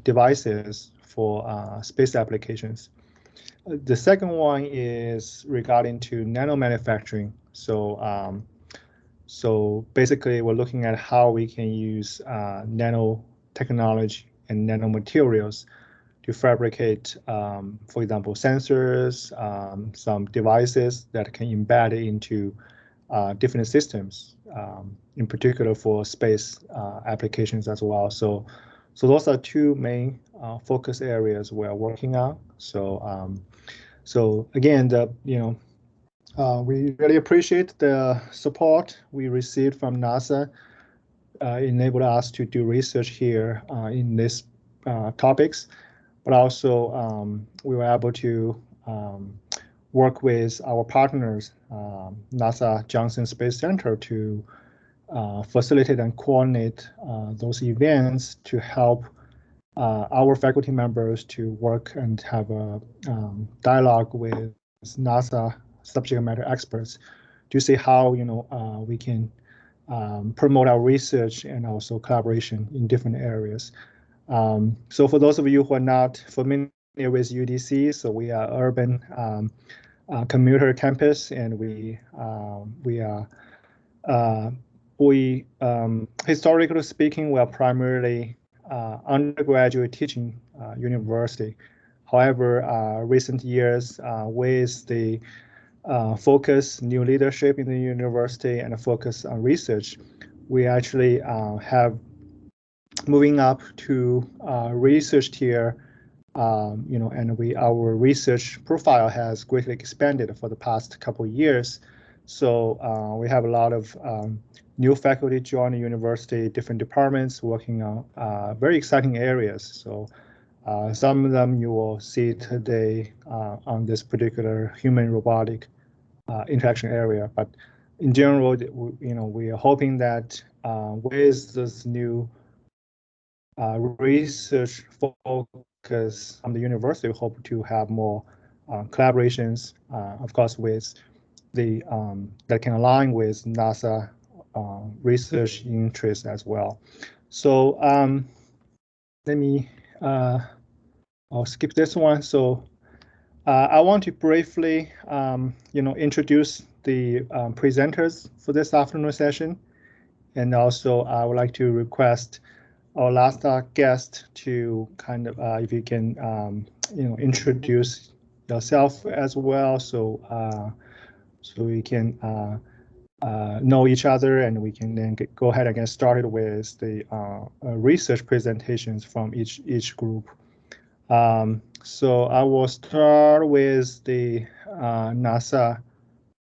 devices for space applications. The second one is regarding to nano manufacturing. So basically, we're looking at how we can use nanotechnology and nanomaterials to fabricate, for example, sensors, some devices that can embed into different systems, in particular for space applications as well. So those are two main focus areas we're working on. So again, we really appreciate the support we received from NASA. Enabled us to do research here in these topics, but also we were able to work with our partners, NASA Johnson Space Center, to facilitate and coordinate those events to help our faculty members to work and have a dialogue with NASA subject matter experts to see how we can promote our research and also collaboration in different areas. So for those of you who are not familiar with UDC, so we are urban commuter campus, and we historically speaking, we are primarily undergraduate teaching university. However, recent years with the new leadership in the university and a focus on research, we actually have moving up to research tier, and our research profile has greatly expanded for the past couple of years. So we have a lot of new faculty join the university, different departments working on very exciting areas. So some of them you will see today on this particular human robotic interaction area. But in general, we are hoping that with this new research focus on the university, we hope to have more collaborations, of course, with the that can align with NASA research interests as well. So let me, I'll skip this one. So I want to briefly, introduce the presenters for this afternoon session. And also I would like to request our last guest to kind of, if you can, introduce yourself as well. So we can know each other, and we can then go ahead and get started with the research presentations from each group. So I will start with the NASA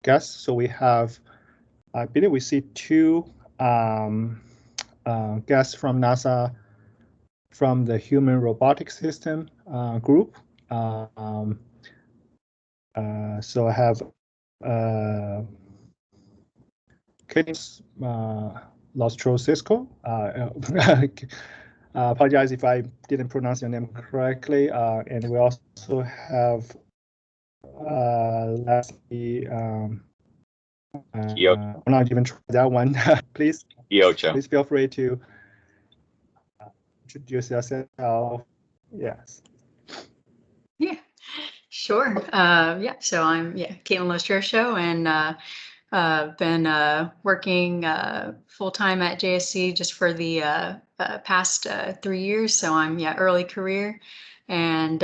guests. So we have, I believe we see two guests from NASA from the Human Robotic System group. So I have Kate Lostrosisco. Apologize if I didn't pronounce your name correctly. And we also have lastly, I'm not even try that one. Please feel free to introduce yourself. Yes. Yeah, sure. So I'm Caitlin Lostrosio, and been working full-time at JSC just for the past 3 years. So I'm early career, and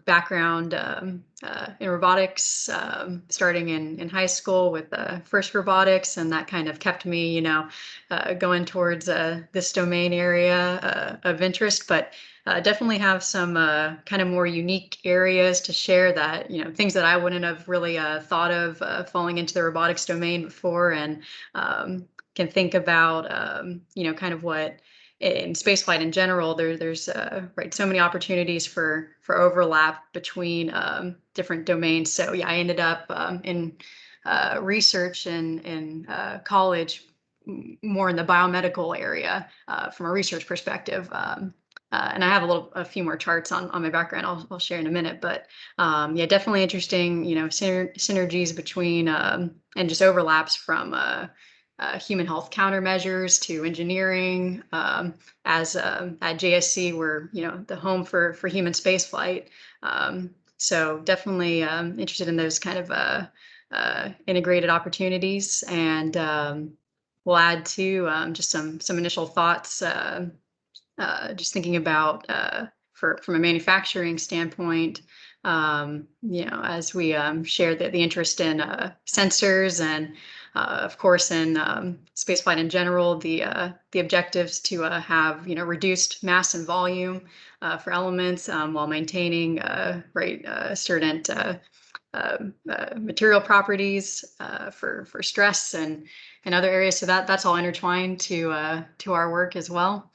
background in robotics, starting in high school with FIRST Robotics, and that kind of kept me, going towards this domain area of interest. But definitely have some kind of more unique areas to share that, things that I wouldn't have really thought of falling into the robotics domain before, and can think about, kind of what in spaceflight in general, there's so many opportunities for overlap between different domains. So I ended up in research in college, more in the biomedical area from a research perspective. And I have a few more charts on my background I'll share in a minute, but definitely interesting, synergies between and just overlaps from human health countermeasures to engineering. As at JSC, we're the home for human spaceflight. So definitely interested in those kind of integrated opportunities, and we'll add to just some initial thoughts. Just thinking about from a manufacturing standpoint, as we share the interest in sensors and, of course, in spaceflight in general, the objectives to have reduced mass and volume for elements while maintaining certain material properties for stress and other areas. So that's all intertwined to our work as well.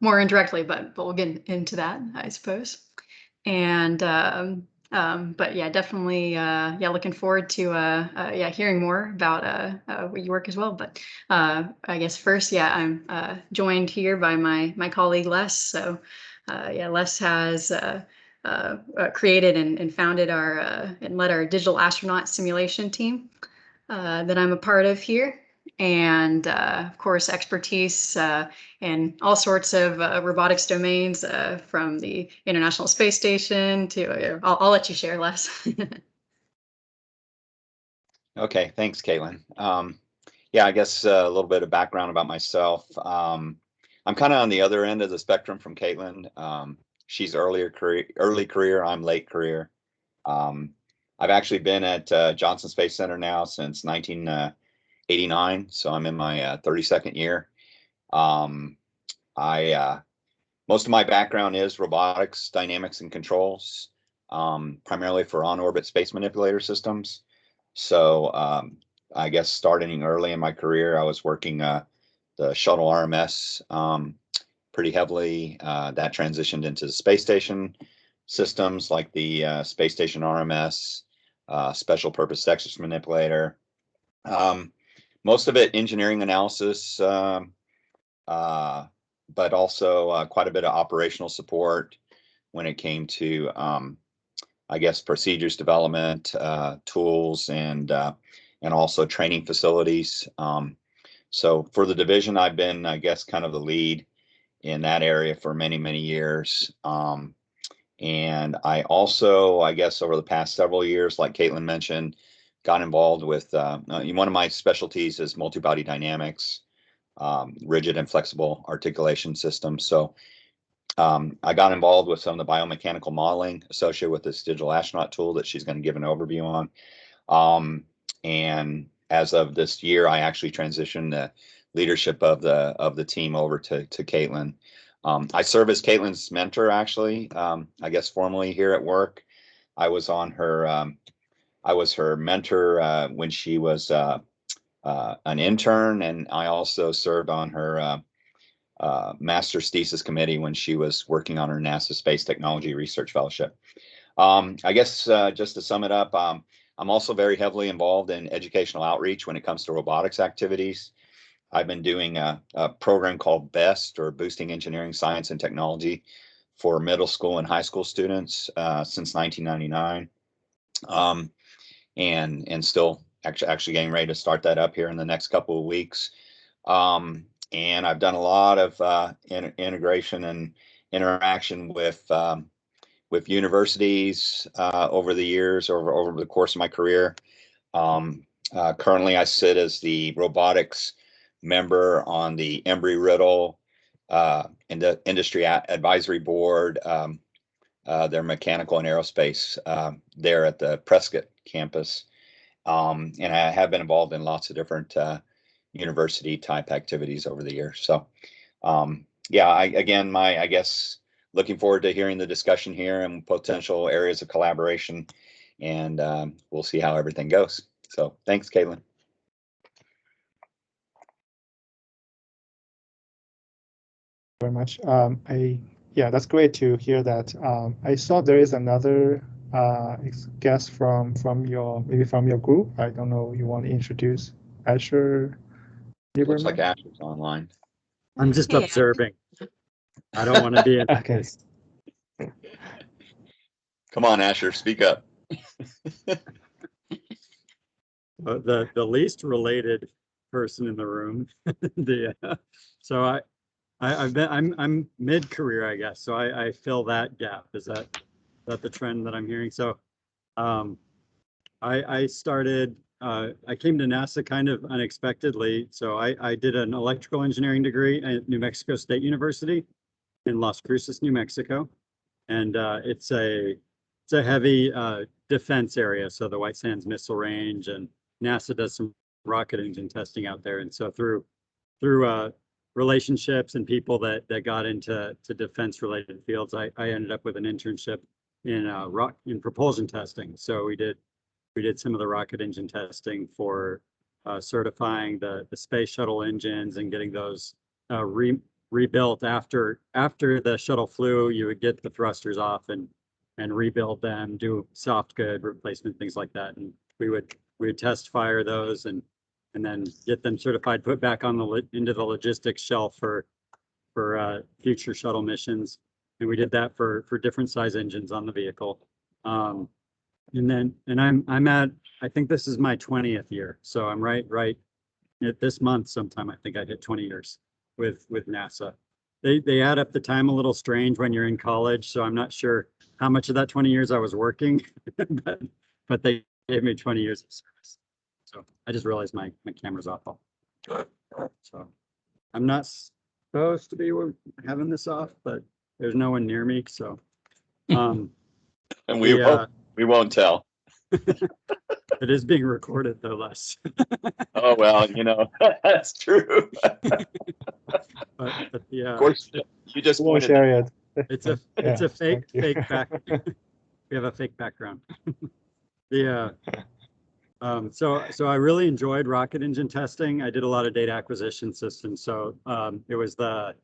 More indirectly, but we'll get into that, I suppose. And but yeah, definitely looking forward to hearing more about what you work as well. But I guess first, I'm joined here by my colleague Les. So Les has created and founded and led our digital astronaut simulation team that I'm a part of here. And of course, expertise in all sorts of robotics domains, from the International Space Station to, I'll let you share, Les. Okay, thanks, Caitlin. I guess a little bit of background about myself. I'm kind of on the other end of the spectrum from Caitlin. She's early career, I'm late career. I've actually been at Johnson Space Center now since 1989, so I'm in my 32nd year. Most of my background is robotics, dynamics, and controls, primarily for on-orbit space manipulator systems. So I guess starting early in my career, I was working the shuttle RMS pretty heavily. That transitioned into the space station systems like the space station RMS, special purpose Texas manipulator. Most of it engineering analysis, but also quite a bit of operational support when it came to, I guess, procedures development, tools, and also training facilities. So for the division, I've been, I guess, kind of the lead in that area for many, many years. And I also, I guess, over the past several years, like Caitlin mentioned, got involved with one of my specialties is multi-body dynamics, rigid and flexible articulation systems. So I got involved with some of the biomechanical modeling associated with this digital astronaut tool that she's going to give an overview on. And as of this year, I actually transitioned the leadership of the team over to Caitlin. I serve as Caitlin's mentor, actually. I guess formally here at work. I was her mentor when she was an intern, and I also served on her master's thesis committee when she was working on her NASA Space Technology Research Fellowship. I guess just to sum it up, I'm also very heavily involved in educational outreach when it comes to robotics activities. I've been doing a program called BEST, or Boosting Engineering, Science, and Technology, for middle school and high school students since 1999, and still actually getting ready to start that up here in the next couple of weeks. And I've done a lot of integration and interaction with universities over the years, over the course of my career. Currently, I sit as the robotics member on the Embry-Riddle in the Industry Advisory Board, their mechanical and aerospace there at the Prescott campus. And I have been involved in lots of different university type activities over the years. So I guess looking forward to hearing the discussion here and potential areas of collaboration, and we'll see how everything goes. So thanks, Caitlin. Very much. That's great to hear that. I saw there is another guest from your group. I don't know. You want to introduce Asher? Looks like Asher's online. I'm just observing. I don't want to be in okay. this. Come on, Asher, speak up. The least related person in the room. So I'm mid-career, I guess. So I fill that gap. Is that the trend that I'm hearing? So I started, I came to NASA kind of unexpectedly. So I did an electrical engineering degree at New Mexico State University in Las Cruces, New Mexico. And it's a heavy defense area. So the White Sands Missile Range, and NASA does some rocket engine testing out there. And so through relationships and people that got into defense related fields, I ended up with an internship in propulsion testing. So we did some of the rocket engine testing for certifying the space shuttle engines and getting those rebuilt after the shuttle flew. You would get the thrusters off and rebuild them, do soft good replacement, things like that. And we would test fire those and then get them certified, put back on into the logistics shelf for future shuttle missions. And we did that for different size engines on the vehicle. And I'm at, I think this is my 20th year. So I'm right at this month sometime, I think I hit 20 years with NASA. They add up the time a little strange when you're in college. So I'm not sure how much of that 20 years I was working, but they gave me 20 years of service. So I just realized my camera's off. So I'm not supposed to be having this off, but there's no one near me. So And we won't tell. It is being recorded though, Les. Oh, well, that's true. But yeah, Of course, you just We'll wanted share it. it's a Yeah, fake thank you. back. We have a fake background. The so I really enjoyed rocket engine testing. I did a lot of data acquisition systems. So it was the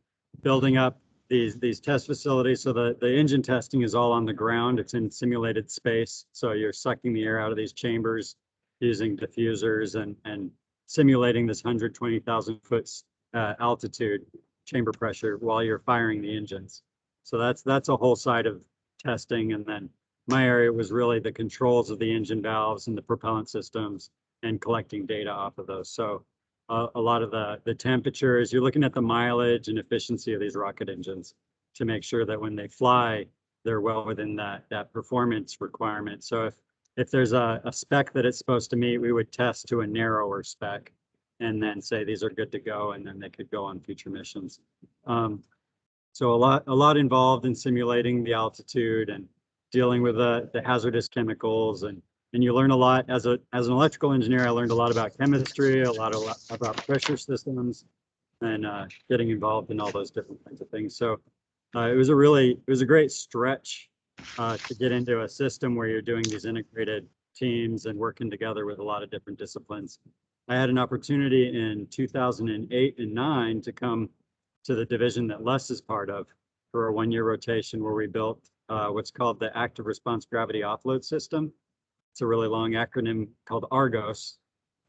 building up these test facilities. So the engine testing is all on the ground. It's in simulated space. So you're sucking the air out of these chambers using diffusers and simulating this 120,000 foot altitude chamber pressure while you're firing the engines. So that's a whole side of testing. And then my area was really the controls of the engine valves and the propellant systems and collecting data off of those. So a lot of the temperatures, you're looking at the mileage and efficiency of these rocket engines to make sure that when they fly, they're well within that performance requirement. So if there's a spec that it's supposed to meet, we would test to a narrower spec and then say these are good to go, and then they could go on future missions. So a lot involved in simulating the altitude and dealing with the hazardous chemicals, and you learn a lot as an electrical engineer. I learned a lot about chemistry, a lot about pressure systems, and getting involved in all those different kinds of things. So it was a great stretch to get into a system where you're doing these integrated teams and working together with a lot of different disciplines. I had an opportunity in 2008 and 9 to come to the division that Les is part of for a 1-year rotation where we built what's called the Active Response Gravity Offload System. It's a really long acronym called ARGOS.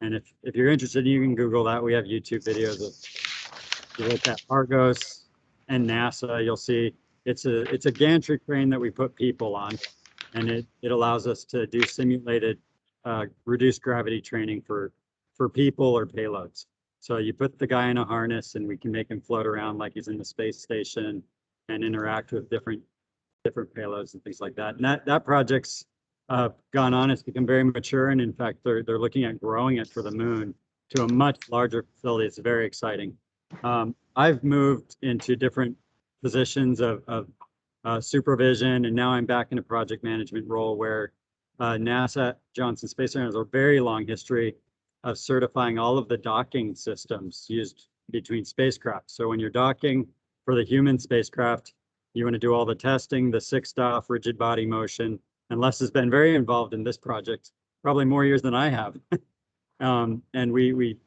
And if you're interested, you can Google that. We have YouTube videos of, you look at ARGOS and NASA, you'll see it's a gantry crane that we put people on, and it allows us to do simulated reduced gravity training for people or payloads. So you put the guy in a harness and we can make him float around like he's in the space station and interact with different payloads and things like that. And that project's gone on. It's become very mature. And in fact, they're looking at growing it for the moon to a much larger facility. It's very exciting. I've moved into different positions of supervision, and now I'm back in a project management role where NASA Johnson Space Center has a very long history of certifying all of the docking systems used between spacecraft. So when you're docking for the human spacecraft, you want to do all the testing, the 6-DOF, rigid body motion. And Les has been very involved in this project, probably more years than I have. And we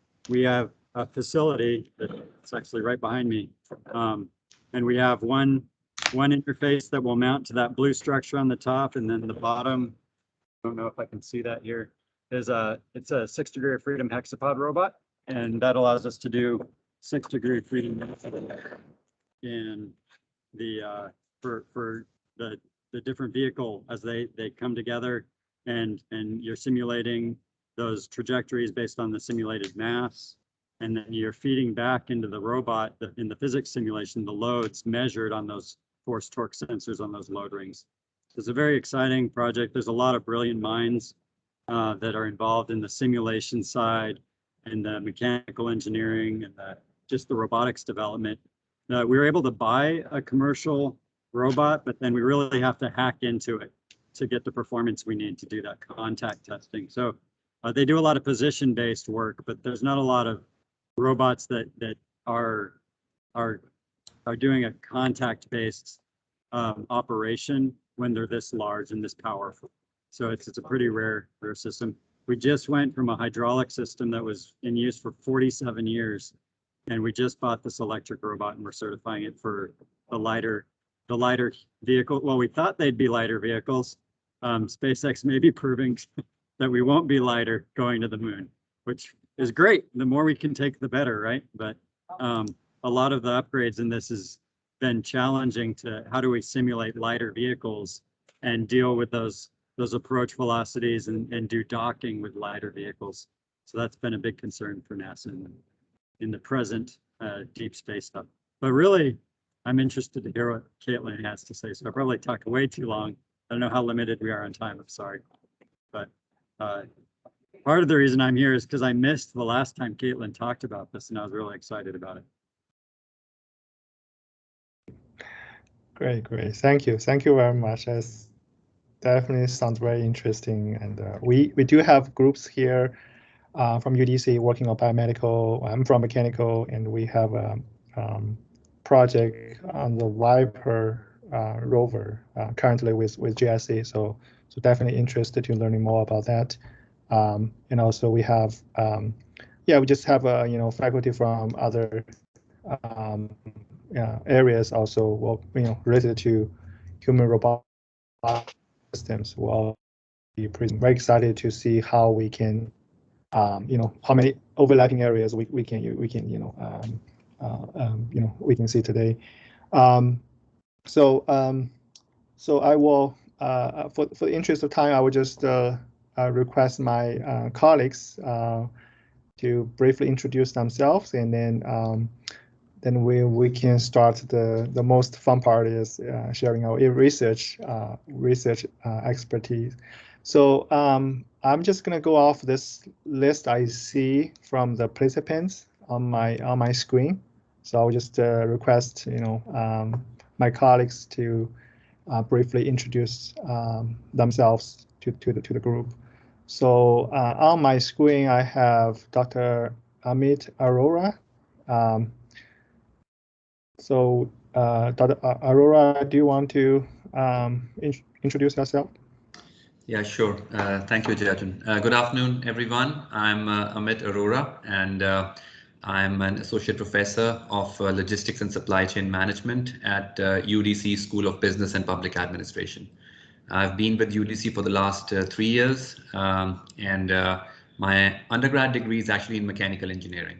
have a facility that's actually right behind me. And we have one interface that will mount to that blue structure on the top, and then the bottom, I don't know if I can see that here, it's a 6-degree of freedom hexapod robot, and that allows us to do 6-degree freedom in the for the different vehicle as they come together, and you're simulating those trajectories based on the simulated mass. And then you're feeding back into the robot in the physics simulation, the loads measured on those force torque sensors on those load rings. It's a very exciting project. There's a lot of brilliant minds that are involved in the simulation side and the mechanical engineering and just the robotics development. We were able to buy a commercial robot, but then we really have to hack into it to get the performance we need to do that contact testing. So they do a lot of position-based work, but there's not a lot of robots that are doing a contact-based operation when they're this large and this powerful. So it's a pretty rare system. We just went from a hydraulic system that was in use for 47 years, and we just bought this electric robot, and we're certifying it for the lighter vehicle. Well, we thought they'd be lighter vehicles. SpaceX may be proving that we won't be lighter going to the moon, which is great. The more we can take, the better, right? But a lot of the upgrades in this has been challenging to how do we simulate lighter vehicles and deal with those approach velocities and do docking with lighter vehicles. So that's been a big concern for NASA in the present deep space stuff. But really, I'm interested to hear what Caitlin has to say. So I probably talked way too long. I don't know how limited we are on time. I'm sorry. But part of the reason I'm here is because I missed the last time Caitlin talked about this, and I was really excited about it. Great. Thank you very much. That's definitely sounds very interesting. And we do have groups here from UDC working on biomedical. I'm from mechanical, and we have a project on the Viper rover currently with JSC. So definitely interested in learning more about that. And also we have we just have faculty from other areas also related to human robotic systems. Will be very excited to see how we can how many overlapping areas we can see today. So I will for the interest of time, I will just request my colleagues to briefly introduce themselves, and then we can start the most fun part is sharing our research expertise. So I'm just gonna go off this list I see from the participants on my screen. So I'll just request my colleagues to briefly introduce themselves to the group. So on my screen I have Dr. Amit Arora. So Dr. Arora, do you want to introduce yourself? Yeah, sure. Thank you, Jatin. Good afternoon, everyone. I'm Amit Arora, and I'm an associate professor of logistics and supply chain management at UDC School of Business and Public Administration. I've been with UDC for the last 3 years, and my undergrad degree is actually in mechanical engineering.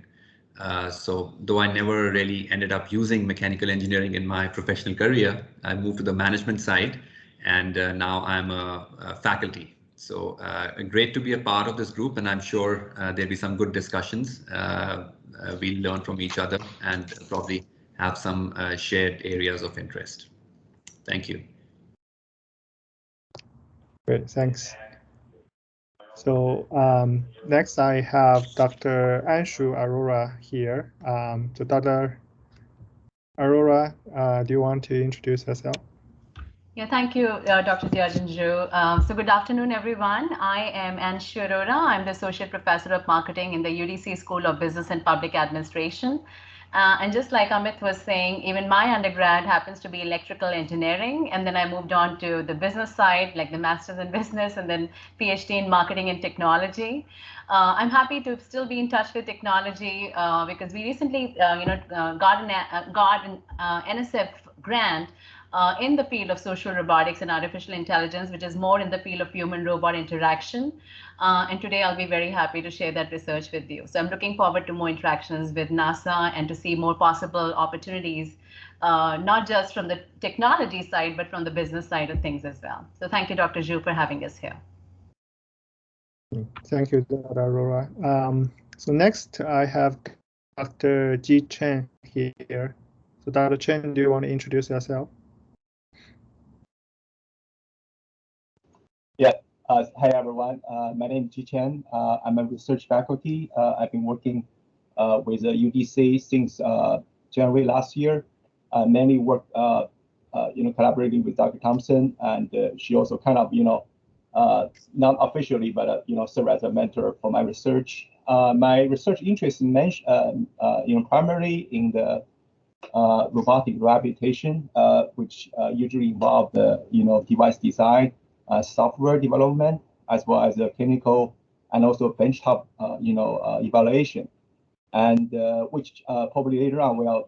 So though I never really ended up using mechanical engineering in my professional career, I moved to the management side, and now I'm a faculty. So great to be a part of this group, and I'm sure there'll be some good discussions. We'll learn from each other and probably have some shared areas of interest. Thank you. Great, thanks. So next I have Dr. Anshu Arora here. So Dr. Arora, do you want to introduce yourself? Yeah, thank you, Dr. Diajanju. So good afternoon, everyone. I am Anshu Arora. I'm the Associate Professor of Marketing in the UDC School of Business and Public Administration. And just like Amit was saying, even my undergrad happens to be electrical engineering. And then I moved on to the business side, like the master's in business, and then PhD in marketing and technology. I'm happy to still be in touch with technology because we recently got an NSF grant in the field of social robotics and artificial intelligence, which is more in the field of human-robot interaction. And today I'll be very happy to share that research with you. So I'm looking forward to more interactions with NASA and to see more possible opportunities, not just from the technology side, but from the business side of things as well. So thank you, Dr. Zhu, for having us here. Thank you, Dr. Aurora. So next I have Dr. Ji Chen here. So Dr. Chen, do you want to introduce yourself? Yeah. Hi, everyone. My name is Ji Chen. I'm a research faculty. I've been working with the UDC since January last year. Mainly work, collaborating with Dr. Thompson, and she also kind of, not officially, but serve as a mentor for my research. My research interest primarily in the robotic rehabilitation, which usually involve the device design, software development, as well as the clinical and also benchtop evaluation, and which probably later on will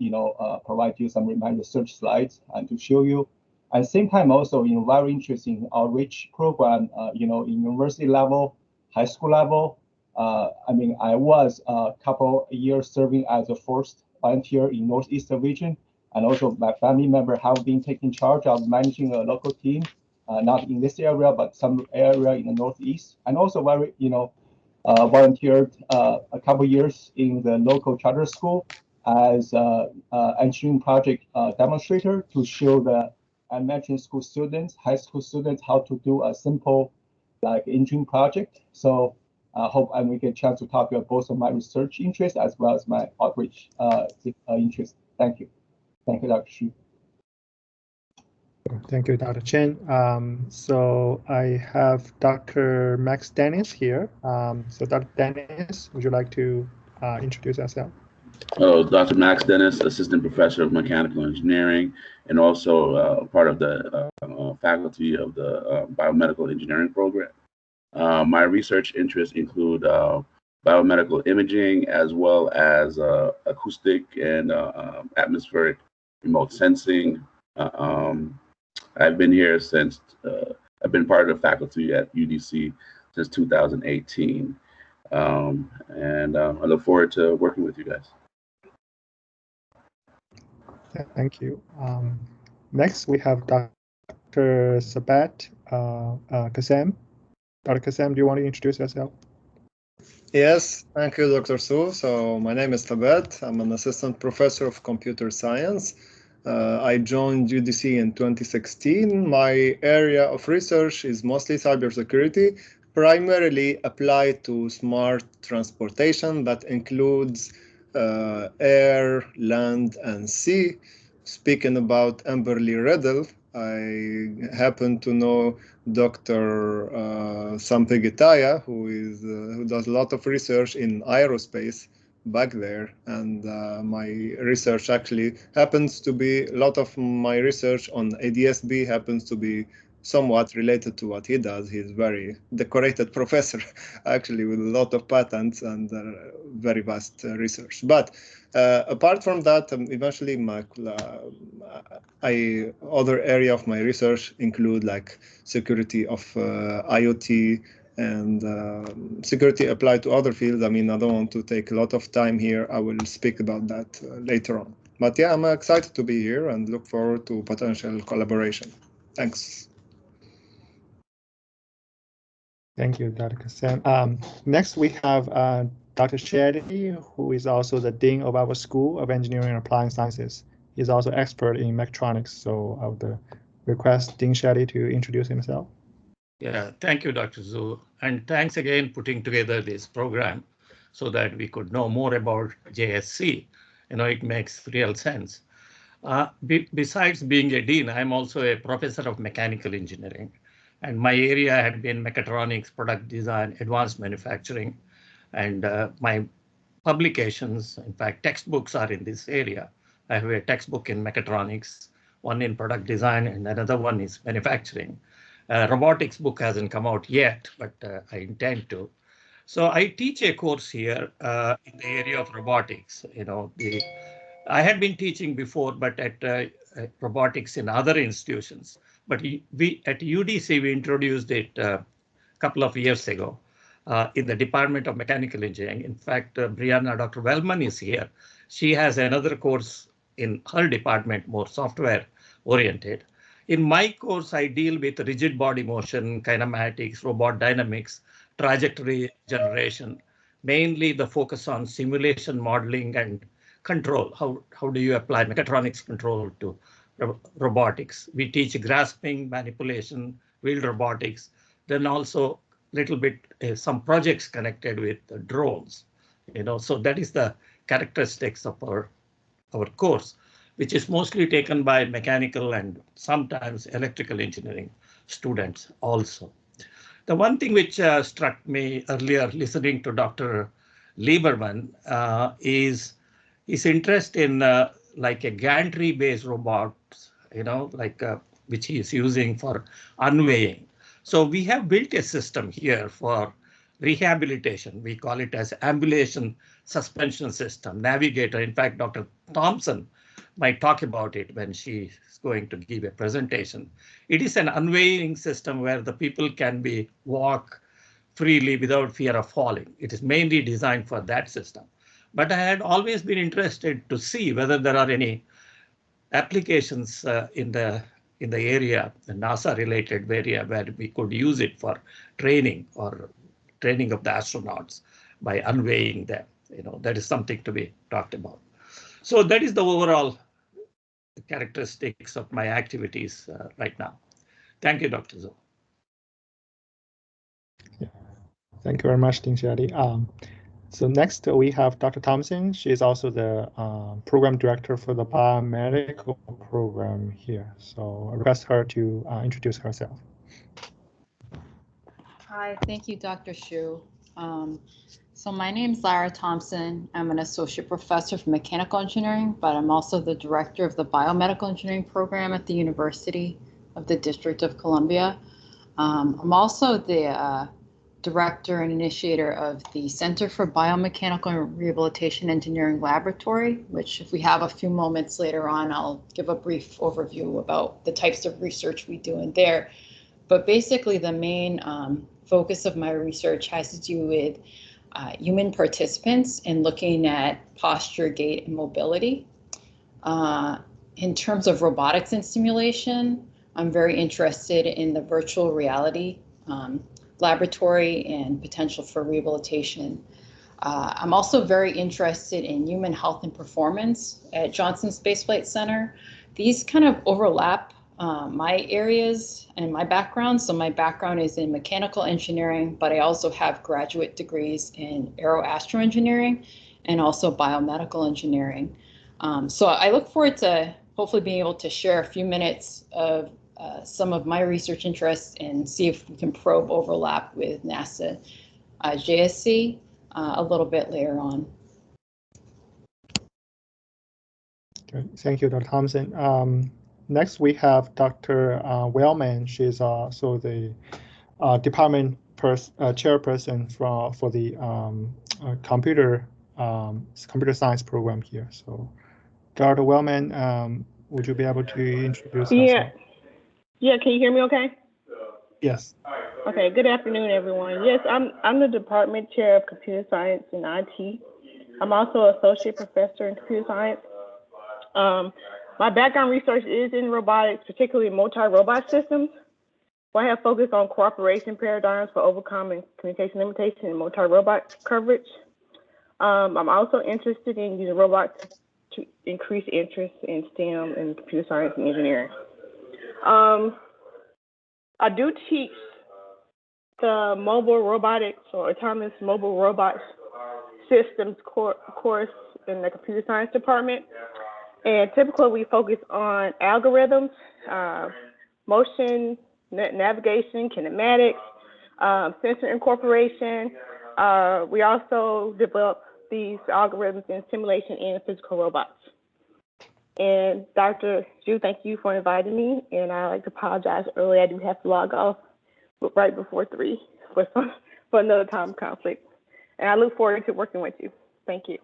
provide you some of my research slides and to show you. At the same time, also very interesting outreach program, in university level, high school level. I was a couple years serving as a first volunteer in Northeast region, and also my family member have been taking charge of managing a local team, not in this area, but some area in the Northeast, and also very, volunteered a couple years in the local charter school as engineering project demonstrator to show the elementary school students, high school students, how to do a simple like engineering project. So I hope we get a chance to talk about both of my research interests as well as my outreach interest. Thank you. Thank you, Dr. Xu. Thank you, Dr. Chen. So I have Dr. Max Dennis here. So Dr. Dennis, would you like to introduce yourself? Hello, Dr. Max Dennis, Assistant Professor of Mechanical Engineering, and also part of the faculty of the Biomedical Engineering program. My research interests include biomedical imaging, as well as acoustic and atmospheric remote sensing. I've been here since, I've been part of the faculty at UDC since 2018. And I look forward to working with you guys. Thank you. Next, we have Dr. Sabat Kassem. Dr. Kassem, do you want to introduce yourself? Yes, thank you, Dr. Su. So my name is Sabat. I'm an assistant professor of computer science. I joined UDC in 2016. My area of research is mostly cybersecurity, primarily applied to smart transportation that includes air, land, and sea. Speaking about Amberly Riddle, I happen to know Dr. Sampigitaya, who does a lot of research in aerospace back there, and my research actually happens to be, a lot of my research on ADSB happens to be somewhat related to what he does. He's very decorated professor, actually, with a lot of patents and very vast research. But apart from that, eventually other area of my research include like security of IoT and security applied to other fields. I mean, I don't want to take a lot of time here. I will speak about that later on. But yeah, I'm excited to be here and look forward to potential collaboration. Thanks. Thank you, Dr. Kassem. Next, we have Dr. Shetty, who is also the Dean of our School of Engineering and Applied Sciences. He's also expert in mechatronics. So I would request Dean Shetty to introduce himself. Yeah, thank you, Dr. Zhu. And thanks again putting together this program so that we could know more about JSC. It makes real sense. Besides being a dean, I'm also a professor of mechanical engineering. And my area had been mechatronics, product design, advanced manufacturing. And my publications, in fact, textbooks are in this area. I have a textbook in mechatronics, one in product design, and another one is manufacturing. Robotics book hasn't come out yet, but I intend to. So I teach a course here in the area of robotics. I had been teaching before, but at robotics in other institutions. But we at UDC, we introduced it a couple of years ago in the Department of Mechanical Engineering. In fact, Brianna, Dr. Wellman is here. She has another course in her department, more software oriented. In my course, I deal with rigid body motion, kinematics, robot dynamics, trajectory generation, mainly the focus on simulation modeling and control. How do you apply mechatronics control to robotics? We teach grasping, manipulation, wheeled robotics, then also little bit some projects connected with drones. So that is the characteristics of our course, which is mostly taken by mechanical and sometimes electrical engineering students also. The one thing which struck me earlier listening to Dr. Lieberman is his interest in like a gantry-based robots, which he is using for unweighing. So we have built a system here for rehabilitation. We call it as ambulation suspension system, navigator. In fact, Dr. Thompson might talk about it when she is going to give a presentation. It is an unweighing system where the people can walk freely without fear of falling. It is mainly designed for that system. But I had always been interested to see whether there are any applications in the area, the NASA-related area, where we could use it for training or training of the astronauts by unweighing them. That is something to be talked about. So that is the overall characteristics of my activities right now. Thank you, Dr. Zhou. Yeah. Thank you very much, Ding Xiali. So next we have Dr. Thompson. She is also the program director for the biomedical program here. So I request her to introduce herself. Hi, thank you, Dr. Xu. So my name is Lara Thompson. I'm an associate professor for mechanical engineering, but I'm also the director of the biomedical engineering program at the University of the District of Columbia. I'm also the director and initiator of the Center for Biomechanical and Rehabilitation Engineering Laboratory, which if we have a few moments later on, I'll give a brief overview about the types of research we do in there. But basically the main focus of my research has to do with human participants and looking at posture, gait, and mobility. In terms of robotics and simulation, I'm very interested in the virtual reality laboratory and potential for rehabilitation. I'm also very interested in human health and performance at Johnson Space Flight Center. These kind of overlap my areas and my background. So my background is in mechanical engineering, but I also have graduate degrees in aeroastroengineering and also biomedical engineering. So I look forward to hopefully being able to share a few minutes of some of my research interests and see if we can probe overlap with NASA JSC a little bit later on. Okay. Thank you, Dr. Thompson. Next, we have Dr. Wellman. She's also the department chairperson for the computer science program here. So, Dr. Wellman, would you be able to introduce yourself? Yeah, can you hear me okay? Yes. Okay, good afternoon, everyone. Yes, I'm the department chair of computer science and IT. I'm also an associate professor in computer science. My background research is in robotics, particularly multi-robot systems. So I have focused on cooperation paradigms for overcoming communication limitation and multi-robot coverage. I'm also interested in using robots to increase interest in STEM and computer science and engineering. I do teach the mobile robotics or autonomous mobile robots systems course in the computer science department. And typically we focus on algorithms, motion, navigation, kinematics, sensor incorporation. We also develop these algorithms in simulation and physical robots. And Dr. Zhu, thank you for inviting me. And I'd like to apologize early. I do have to log off right before 3 for another time conflict. And I look forward to working with you. Thank you.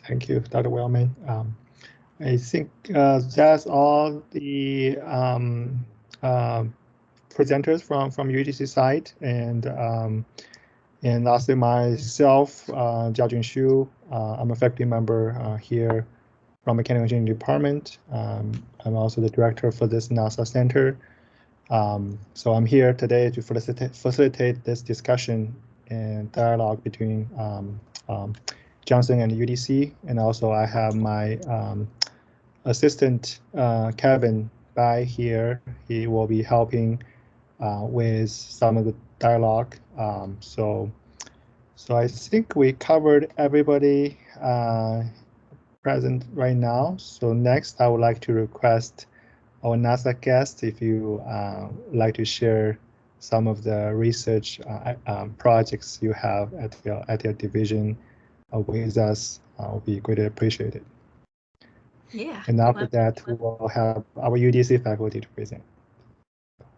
Thank you, Dr. Wellman. I think that's all the presenters from UDC side, and lastly myself, Jiajun Xu. I'm a faculty member here from Mechanical Engineering Department. I'm also the director for this NASA center. So I'm here today to facilitate this discussion and dialogue between Johnson and UDC, and also I have my assistant Kevin by here. He will be helping with some of the dialogue. So I think we covered everybody present right now. So next, I would like to request our NASA guest if you like to share some of the research projects you have at your division with us. Will be greatly appreciated. Yeah. And after that, we will have our UDC faculty to present.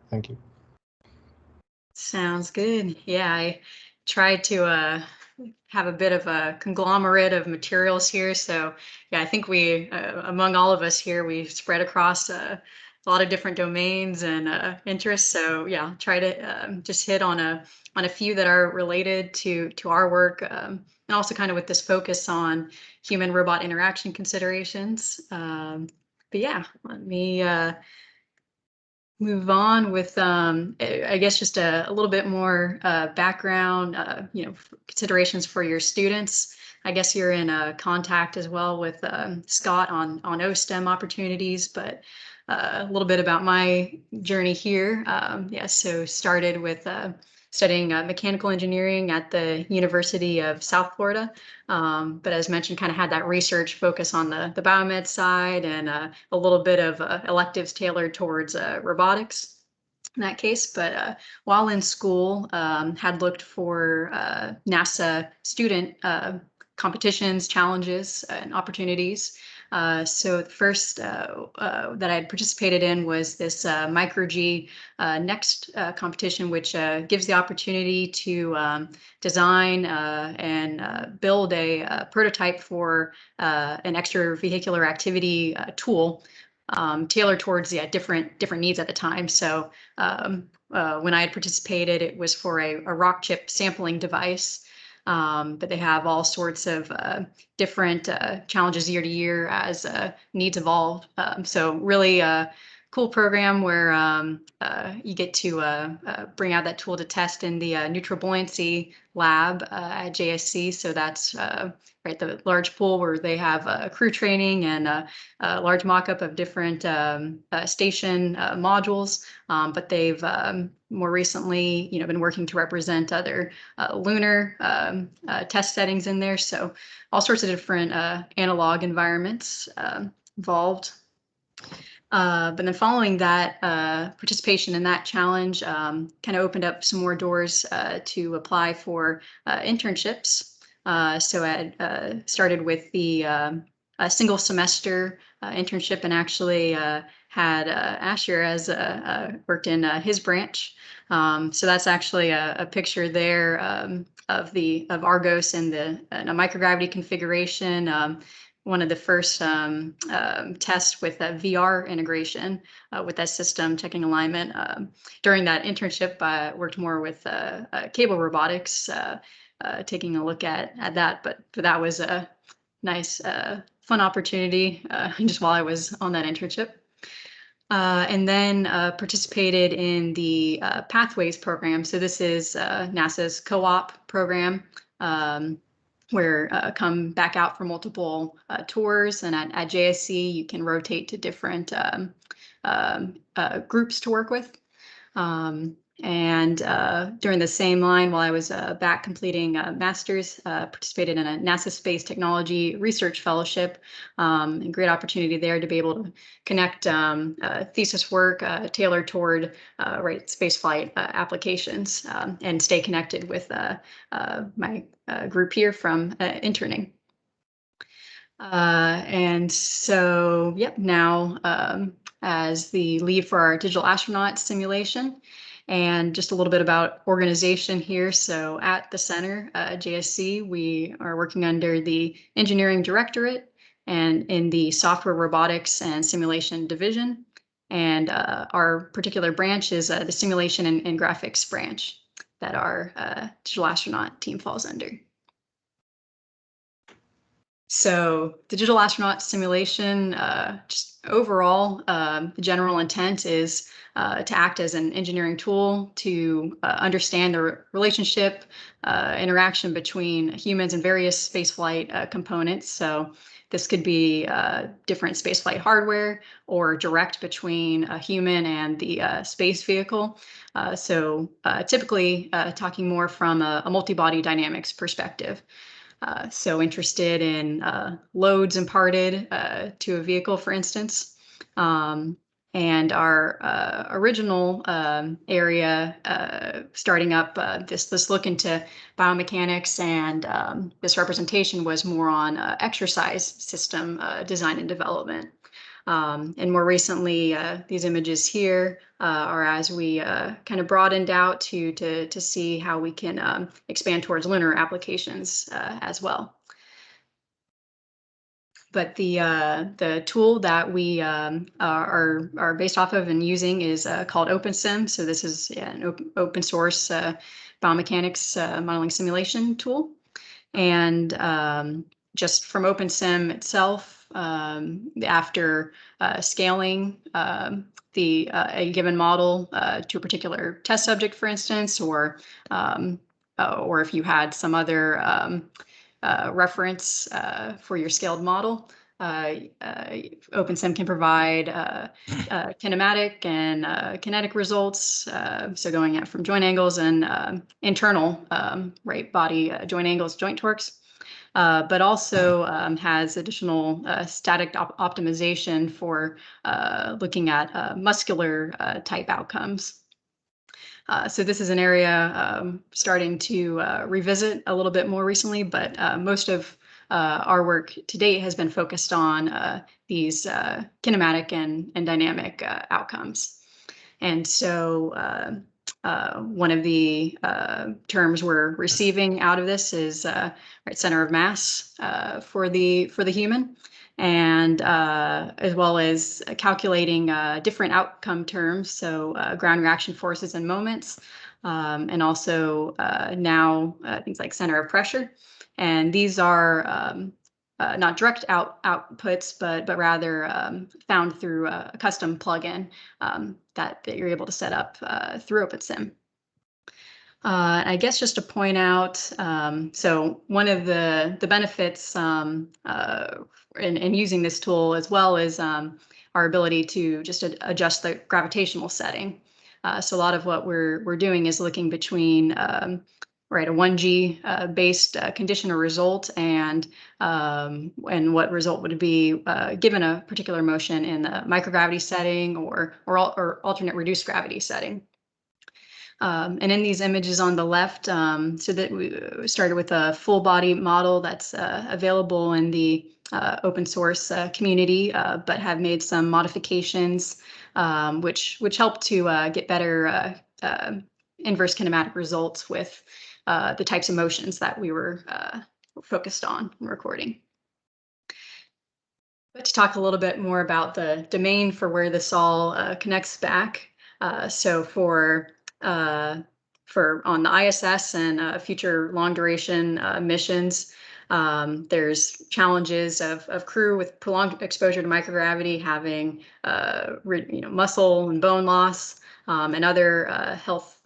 Thank you. Sounds good. Yeah, I tried to have a bit of a conglomerate of materials here. So yeah, I think we, among all of us here, we spread across a lot of different domains and interests. So yeah, I'll try to just hit on a few that are related to our work, and also kind of with this focus on human-robot interaction considerations. But yeah, let me move on with, I guess, just a little bit more background, considerations for your students. I guess you're in contact as well with Scott on OSTEM opportunities, but a little bit about my journey here. So started with studying mechanical engineering at the University of South Florida. But as mentioned, kind of had that research focus on the biomed side and a little bit of electives tailored towards robotics in that case. But while in school, had looked for NASA student competitions, challenges, and opportunities. So the first that I had participated in was this Micro-G Next competition, which gives the opportunity to design and build a prototype for an extravehicular activity tool tailored towards different needs at the time. So when I had participated, it was for a rock chip sampling device. But they have all sorts of different challenges year to year as needs evolve. So really cool program where you get to bring out that tool to test in the neutral buoyancy lab at JSC. So that's right, the large pool where they have crew training and a large mock-up of different station modules. But they've more recently, been working to represent other lunar test settings in there. So all sorts of different analog environments involved. But then following that participation in that challenge kind of opened up some more doors to apply for internships. So I started with the a single semester internship and actually had Asher as worked in his branch. So that's actually a picture there of Argos and a microgravity configuration. One of the first tests with VR integration with that system, checking alignment. During that internship, I worked more with cable robotics, taking a look at that. But that was a nice, fun opportunity just while I was on that internship. And then participated in the Pathways program. So this is NASA's co-op program. Where come back out for multiple tours, and at JSC you can rotate to different groups to work with. And during the same line, while I was back completing a master's, participated in a NASA Space Technology Research Fellowship. And great opportunity there to be able to connect thesis work tailored toward spaceflight applications and stay connected with my group here from interning. And so, yep, now as the lead for our digital astronaut simulation. And just a little bit about organization here. So at the center, JSC, we are working under the Engineering Directorate and in the Software Robotics and Simulation Division. And our particular branch is the Simulation and Graphics branch that our digital astronaut team falls under. So digital astronaut simulation, just overall, the general intent is to act as an engineering tool to understand the relationship, interaction between humans and various spaceflight components. So this could be different spaceflight hardware or direct between a human and the space vehicle. So typically talking more from a multi-body dynamics perspective. So interested in loads imparted to a vehicle, for instance. And our original area starting up this look into biomechanics and this representation was more on exercise system design and development. And more recently, these images here are as we kind of broadened out to see how we can expand towards lunar applications as well. But the tool that we are based off of and using is called OpenSim. So this is an open source biomechanics modeling simulation tool. And just from OpenSim itself, after scaling a given model to a particular test subject, for instance, or if you had some other reference for your scaled model, OpenSim can provide kinematic and kinetic results. So going out from joint angles and internal body joint angles, joint torques. But also has additional static optimization for looking at muscular type outcomes. So this is an area starting to revisit a little bit more recently, but most of our work to date has been focused on these kinematic and dynamic outcomes. And so one of the terms we're receiving out of this is center of mass for the human, and as well as calculating different outcome terms, so ground reaction forces and moments, and also now things like center of pressure. And these are not direct outputs, but rather found through a custom plugin that you're able to set up through OpenSim. I guess just to point out, so one of the benefits in using this tool as well is our ability to just adjust the gravitational setting. So a lot of what we're doing is looking between a 1G based condition or result and what result would be given a particular motion in the microgravity setting or alternate reduced gravity setting. And in these images on the left, so that we started with a full body model that's available in the open source community, but have made some modifications which help to get better inverse kinematic results with the types of motions that we were focused on in recording. But to talk a little bit more about the domain for where this all connects back. So for on the ISS and future long duration missions, there's challenges of crew with prolonged exposure to microgravity having muscle and bone loss and other health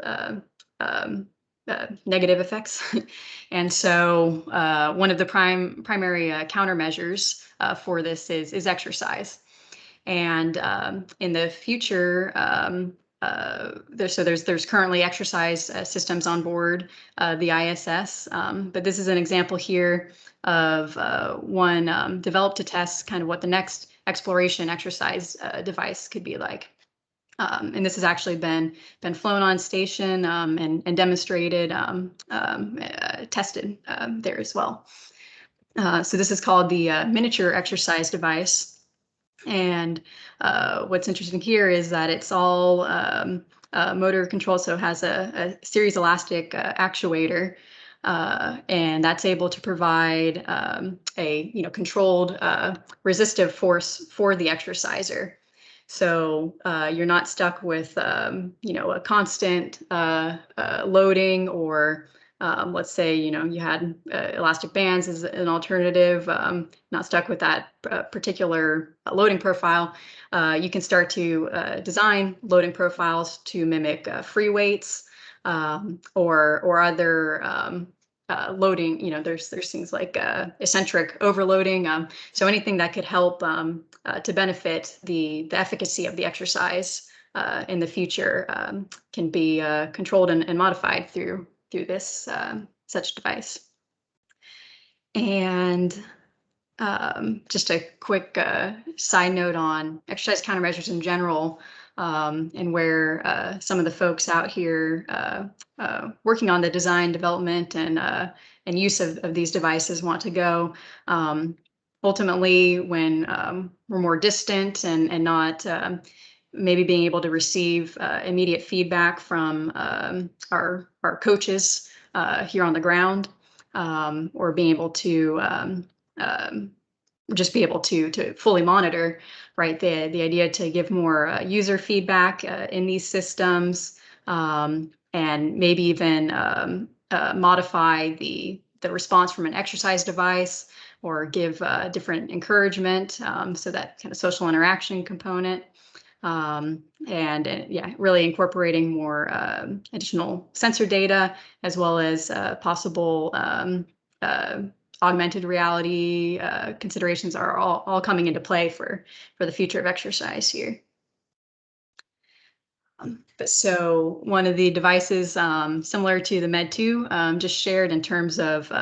negative effects. And so one of the primary countermeasures for this is exercise. And in the future, there's currently exercise systems on board the ISS, but this is an example here of one developed to test kind of what the next exploration exercise device could be like. And this has actually been flown on station and demonstrated, tested there as well. So this is called the miniature exercise device. And what's interesting here is that it's all motor control, so it has a series elastic actuator, and that's able to provide a controlled resistive force for the exerciser. So you're not stuck with a constant loading or let's say, you had elastic bands as an alternative, not stuck with that particular loading profile, you can start to design loading profiles to mimic free weights or other loading. There's things like eccentric overloading. So anything that could help to benefit the efficacy of the exercise in the future can be controlled and modified through this such device. And just a quick side note on exercise countermeasures in general, and where some of the folks out here working on the design, development, and use of these devices want to go. Ultimately, when we're more distant and not maybe being able to receive immediate feedback from our coaches here on the ground, or being able to just be able to fully monitor, right? The idea to give more user feedback in these systems, and maybe even modify the response from an exercise device, or give different encouragement, so that kind of social interaction component. And yeah, really incorporating more additional sensor data, as well as possible augmented reality considerations are all coming into play for the future of exercise here. So one of the devices similar to the Med2 just shared in terms of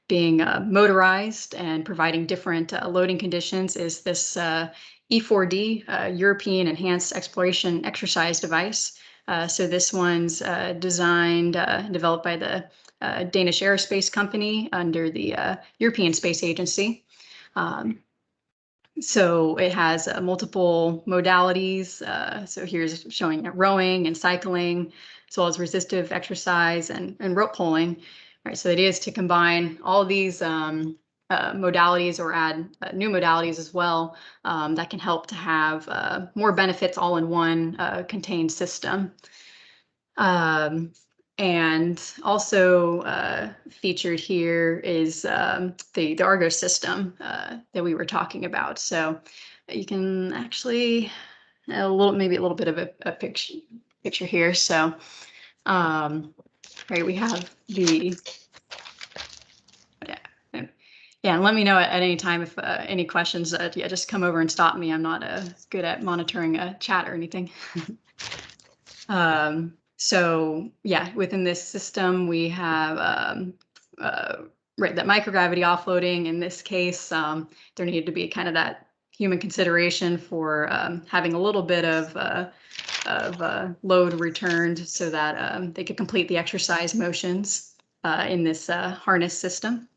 being motorized and providing different loading conditions is this E4D, European Enhanced Exploration Exercise Device. So this one's designed and developed by the Danish Aerospace Company under the European Space Agency. So it has multiple modalities. So here's showing rowing and cycling, as well as resistive exercise and rope pulling. Right, so the idea is to combine all of these modalities, or add new modalities as well, that can help to have more benefits all in one contained system. And also featured here is the Argo system that we were talking about. So you can actually maybe a little bit of a picture here. So right, we have the yeah, and let me know at any time if any questions. Yeah, just come over and stop me. I'm not good at monitoring a chat or anything. So yeah, within this system, we have right, that microgravity offloading. In this case, there needed to be kind of that human consideration for having a little bit of load returned, so that they could complete the exercise motions in this harness system.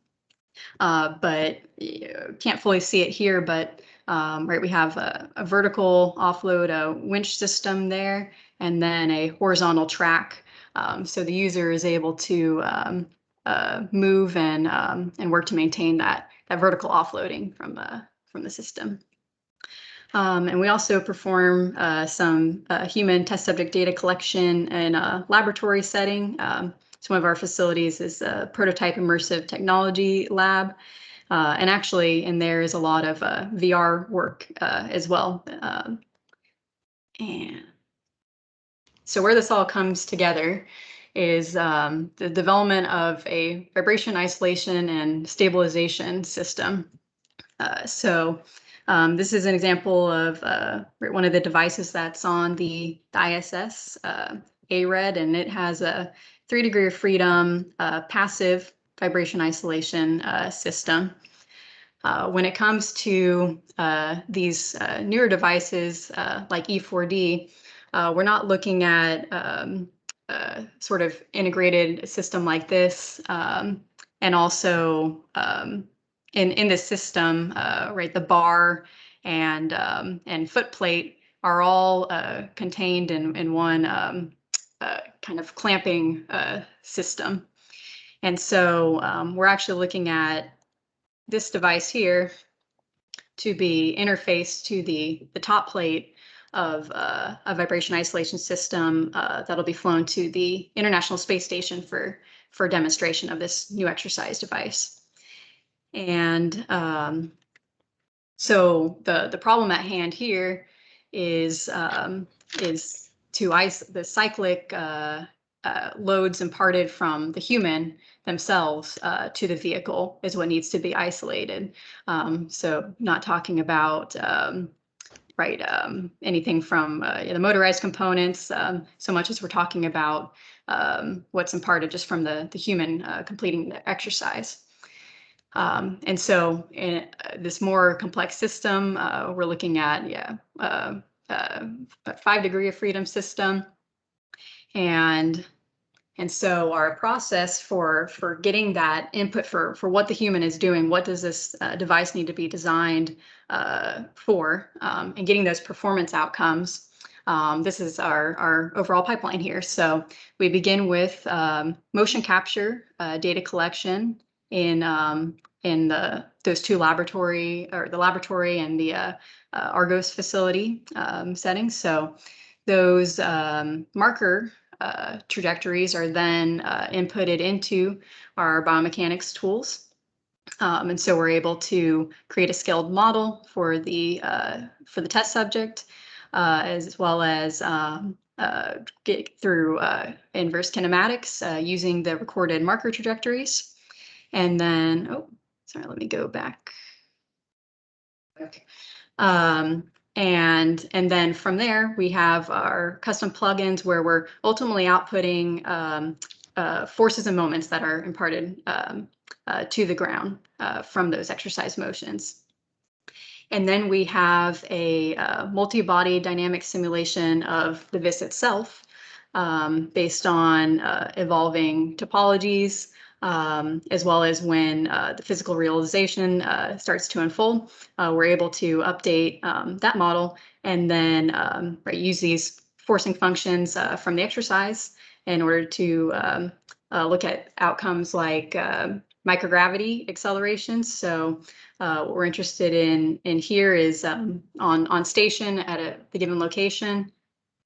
But you can't fully see it here, but right, we have a vertical offload, a winch system there, and then a horizontal track. So the user is able to move and work to maintain that vertical offloading from the system. And we also perform some human test subject data collection in a laboratory setting. So one of our facilities is a prototype immersive technology lab. And actually in there is a lot of VR work as well. And so where this all comes together is the development of a vibration isolation and stabilization system. So this is an example of one of the devices that's on the ISS, ARED, and it has a 3 degree of freedom passive vibration isolation system. When it comes to these newer devices like E4D, we're not looking at sort of integrated system like this, and also in this system, right, the bar and foot plate are all contained in one kind of clamping system. And so we're actually looking at this device here to be interfaced to the top plate of a vibration isolation system that'll be flown to the International Space Station for for demonstration of this new exercise device. And so the problem at hand here is the cyclic loads imparted from the human themselves to the vehicle is what needs to be isolated. So not talking about anything from the motorized components so much as we're talking about what's imparted just from the human completing the exercise. And so in this more complex system, we're looking at a 5 degree of freedom system. And so our process for getting that input for what the human is doing, what does this device need to be designed for, and getting those performance outcomes. This is our overall pipeline here. So we begin with motion capture, data collection in those two laboratory, or the laboratory and the Argos facility settings. So those marker trajectories are then inputted into our biomechanics tools. And so we're able to create a scaled model for the test subject, as well as get through inverse kinematics using the recorded marker trajectories. And then, oh, sorry, let me go back. And then from there, we have our custom plugins where we're ultimately outputting forces and moments that are imparted to the ground from those exercise motions. And then we have a multi-body dynamic simulation of the VIS itself based on evolving topologies, as well as when the physical realization starts to unfold, we're able to update that model and then use these forcing functions from the exercise in order to look at outcomes like microgravity accelerations. So what we're interested in here is on station at the given location.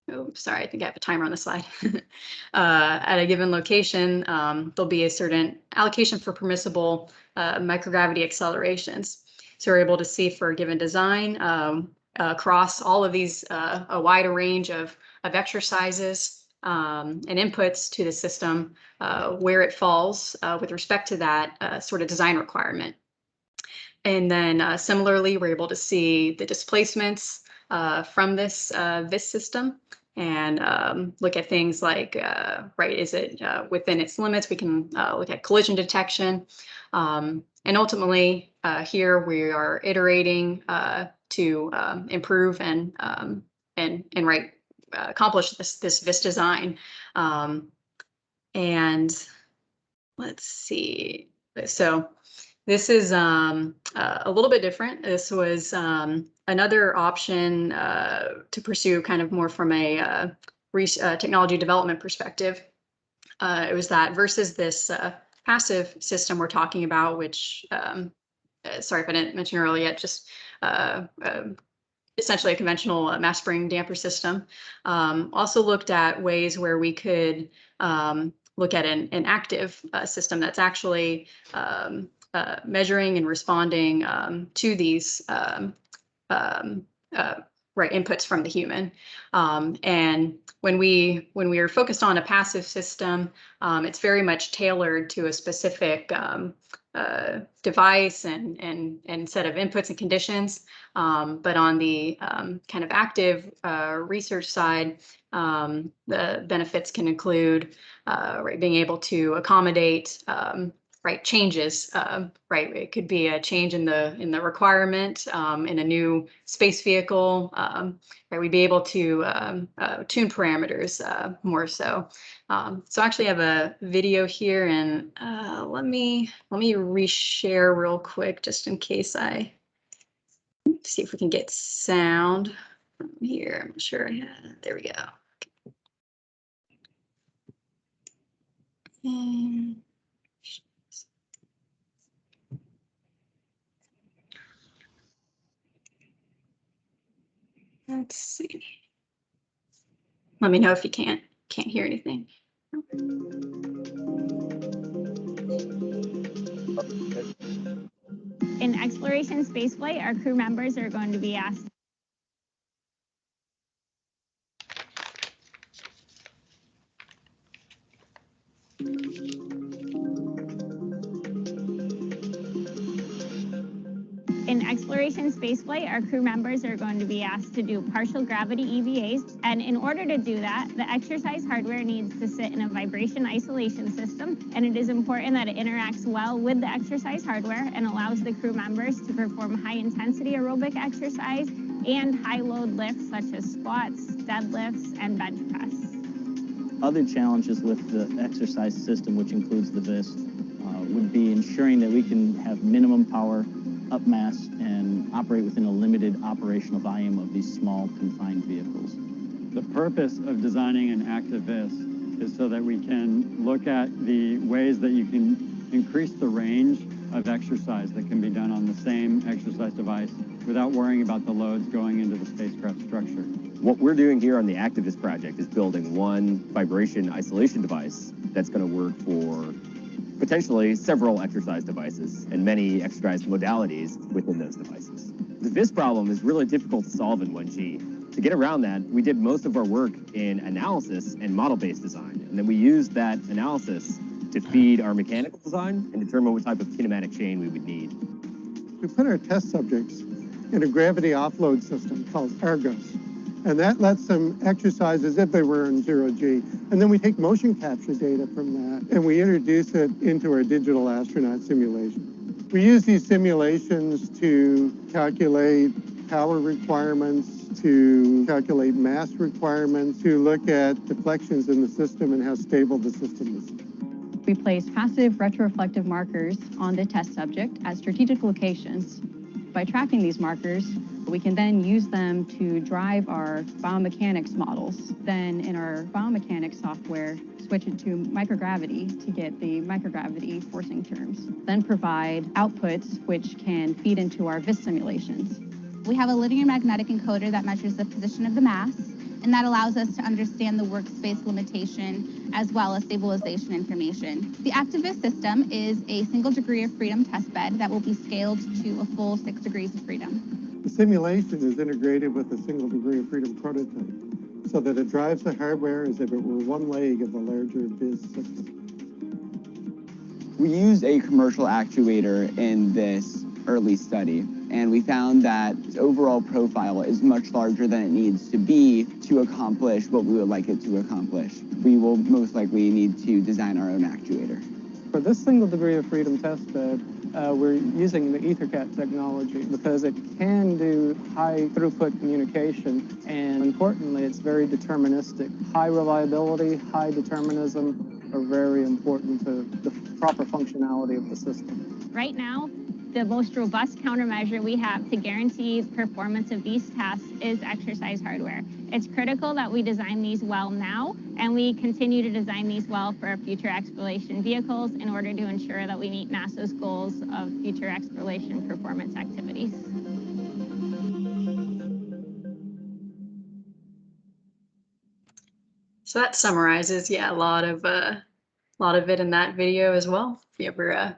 Oh, sorry, I think I have a timer on the slide. At a given location, there'll be a certain allocation for permissible microgravity accelerations. So we're able to see for a given design across all of these, a wider range of exercises and inputs to the system, where it falls with respect to that sort of design requirement. And then similarly, we're able to see the displacements from this system and look at things like, is it within its limits? We can look at collision detection. And ultimately, here we are iterating to improve and accomplish this VIS design. And let's see. So this is a little bit different. This was another option to pursue kind of more from a technology development perspective. It was that versus this passive system we're talking about, which, sorry if I didn't mention earlier yet, just essentially a conventional mass spring damper system. Also looked at ways where we could look at an active system that's actually measuring and responding to these inputs from the human. And when we are focused on a passive system, it's very much tailored to a specific device and set of inputs and conditions. But on the kind of active research side, the benefits can include being able to accommodate changes. It could be a change in the requirement in a new space vehicle. We'd be able to tune parameters more so. So I actually have a video here, and let me reshare real quick just in case I see if we can get sound from here. I'm not sure. Yeah, there we go. And let's see. Let me know if you can't hear anything. In exploration spaceflight, our crew members are going to be asked In exploration spaceflight, our crew members are going to be asked to do partial gravity EVAs. And in order to do that, the exercise hardware needs to sit in a vibration isolation system. And it is important that it interacts well with the exercise hardware and allows the crew members to perform high-intensity aerobic exercise and high-load lifts such as squats, deadlifts, and bench press. Other challenges with the exercise system, which includes the VIST, would be ensuring that we can have minimum power, up mass, and operate within a limited operational volume of these small confined vehicles. The purpose of designing an active VIST is so that we can look at the ways that you can increase the range of exercise that can be done on the same exercise device without worrying about the loads going into the spacecraft structure. What we're doing here on the Activist project is building one vibration isolation device that's going to work for potentially several exercise devices and many exercise modalities within those devices. The VIST problem is really difficult to solve in 1G. To get around that, we did most of our work in analysis and model-based design, and then we used that analysis to feed our mechanical design and determine what type of kinematic chain we would need. We put our test subjects in a gravity offload system called Argos, and that lets them exercise as if they were in 0G. And then we take motion capture data from that, and we introduce it into our digital astronaut simulation. We use these simulations to calculate power requirements, to calculate mass requirements, to look at deflections in the system and how stable the system is. We place passive retroreflective markers on the test subject at strategic locations. By tracking these markers, we can then use them to drive our biomechanics models. Then in our biomechanics software, switch it to microgravity to get the microgravity forcing terms. Then provide outputs which can feed into our VIST simulations. We have a linear magnetic encoder that measures the position of the mass, and that allows us to understand the workspace limitation as well as stabilization information. The Activist system is a single degree of freedom testbed that will be scaled to a full 6 degrees of freedom. The simulation is integrated with a single degree of freedom prototype so that it drives the hardware as if it were one leg of a larger VIS system. We used a commercial actuator in this early study, and we found that its overall profile is much larger than it needs to be to accomplish what we would like it to accomplish. We will most likely need to design our own actuator. For this single degree of freedom test bed, we're using the EtherCAT technology because it can do high throughput communication, and importantly, it's very deterministic. High reliability, high determinism are very important to the proper functionality of the system. Right now, the most robust countermeasure we have to guarantee performance of these tests is exercise hardware. It's critical that we design these well now, and we continue to design these well for our future exploration vehicles in order to ensure that we meet NASA's goals of future exploration performance activities. So that summarizes, yeah, a lot of it in that video as well. If you ever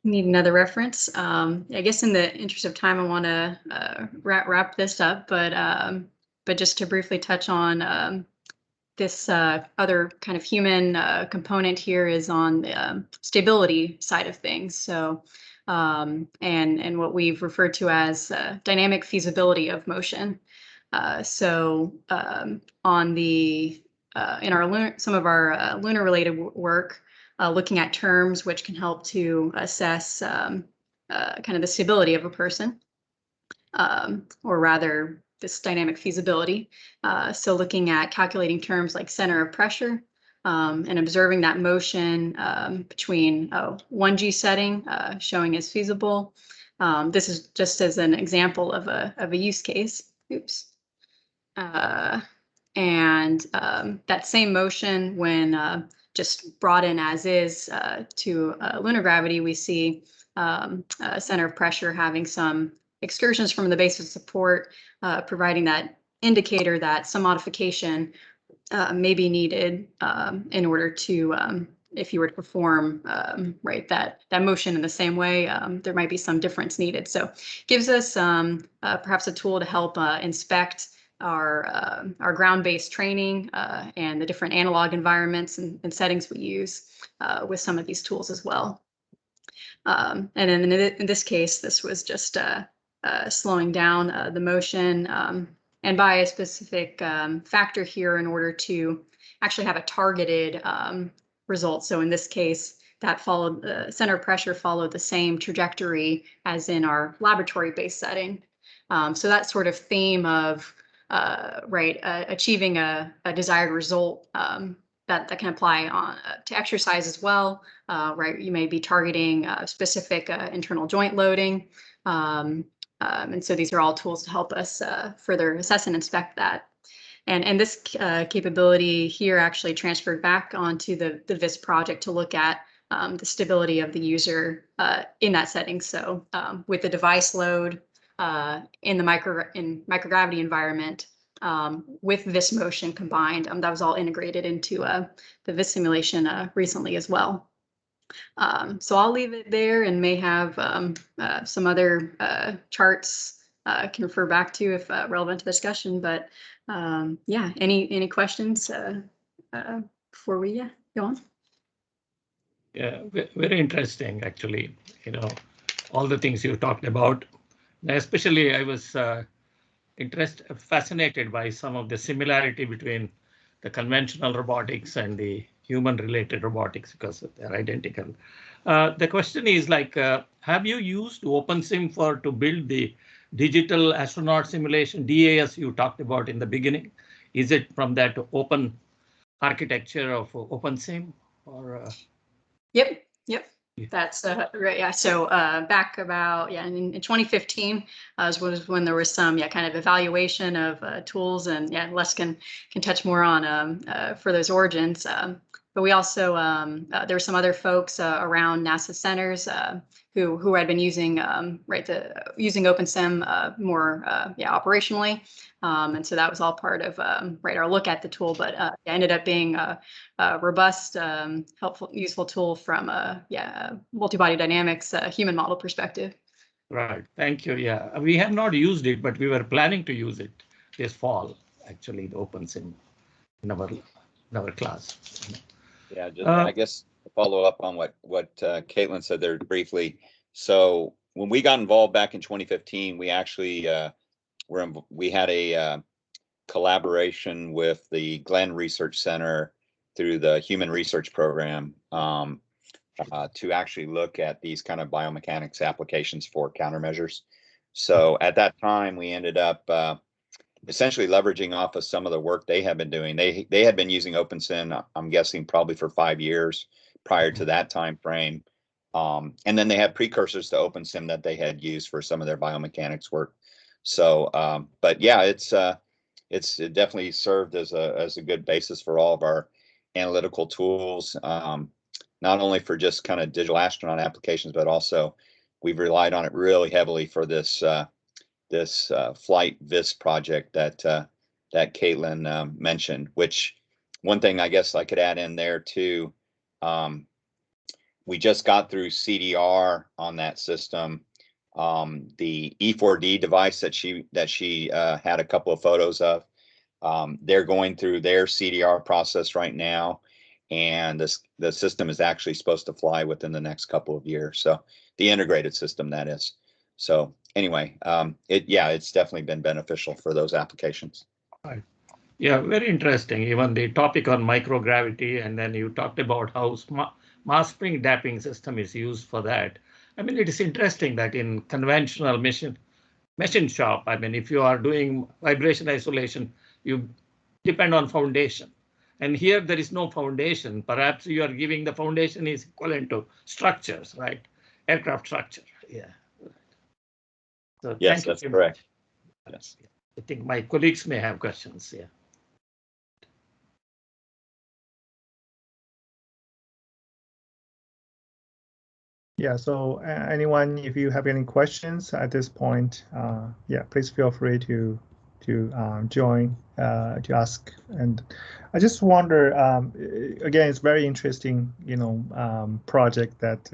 need another reference, I guess in the interest of time, I want to wrap this up, but just to briefly touch on this other kind of human component here is on the stability side of things. So, and what we've referred to as dynamic feasibility of motion. So on the in our some of our lunar related work, looking at terms which can help to assess kind of the stability of a person, or rather this dynamic feasibility. So looking at calculating terms like center of pressure and observing that motion between 1G setting showing as feasible. This is just as an example of a use case. Oops. And that same motion when just brought in as is to lunar gravity, we see a center of pressure having some excursions from the base of support, providing that indicator that some modification may be needed in order to if you were to perform right that motion in the same way, there might be some difference needed. So gives us perhaps a tool to help inspect our ground-based training and the different analog environments and settings we use with some of these tools as well. And then in this case, this was just slowing down the motion and by a specific factor here in order to actually have a targeted result. So in this case, that followed the center of pressure followed the same trajectory as in our laboratory-based setting. So that sort of theme of achieving a desired result that can apply to exercise as well. Right, you may be targeting specific internal joint loading. And so these are all tools to help us further assess and inspect that. And this capability here actually transferred back onto the VIS project to look at the stability of the user in that setting. So with the device load in the microgravity environment, with VIS motion combined, that was all integrated into the VIS simulation recently as well. So I'll leave it there and may have some other charts can refer back to if relevant to the discussion. But yeah, any questions before we go on? Yeah, very interesting, actually. All the things you talked about. Especially, I was fascinated by some of the similarity between the conventional robotics and the human-related robotics because they're identical. The question is like, have you used OpenSim to build the digital astronaut simulation, DAS you talked about in the beginning? Is it from that open architecture of OpenSim or? Yep. That's right. Yeah. So back about in 2015 was when there was some kind of evaluation of tools, and Les can touch more on for those origins. But we also there were some other folks around NASA centers who had been using using OpenSim more operationally. And so that was all part of our look at the tool, but it ended up being a robust, helpful, useful tool from multi-body dynamics human model perspective. Right. Thank you. Yeah, we have not used it, but we were planning to use it this fall. Actually, the OpenSim in our class. Yeah, just I guess to follow up on what Caitlin said there briefly. So when we got involved back in 2015, we actually we had a collaboration with the Glenn Research Center through the Human Research Program to actually look at these kind of biomechanics applications for countermeasures. So at that time, we ended up essentially leveraging off of some of the work they had been doing. They had been using OpenSim, I'm guessing probably for 5 years prior to that time frame. And then they had precursors to OpenSim that they had used for some of their biomechanics work. So, but yeah, it definitely served as a good basis for all of our analytical tools, not only for just kind of digital astronaut applications, but also we've relied on it really heavily for this flight VIS project that Caitlin mentioned. Which one thing I guess I could add in there too, we just got through CDR on that system. The E4D device that she had a couple of photos of, they're going through their CDR process right now, and the system is actually supposed to fly within the next couple of years. So the integrated system, that is. So anyway, it's definitely been beneficial for those applications. Right. Yeah, very interesting. Even the topic on microgravity, and then you talked about how mass spring damping system is used for that. I mean, it is interesting that in conventional machine shop, I mean, if you are doing vibration isolation, you depend on foundation. And here there is no foundation. Perhaps you are giving the foundation is equivalent to structures, right? Aircraft structure. Yeah. So yes, that's correct. Yes. I think my colleagues may have questions. Yeah. Yeah, so anyone, if you have any questions at this point, please feel free to join to ask. And I just wonder, again, it's very interesting, project that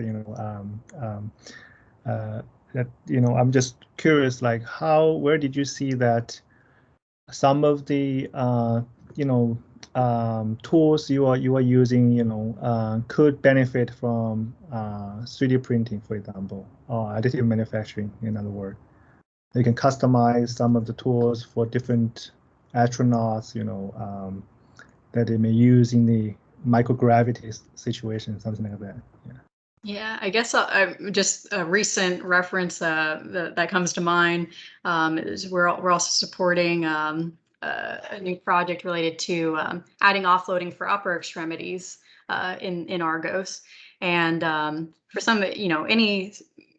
I'm just curious, like where did you see that some of the tools you are using, could benefit from 3D printing, for example, or additive manufacturing, in other words. You can customize some of the tools for different astronauts, that they may use in the microgravity situation, something like that. Yeah, I guess just a recent reference that comes to mind is we're also supporting a new project related to adding offloading for upper extremities in Argos, and for some, any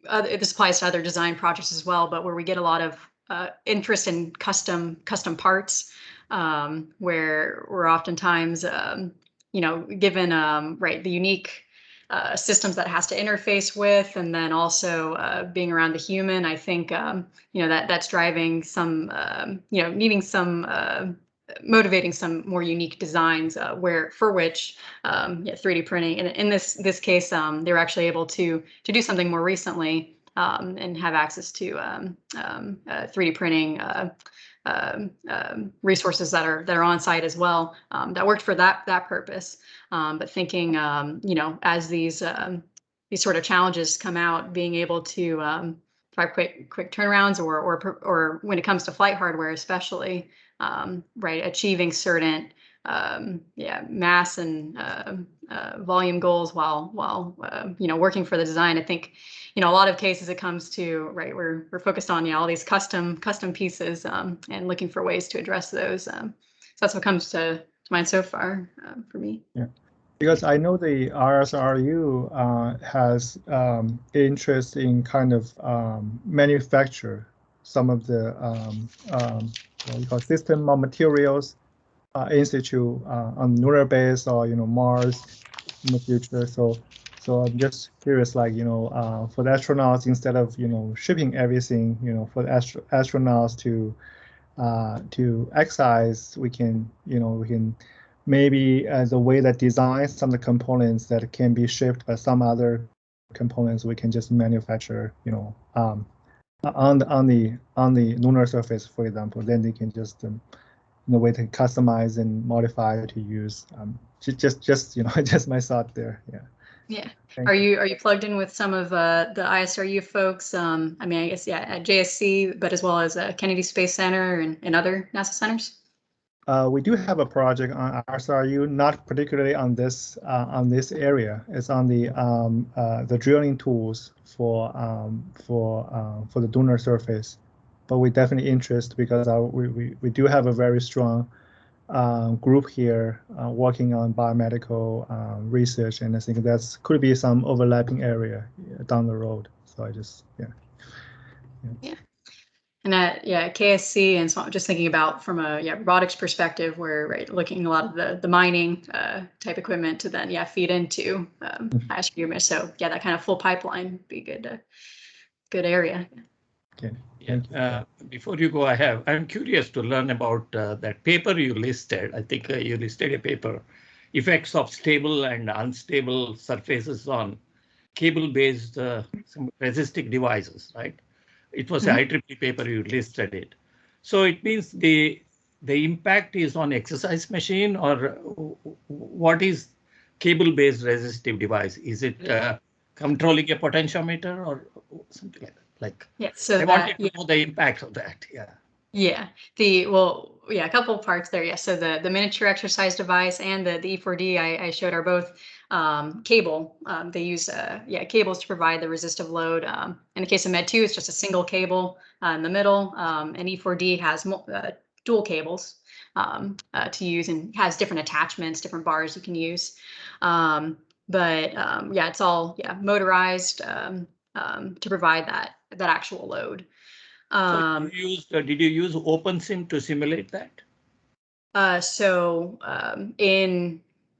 other, this applies to other design projects as well, but where we get a lot of interest in custom parts, where we're oftentimes given right, the unique systems that it has to interface with, and then also being around the human. I think that's driving some needing some motivating some more unique designs for which 3D printing, and in this case they're actually able to do something more recently and have access to 3D printing resources that are on site as well, that worked for that purpose. But thinking, as these sort of challenges come out, being able to provide quick turnarounds, or when it comes to flight hardware, especially, right, achieving certain mass and volume goals while working for the design. I think a lot of cases it comes to, right, we're focused on all these custom pieces and looking for ways to address those. So that's what comes to mind so far for me. Yeah, because I know the RSRU has interest in kind of manufacture some of the what we call system or materials in situ on lunar base or Mars in the future. So I'm just curious, like for the astronauts, instead of shipping everything, for the astronauts to exercise, we can maybe as a way that designs some of the components that can be shipped, but some other components we can just manufacture, on the lunar surface, for example. Then they can just in a way to customize and modify to use. Just just my thought there. Yeah. Are you plugged in with some of the ISRU folks? I mean, I guess at JSC, but as well as Kennedy Space Center and other NASA centers. We do have a project on RSRU, not particularly on this area. It's on the drilling tools for the lunar surface. But we definitely interest because we do have a very strong group here working on biomedical research, and I think that's could be some overlapping area down the road. So I just Yeah. And at KSC, and so I'm just thinking about from a robotics perspective, where looking a lot of the mining type equipment to then feed into ISRU. So that kind of full pipeline would be good area. Okay. Before you go, I'm curious to learn about that paper you listed. I think you listed a paper, effects of stable and unstable surfaces on cable-based some resistive devices, right? It was a IEEE paper, you listed it. So it means the impact is on exercise machine, or what is cable-based resistive device? Is it controlling a potentiometer or something like that? So I wanted to know the impact of that. A couple of parts there. So the miniature exercise device and the E4D I showed are both cable. They use cables to provide the resistive load. In the case of Med2, it's just a single cable in the middle, and E4D has dual cables to use, and has different attachments, different bars you can use. It's all motorized to provide that actual load. So did you use OpenSim to simulate that?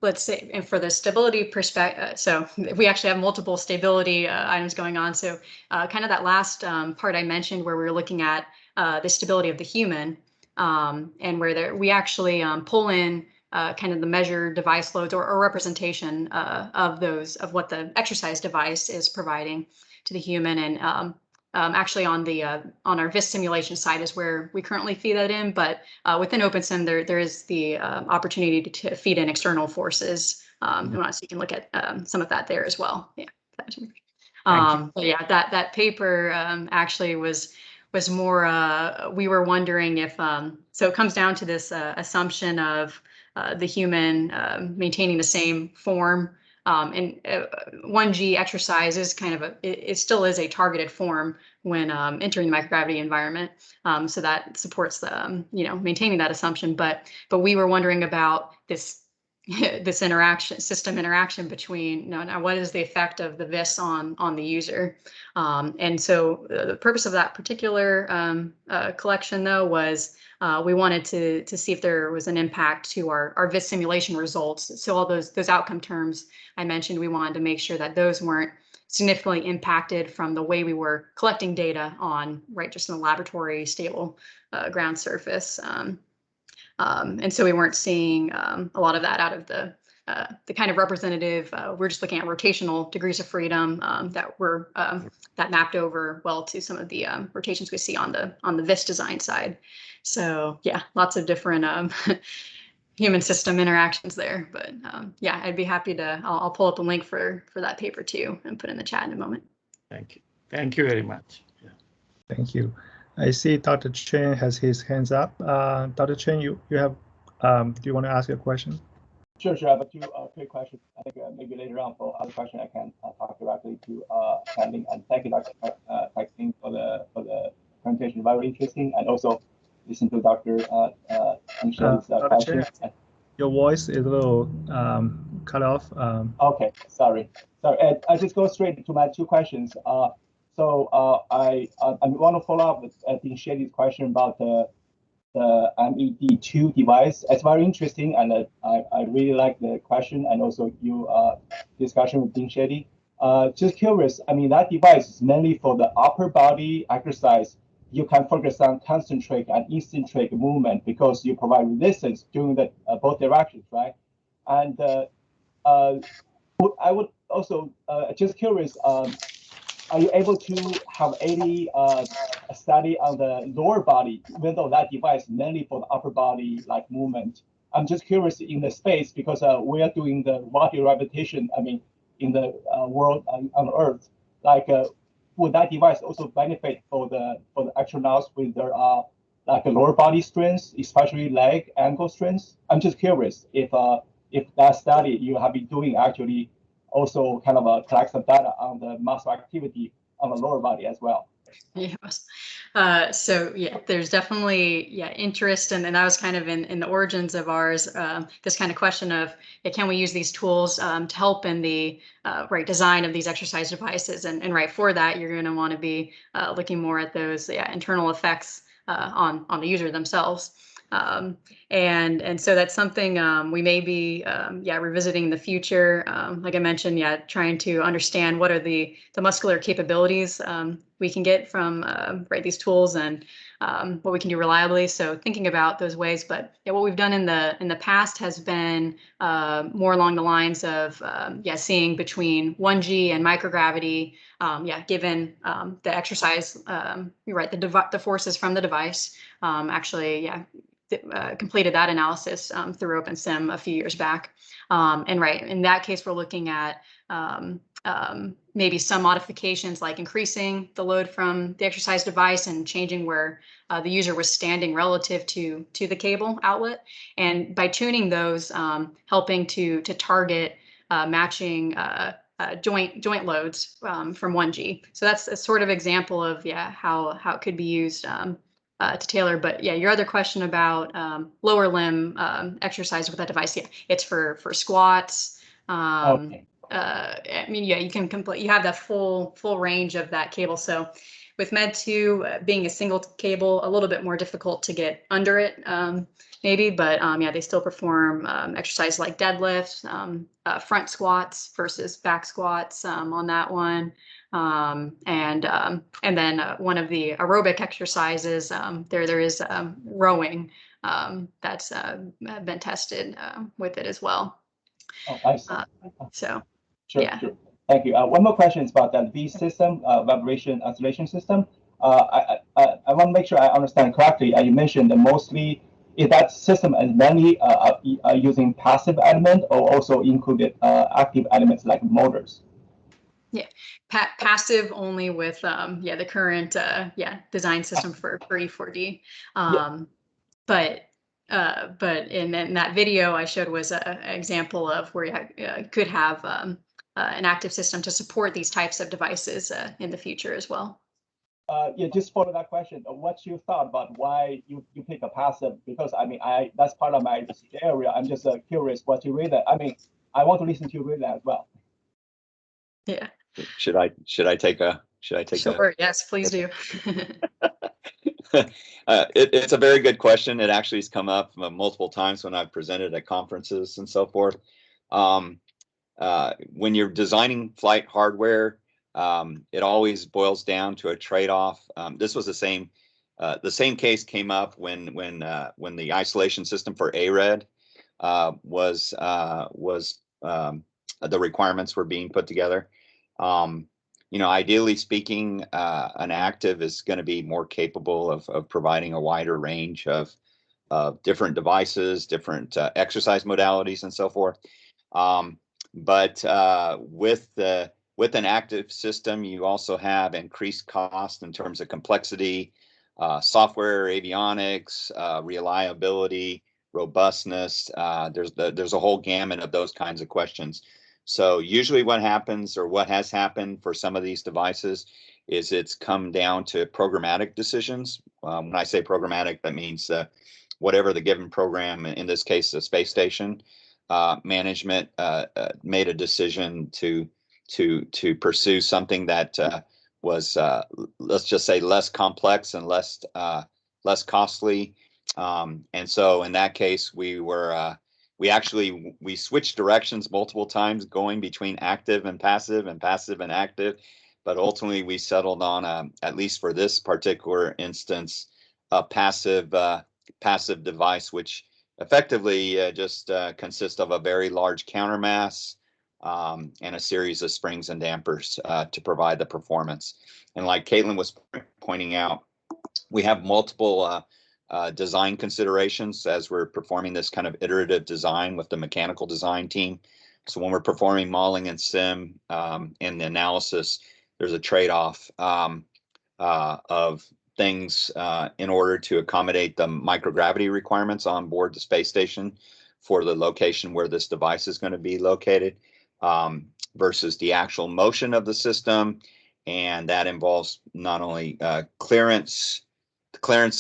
Let's say, and for the stability perspective, so we actually have multiple stability items going on. So kind of that last part I mentioned, where we were looking at the stability of the human, and where we actually pull in kind of the measured device loads or representation of what the exercise device is providing to the human. And actually on our VIS simulation side is where we currently feed that in, but within OpenSim there is the opportunity to feed in external forces. So you can look at some of that there as well. Yeah. But yeah, that paper actually was more, we were wondering if, so it comes down to this assumption of the human maintaining the same form. And 1G exercise is kind of it still is a targeted form when entering the microgravity environment. So that supports the, maintaining that assumption. But we were wondering about this system interaction between, now what is the effect of the VIS on the user? And so the purpose of that particular collection, though, was we wanted to see if there was an impact to our VIS simulation results. So all those outcome terms I mentioned, we wanted to make sure that those weren't significantly impacted from the way we were collecting data on, just in the laboratory stable ground surface. And so we weren't seeing a lot of that out of the kind of representative. We're just looking at rotational degrees of freedom that mapped over well to some of the rotations we see on the VIS design side. So yeah, lots of different human system interactions there. But yeah, I'd be happy to. I'll pull up a link for that paper too and put in the chat in a moment. Thank you. Thank you very much. Yeah. Thank you. I see Dr. Chen has his hands up. Dr. Chen, you have, do you want to ask a question? Sure. I have two quick questions. I think maybe later on for other questions I can talk directly to Canling. And thank you, Dr. Paxton, for the presentation. Very interesting. And also listen to Dr. Anshel's question. Chen, your voice is a little cut off. Okay, sorry. I just go straight to my two questions. So I want to follow up with Dean Shetty's question about the MED2 device. It's very interesting, and I really like the question and also your discussion with Dean Shetty. Just curious, I mean, that device is mainly for the upper body exercise. You can focus on concentric and eccentric movement because you provide resistance during the both directions, right? And I would also just curious. Are you able to have any study on the lower body, even though that device is mainly for the upper body like movement? I'm just curious in the space because we are doing the multi-gravitation. I mean, in the world on Earth, like would that device also benefit for the astronauts with their like a lower body strengths, especially leg ankle strengths? I'm just curious if that study you have been doing actually also kind of collect some data on the muscle activity on the lower body as well. Yes. So yeah, there's definitely interest, and that was kind of in the origins of ours. This kind of question of can we use these tools to help in the design of these exercise devices, and for that you're going to want to be looking more at those internal effects on the user themselves. And so that's something we may be revisiting in the future. Like I mentioned, trying to understand what are the muscular capabilities we can get from these tools and what we can do reliably. So thinking about those ways, but what we've done in the past has been more along the lines of seeing between 1G and microgravity. Given the exercise, the forces from the device. Completed that analysis through OpenSim a few years back. And in that case, we're looking at maybe some modifications like increasing the load from the exercise device and changing where the user was standing relative to the cable outlet. And by tuning those, helping to target matching joint loads from 1G. So that's a sort of example of how it could be used to tailor. But your other question about lower limb exercise with that device, it's for squats. Okay. I mean, you can you have that full range of that cable. So with Med2 being a single cable, a little bit more difficult to get under it, maybe. But they still perform exercise like deadlifts, front squats versus back squats on that one. And then one of the aerobic exercises, there is rowing that's been tested with it as well. Oh, I see. So, Sure, yeah. sure. Thank you. One more question is about the V system, vibration isolation system. I want to make sure I understand correctly. You mentioned that mostly is that system is mainly using passive element or also included active elements like motors? Yeah, passive only with the current design system for E4D. But in that video I showed was an example of where you could have an active system to support these types of devices in the future as well. Yeah, just follow that question. What's your thought about why you pick a passive? Because I mean, that's part of my research area. I'm just curious what you read that. I mean, I want to listen to you read that as well. Yeah. Should I take a? Sure. Yes, please do. It's a very good question. It actually has come up multiple times when I've presented at conferences and so forth. When you're designing flight hardware, it always boils down to a trade-off. This was the same case came up when the isolation system for ARED was the requirements were being put together. Ideally speaking, an active is going to be more capable of providing a wider range of different devices, different exercise modalities, and so forth. But with an active system, you also have increased cost in terms of complexity, software, avionics, reliability, robustness. There's a whole gamut of those kinds of questions. So usually what happens, or what has happened for some of these devices, is it's come down to programmatic decisions. When I say programmatic, that means whatever the given program, in this case, the space station management made a decision to pursue something that was, let's just say, less complex and less costly. And so in that case, we switched directions multiple times, going between active and passive and active, but ultimately we settled on at least for this particular instance, a passive device, which effectively just consists of a very large countermass and a series of springs and dampers to provide the performance. And like Caitlin was pointing out, we have multiple design considerations as we're performing this kind of iterative design with the mechanical design team. So when we're performing modeling and sim and the analysis, there's a trade-off of things in order to accommodate the microgravity requirements on board the space station for the location where this device is going to be located versus the actual motion of the system. And that involves not only clearance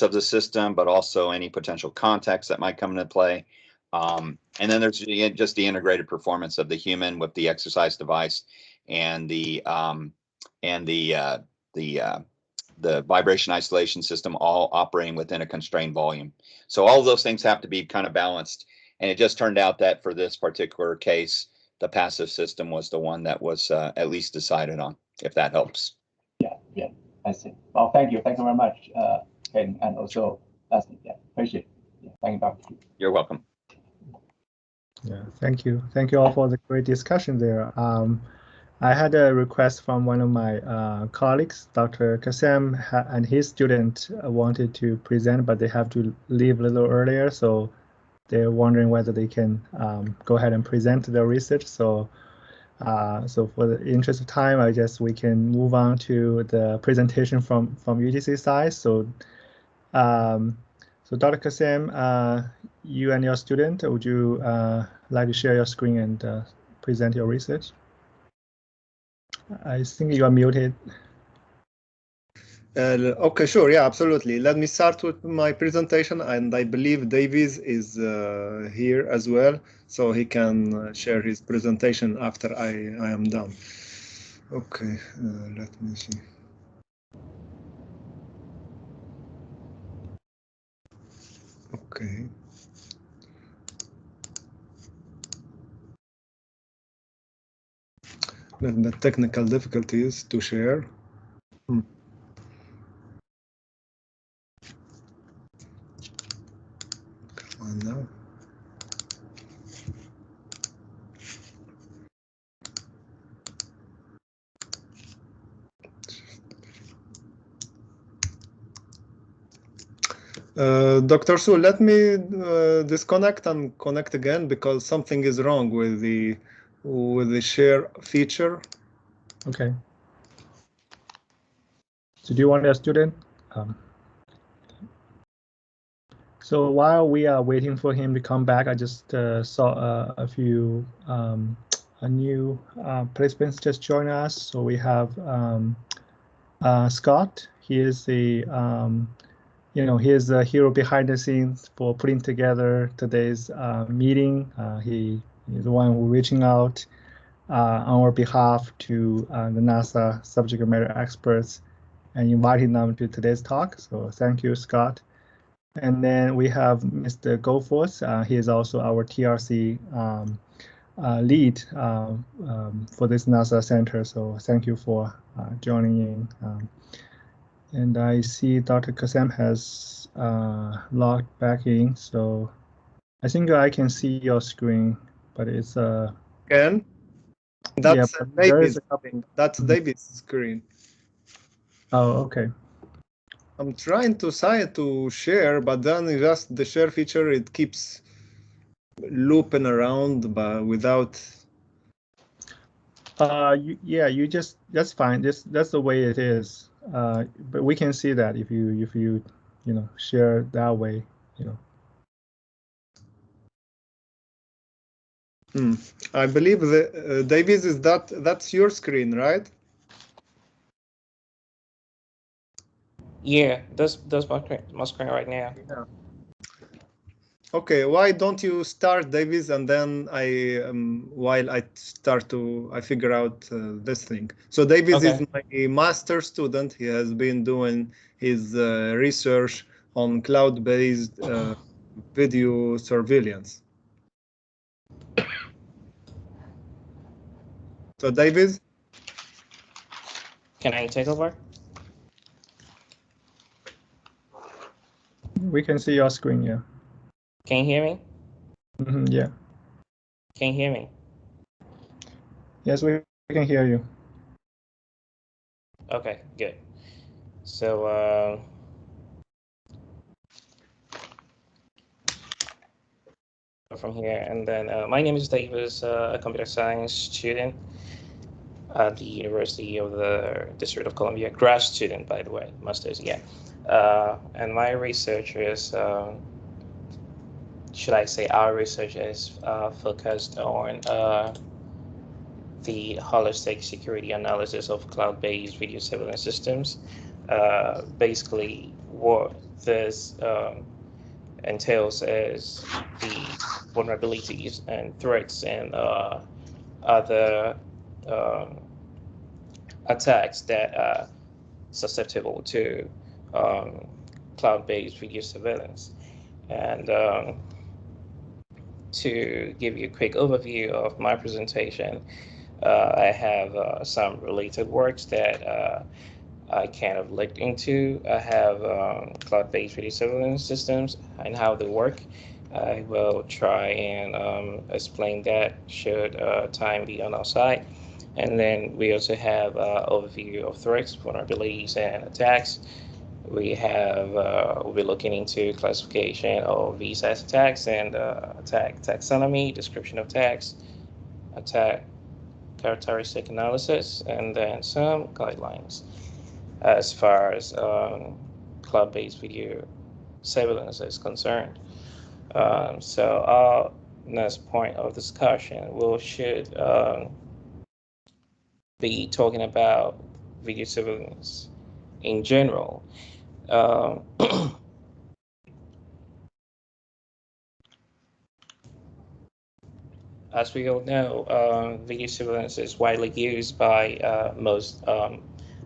of the system, but also any potential contacts that might come into play. And then there's just the integrated performance of the human with the exercise device and the vibration isolation system, all operating within a constrained volume. So all of those things have to be kind of balanced. And it just turned out that for this particular case, the passive system was the one that was at least decided on, if that helps. Yeah, I see. Well, thank you very much, Ken, and also Leslie. Yeah, appreciate it. Yeah, thank you, Dr. You're welcome. Yeah, thank you all for the great discussion there. I had a request from one of my colleagues, Dr. Kassem, and his student wanted to present, but they have to leave a little earlier, so they're wondering whether they can go ahead and present their research. So for the interest of time, I guess we can move on to the presentation from UTC side. So Dr. Kassem, you and your student, would you like to share your screen and present your research? I think you are muted. Okay, sure. Yeah, absolutely. Let me start with my presentation, and I believe Davies is here as well, so he can share his presentation after I am done. Okay, let me see. Okay. the technical difficulties to share. No. Dr. Su, let me disconnect and connect again because something is wrong with the share feature. Okay. So do you want a student? So while we are waiting for him to come back, I just saw a few new participants just join us. So we have Scott. He is the he is the hero behind the scenes for putting together today's meeting. He is the one who reaching out on our behalf to the NASA subject matter experts and inviting them to today's talk. So thank you, Scott. And then we have Mr. Goforth. He is also our TRC lead for this NASA center. So thank you for joining in. And I see Dr. Kassem has logged back in. So I think I can see your screen, but it's Can? That's yeah, That's David's screen. Oh, okay. I'm trying to share, but then just the share feature, it keeps looping around, but without. You just, that's fine. That's the way it is. But we can see that if you share that way, I believe the Davis is that's your screen, right? Yeah, that's my screen right now. Yeah. Okay, why don't you start, Davis, and then while I figure out this thing. So Davis is my master student. He has been doing his research on cloud-based video surveillance. So Davis? Can I take over? We can see your screen, yeah. Can you hear me? Yeah. Can you hear me? Yes, we can hear you. Okay, good. So from here, and then my name is Davis, a computer science student at the University of the District of Columbia, grad student, by the way, master's, yeah. And my research is, should I say our research is focused on the holistic security analysis of cloud-based video surveillance systems. Basically, what this entails is the vulnerabilities and threats and other attacks that are susceptible to cloud-based video surveillance. And to give you a quick overview of my presentation, I have some related works that I kind of looked into. I have cloud-based video surveillance systems and how they work. I will try and explain that should time be on our side. And then we also have overview of threats, vulnerabilities, and attacks. We have, we'll be looking into classification of VSAS attacks and attack taxonomy, description of attacks, attack characteristic analysis, and then some guidelines as far as cloud-based video surveillance is concerned. So our next point of discussion, we should be talking about video surveillance in general. As we all know, video surveillance is widely used by most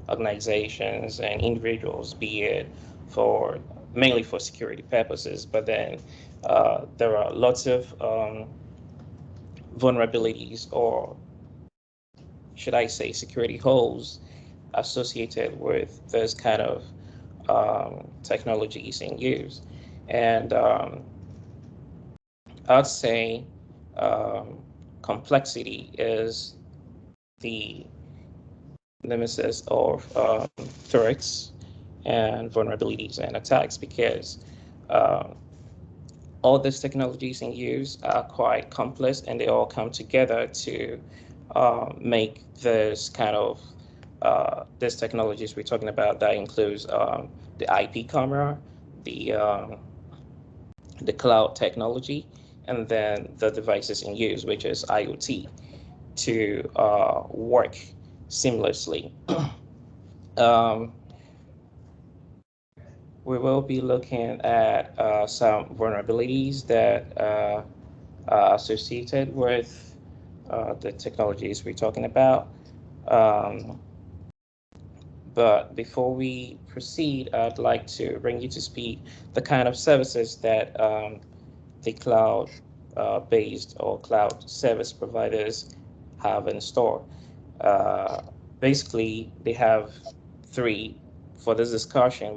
organizations and individuals, be it for mainly for security purposes, but then there are lots of vulnerabilities or should I say, security holes associated with this kind of technologies in use. And I'd say complexity is the nemesis of threats and vulnerabilities and attacks, because all these technologies in use are quite complex, and they all come together to make this kind of these technologies we're talking about. That includes the IP camera, the cloud technology, and then the devices in use, which is IoT, to work seamlessly. We will be looking at some vulnerabilities that are associated with the technologies we're talking about. But before we proceed, I'd like to bring you to speed the kind of services that the cloud-based or cloud service providers have in store. Basically, they have three. For this discussion,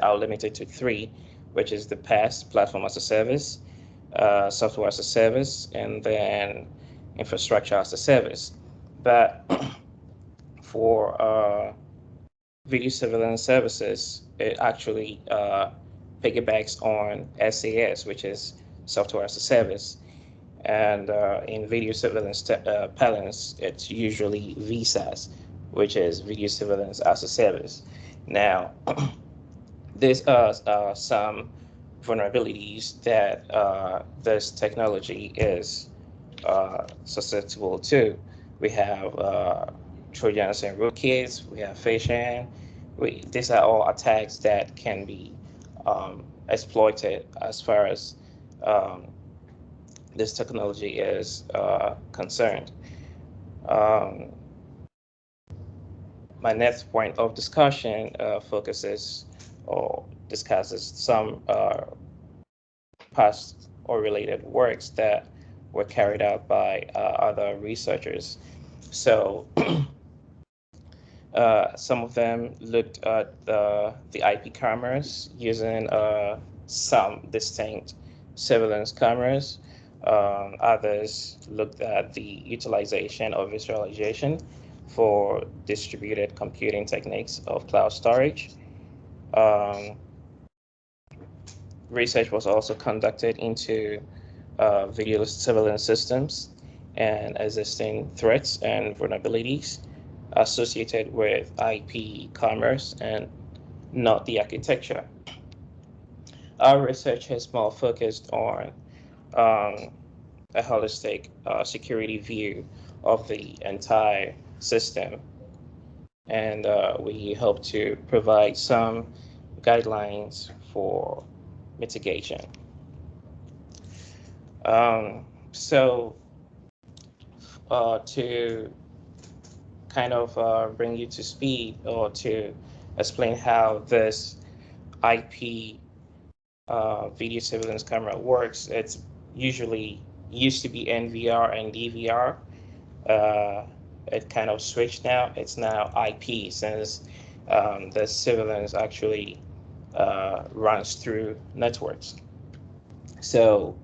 I'll limit it to three, which is the PaaS, Platform as a Service, Software as a Service, and then Infrastructure as a Service. But for video surveillance services, it actually piggybacks on SAS, which is Software as a Service. And in video surveillance parlance, it's usually VSaaS, which is Video Surveillance as a Service. Now, there's some vulnerabilities that this technology is susceptible to. We have Trojans and rootkits, we have phishing. These are all attacks that can be exploited as far as this technology is concerned. My next point of discussion focuses or discusses some past or related works that were carried out by other researchers. So some of them looked at the IP cameras using some distinct surveillance cameras. Others looked at the utilization of visualization for distributed computing techniques of cloud storage. Research was also conducted into video surveillance systems and existing threats and vulnerabilities associated with IP commerce and not the architecture. Our research has more focused on a holistic security view of the entire system, and we hope to provide some guidelines for mitigation. So to kind of bring you to speed, or to explain how this IP video surveillance camera works, it's usually used to be NVR and DVR. It kind of switched now. It's now IP, since the surveillance actually runs through networks. So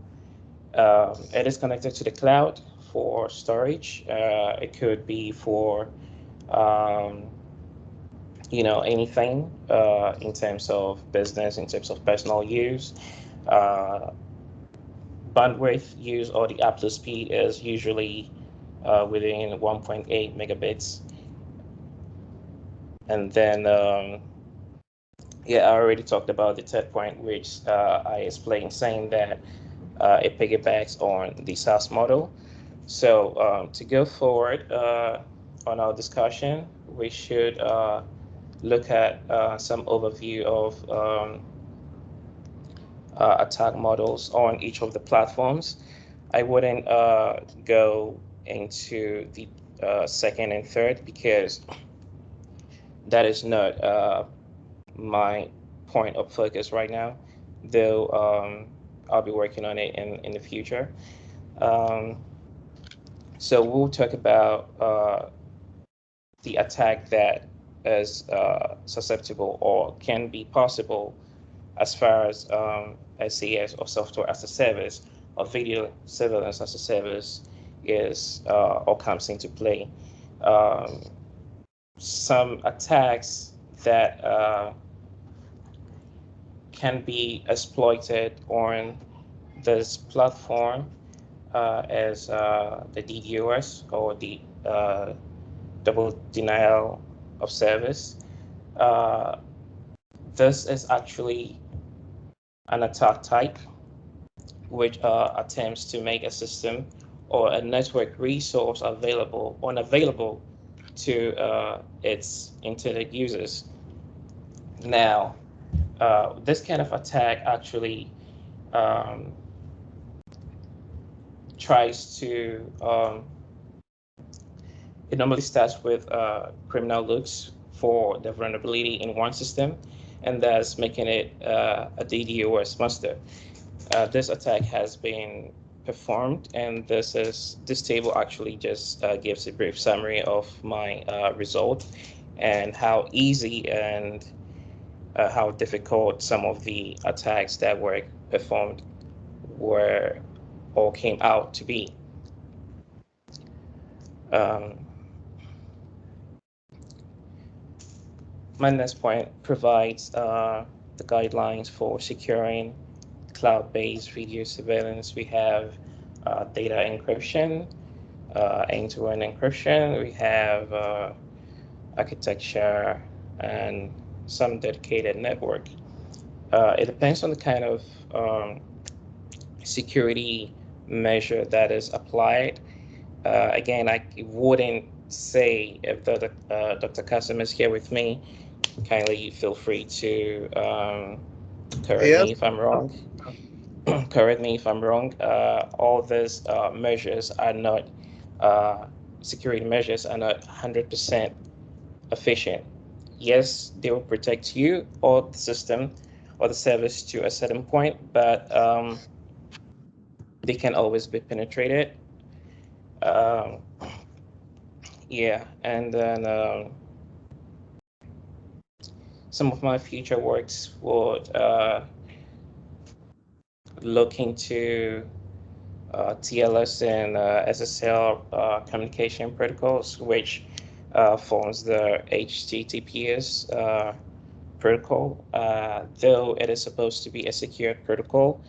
it is connected to the cloud for storage. It could be for anything in terms of business, in terms of personal use. Bandwidth use, or the upload speed, is usually within 1.8 megabits. And then, I already talked about the third point, which I explained, saying that it piggybacks on the SaaS model. So to go forward on our discussion, we should look at some overview of attack models on each of the platforms. I wouldn't go into the second and third, because that is not my point of focus right now, though I'll be working on it in the future. So we'll talk about the attack that is susceptible or can be possible as far as SAS or software as a service or video surveillance as a service is or comes into play. Some attacks that can be exploited on this platform as the DDoS or the double denial of service. This is actually an attack type which attempts to make a system or a network resource unavailable to its intended users. Now, this kind of attack actually tries to, it normally starts with criminal looks for the vulnerability in one system, and thus making it a DDoS monster. This attack has been performed, and this table actually just gives a brief summary of my result and how easy and how difficult some of the attacks that were performed were or came out to be. My next point provides the guidelines for securing cloud-based video surveillance. We have data encryption, end-to-end encryption. We have architecture and some dedicated network. It depends on the kind of security measure that is applied. Again, I wouldn't say if Dr. Kasim is here with me, kindly feel free to correct me if I'm wrong. Correct me if I'm wrong. All these measures are not, security measures are not 100% efficient. Yes, they will protect you or the system or the service to a certain point, but they can always be penetrated. Yeah, and then some of my future works would look into TLS and SSL communication protocols, which forms the HTTPS protocol. Though it is supposed to be a secure protocol,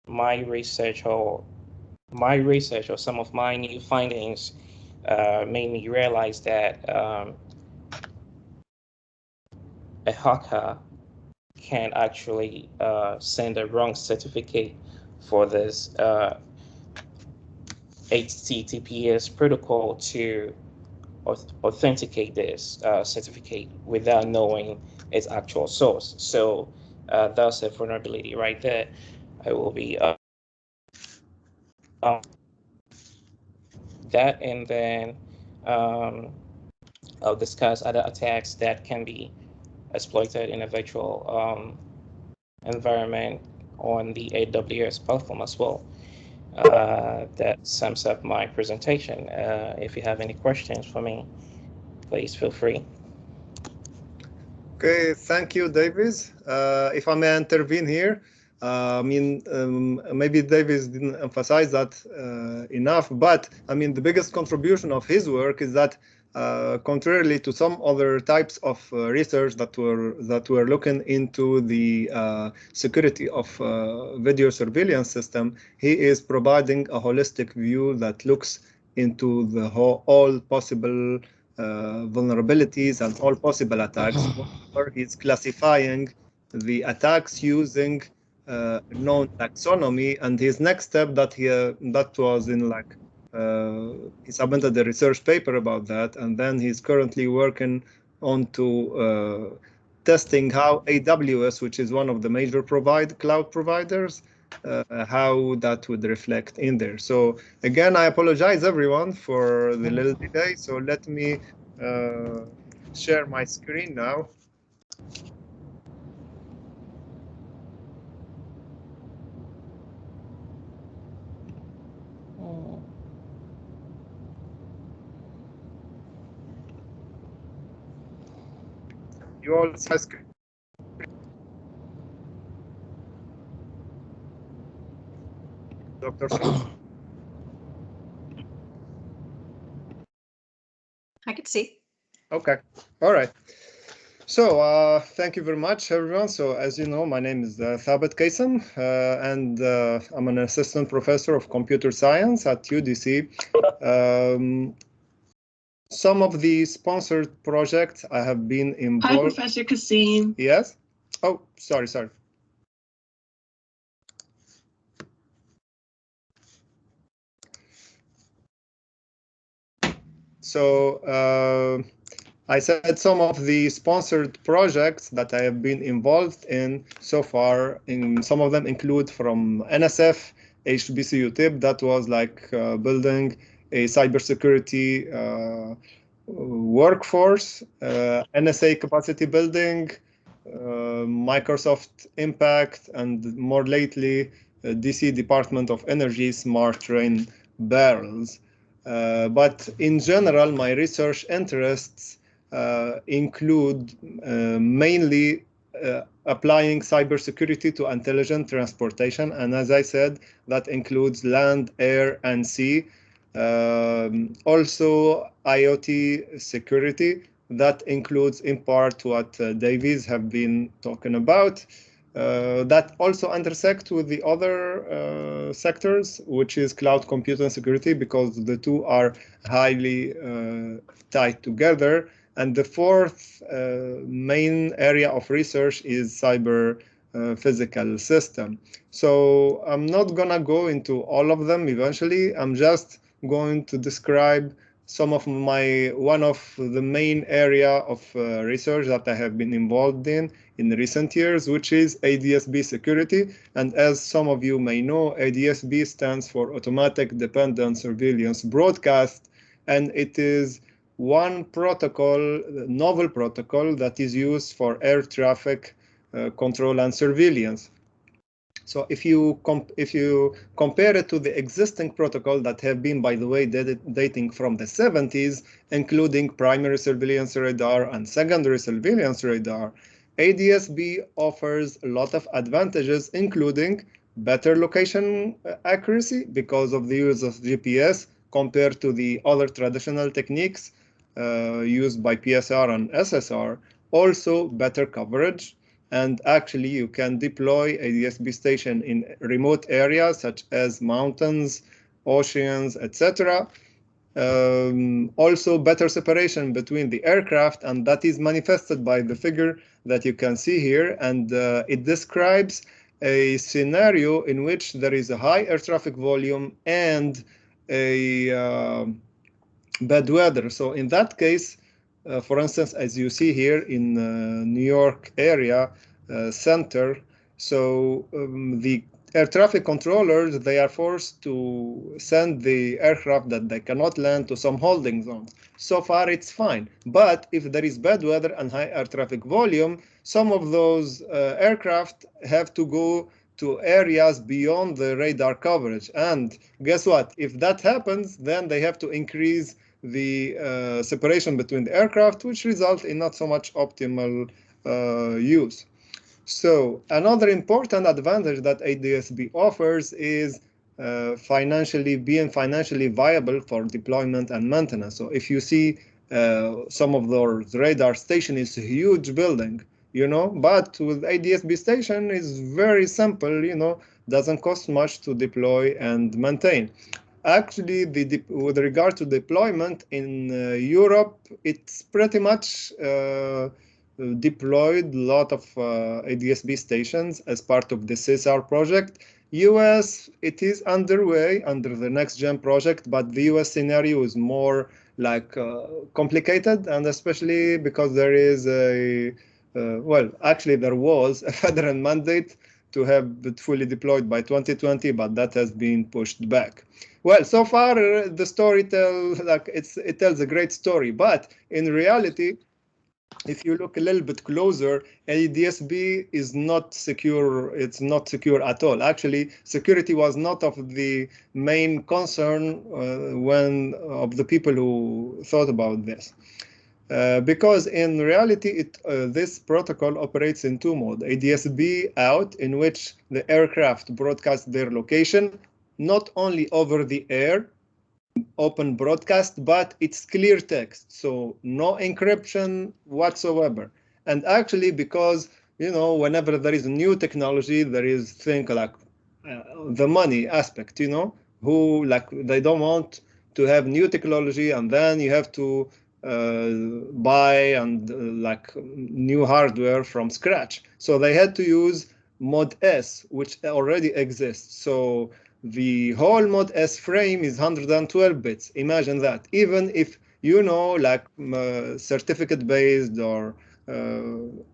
my research or some of my new findings made me realize that a hacker can actually send a wrong certificate for this HTTPS protocol to authenticate this certificate without knowing its actual source. So that's a vulnerability right there. I will be that, and then I'll discuss other attacks that can be exploited in a virtual environment on the AWS platform as well. That sums up my presentation. If you have any questions for me, please feel free. Okay, thank you, Davis. If I may intervene here, maybe Davis didn't emphasize that enough, but I mean, the biggest contribution of his work is that contrarily to some other types of research that were looking into the security of video surveillance system, he is providing a holistic view that looks into the all possible vulnerabilities and all possible attacks. He's classifying the attacks using known taxonomy, and his next step that was in like he submitted a research paper about that, and then he's currently working on to testing how AWS, which is one of the major cloud providers, how that would reflect in there. So again, I apologize everyone for the little delay. So let me share my screen now. you all see my screen? Dr. Su? I could see. Okay, all right. So thank you very much, everyone. So as you know, my name is Thabit Kaysam, and I'm an assistant professor of computer science at UDC. Some of the sponsored projects I have been involved. Hi, Professor Kassim. Yes? Oh, sorry. So I said some of the sponsored projects that I have been involved in so far, some of them include from NSF, HBCU TIP, that was like building a cybersecurity workforce, NSA capacity building, Microsoft Impact, and more lately, DC Department of Energy Smart Rain Barrels. But in general, my research interests include mainly applying cybersecurity to intelligent transportation. And as I said, that includes land, air, and sea. Also, IoT security. That includes in part what Davies have been talking about. That also intersect with the other sectors, which is cloud computing security, because the two are highly tied together. And the fourth main area of research is cyber physical system. So I'm not gonna go into all of them eventually. I'm just going to describe some of one of the main area of research that I have been involved in recent years, which is ADSB security. And as some of you may know, ADSB stands for Automatic Dependent Surveillance Broadcast, and it is one protocol, novel protocol, that is used for air traffic control and surveillance. So if you compare it to the existing protocol that have been, by the way, dating from the 70s, including primary surveillance radar and secondary surveillance radar, ADSB offers a lot of advantages, including better location accuracy because of the use of GPS compared to the other traditional techniques used by PSR and SSR. Also, better coverage. And actually, you can deploy a DSB station in remote areas such as mountains, oceans, etc. Also, better separation between the aircraft, and that is manifested by the figure that you can see here. And it describes a scenario in which there is a high air traffic volume and a bad weather. So in that case, for instance, as you see here in New York area center, so the air traffic controllers, they are forced to send the aircraft that they cannot land to some holding zones. So far, it's fine. But if there is bad weather and high air traffic volume, some of those aircraft have to go to areas beyond the radar coverage. And guess what? If that happens, then they have to increase the separation between the aircraft, which results in not so much optimal use. So another important advantage that ADSB offers is being financially viable for deployment and maintenance. So if you see some of those radar station is a huge building, but with ADSB station is very simple, doesn't cost much to deploy and maintain. Actually, with regard to deployment in Europe, it's pretty much deployed a lot of ADSB stations as part of the CSR project. US, it is underway under the Next Gen project, but the US scenario is more like complicated, and especially because there is actually there was a federal mandate to have it fully deployed by 2020, but that has been pushed back. Well, so far the story it tells a great story, but in reality, if you look a little bit closer, ADSB is not secure. It's not secure at all. Actually, security was not of the main concern of the people who thought about this. Because in reality, this protocol operates in two modes: ADS-B out, in which the aircraft broadcasts their location, not only over the air, open broadcast, but it's clear text, so no encryption whatsoever. And actually, because whenever there is a new technology, there is thing like the money aspect, who they don't want to have new technology and then you have to buy and new hardware from scratch. So they had to use Mod S, which already exists. So the whole Mod S frame is 112 bits. Imagine that. Even if certificate based or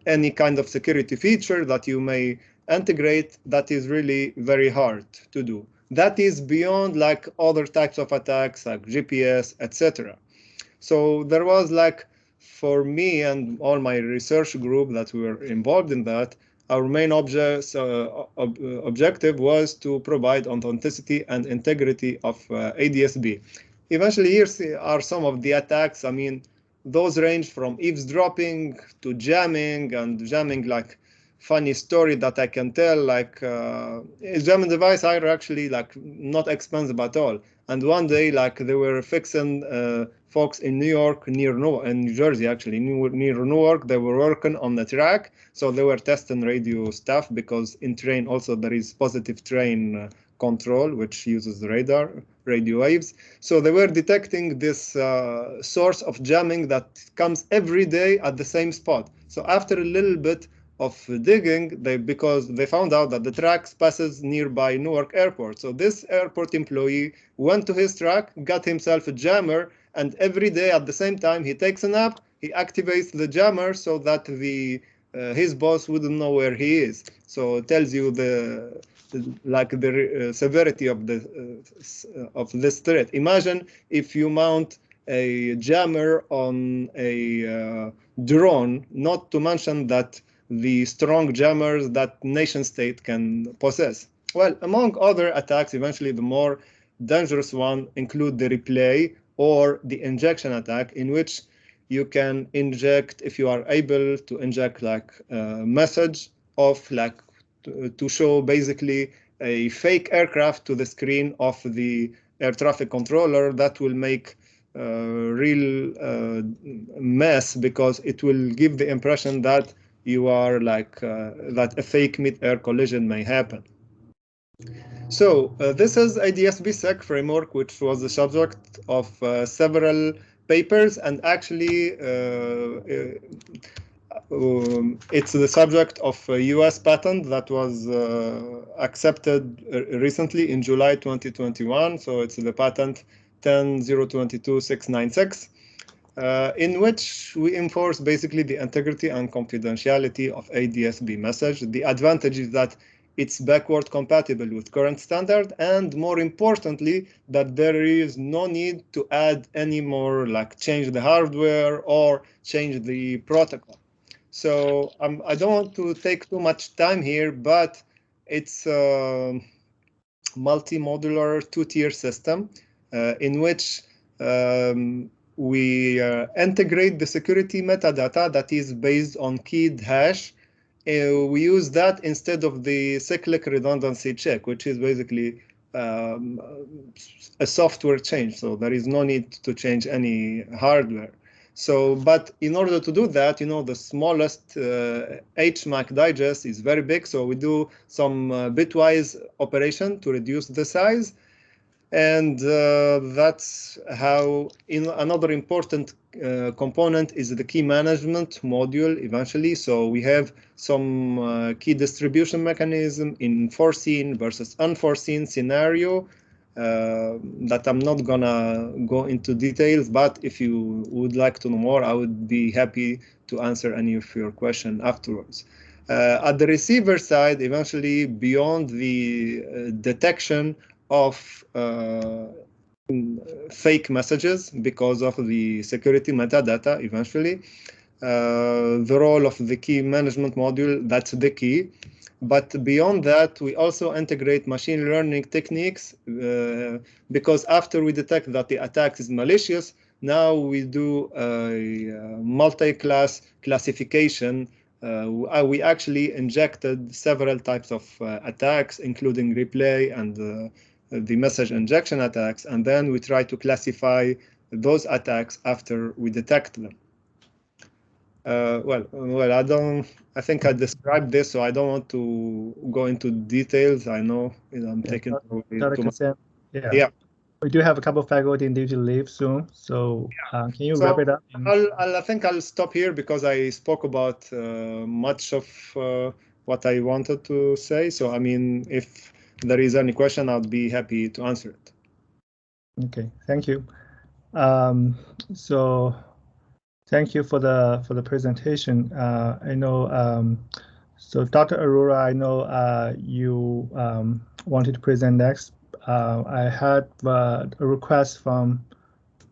any kind of security feature that you may integrate, that is really very hard to do. That is beyond other types of attacks like GPS, etc. So there was for me and all my research group that were involved in that, our main objective was to provide authenticity and integrity of ADS-B. Eventually, here are some of the attacks. I mean, those range from eavesdropping to jamming, and jamming funny story that I can tell, jamming device are actually not expensive at all. And one day, they were fixing folks in New York, in New Jersey actually, near Newark, they were working on the track. So they were testing radio stuff, because in train also there is positive train control, which uses the radio waves. So they were detecting this source of jamming that comes every day at the same spot. So after a little bit of digging, because they found out that the track passes nearby Newark Airport. So this airport employee went to his track, got himself a jammer, and every day at the same time he takes a nap, he activates the jammer so that his boss wouldn't know where he is. So it tells you the severity of this threat. Imagine if you mount a jammer on a drone, not to mention that the strong jammers that nation state can possess. Well, among other attacks, eventually the more dangerous one include the replay or the injection attack, in which you can inject, if you are able to inject a message of to show basically a fake aircraft to the screen of the air traffic controller. That will make real mess, because it will give the impression that you are that a fake mid-air collision may happen. So this is ADS-B-SEC framework, which was the subject of several papers, and actually it's the subject of a US patent that was accepted recently in July 2021. So it's the patent 10.022.696. In which we enforce basically the integrity and confidentiality of ADS-B message. The advantage is that it's backward compatible with current standard, and more importantly, that there is no need to add any more, change the hardware or change the protocol. So I don't want to take too much time here, but it's a multi-modular two-tier system in which we integrate the security metadata that is based on keyed hash. We use that instead of the cyclic redundancy check, which is basically a software change. So there is no need to change any hardware. So, but in order to do that, the smallest HMAC digest is very big. So we do some bitwise operation to reduce the size. And that's how another important component is the key management module eventually. So we have some key distribution mechanism in foreseen versus unforeseen scenario that I'm not gonna go into details, but if you would like to know more, I would be happy to answer any of your questions afterwards. At the receiver side, eventually beyond the detection of fake messages because of the security metadata, eventually, the role of the key management module, that's the key. But beyond that, we also integrate machine learning techniques because after we detect that the attack is malicious, Now we do a multi-class classification. We actually injected several types of attacks, including replay and the message injection attacks, and then we try to classify those attacks after we detect them. I think I described this, so I don't want to go into details. I know I'm taking too much. Yeah. We do have a couple of faculty need to leave soon, so can you wrap it up? I think I'll stop here because I spoke about much of what I wanted to say. So, I mean, if there is any question, I'll be happy to answer it. Okay, thank you. So, thank you for the presentation. I know. So, Dr. Arora, I know you wanted to present next. I had a request from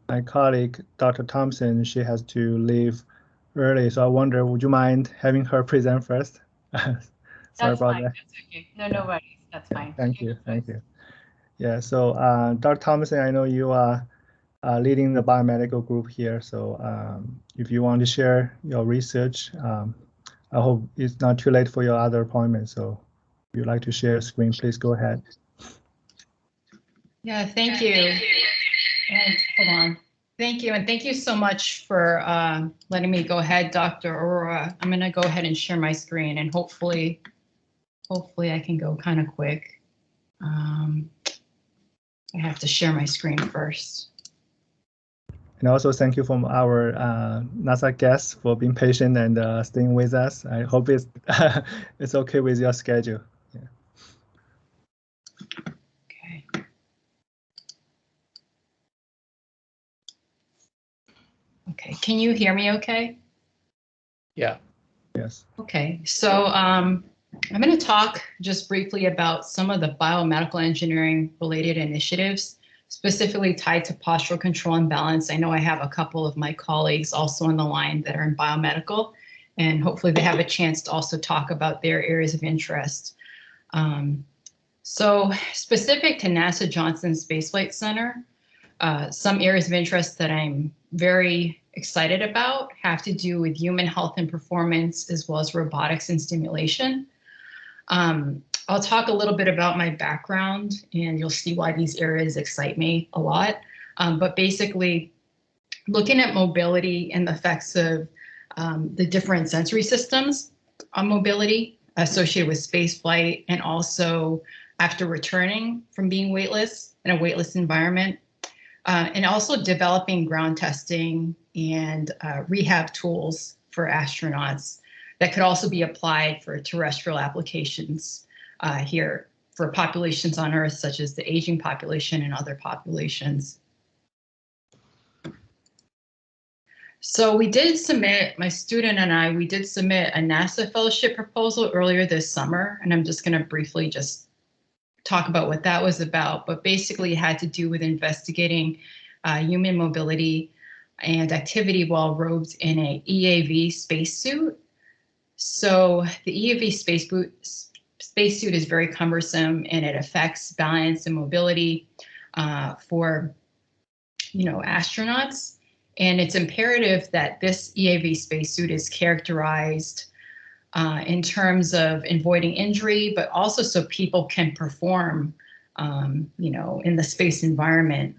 my colleague, Dr. Thompson. She has to leave early, so I wonder, would you mind having her present first? Sorry about that. That's okay. No worries. That's fine. Thank you. Yeah, so Dr. Thompson, I know you are leading the biomedical group here. So if you want to share your research, I hope it's not too late for your other appointment. So if you'd like to share a screen, please go ahead. Yeah, thank you. And hold on. Thank you. And thank you so much for letting me go ahead, Dr. Aurora. I'm going to go ahead and share my screen, and hopefully I can go kind of quick. I have to share my screen first. And also thank you from our NASA guests for being patient and staying with us. I hope it's it's okay with your schedule. Yeah. Okay, can you hear me okay? Yeah. Yes. Okay, so I'm going to talk just briefly about some of the biomedical engineering related initiatives, specifically tied to postural control and balance. I know I have a couple of my colleagues also on the line that are in biomedical, and hopefully they have a chance to also talk about their areas of interest. So specific to NASA Johnson Space Flight Center, some areas of interest that I'm very excited about have to do with human health and performance, as well as robotics and stimulation. I'll talk a little bit about my background, and you'll see why these areas excite me a lot. But basically, looking at mobility and the effects of the different sensory systems on mobility associated with space flight, and also after returning from being weightless in a weightless environment. And also developing ground testing and rehab tools for astronauts that could also be applied for terrestrial applications here for populations on Earth, such as the aging population and other populations. So we did submit, my student and I, we did submit a NASA fellowship proposal earlier this summer, and I'm just going to briefly just talk about what that was about, but basically it had to do with investigating human mobility and activity while robed in a EAV spacesuit. So the EAV spacesuit is very cumbersome, and it affects balance and mobility for astronauts. And it's imperative that this EAV spacesuit is characterized in terms of avoiding injury, but also so people can perform, in the space environment.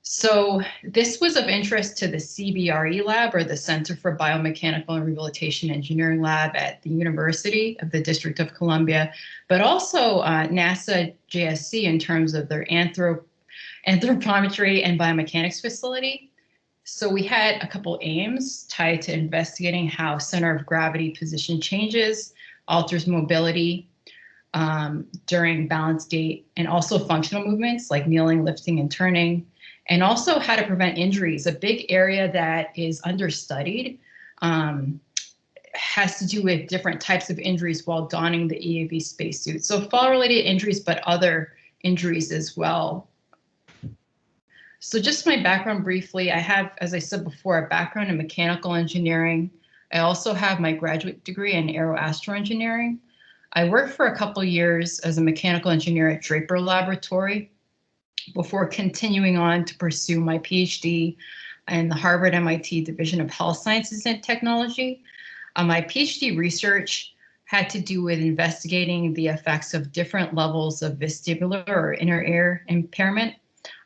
So this was of interest to the CBRE lab, or the Center for Biomechanical and Rehabilitation Engineering lab at the University of the District of Columbia, but also NASA JSC in terms of their anthropometry and biomechanics facility. So we had a couple aims tied to investigating how center of gravity position changes, alters mobility during balance gait, and also functional movements like kneeling, lifting, and turning, and also how to prevent injuries. A big area that is understudied has to do with different types of injuries while donning the EAV spacesuit. So fall-related injuries, but other injuries as well. So just my background briefly, I have, as I said before, a background in mechanical engineering. I also have my graduate degree in aeroastroengineering. I worked for a couple years as a mechanical engineer at Draper Laboratory. before continuing on to pursue my PhD in the Harvard-MIT Division of Health Sciences and Technology. My PhD research had to do with investigating the effects of different levels of vestibular or inner ear impairment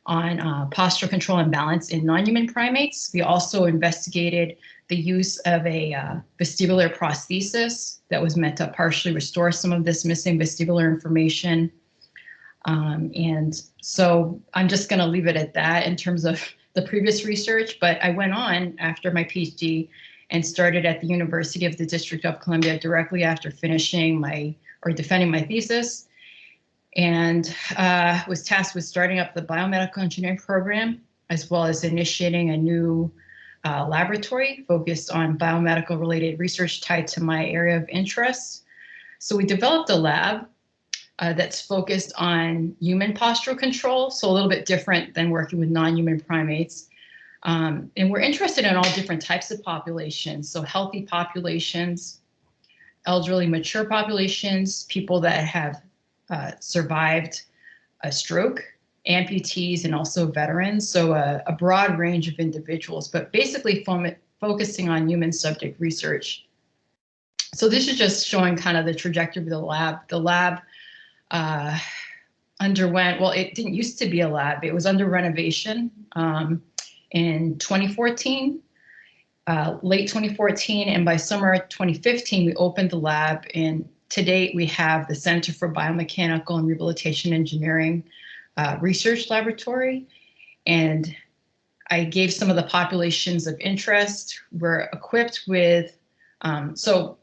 on postural control and balance in non-human primates. We also investigated the use of a vestibular prosthesis that was meant to partially restore some of this missing vestibular information. And so I'm just going to leave it at that in terms of the previous research, but I went on after my PhD and started at the University of the District of Columbia directly after finishing defending my thesis, and was tasked with starting up the biomedical engineering program, as well as initiating a new laboratory focused on biomedical related research tied to my area of interest. So we developed a lab that's focused on human postural control, so a little bit different than working with non-human primates. And we're interested in all different types of populations, so healthy populations, elderly mature populations, people that have survived a stroke, amputees, and also veterans, so a broad range of individuals, but basically focusing on human subject research. So this is just showing kind of the trajectory of the lab. The lab underwent, well, it didn't used to be a lab, it was under renovation in 2014, late 2014, and by summer 2015, we opened the lab, and to date, we have the Center for Biomechanical and Rehabilitation Engineering Research Laboratory, and I gave some of the populations of interest. We're equipped with, so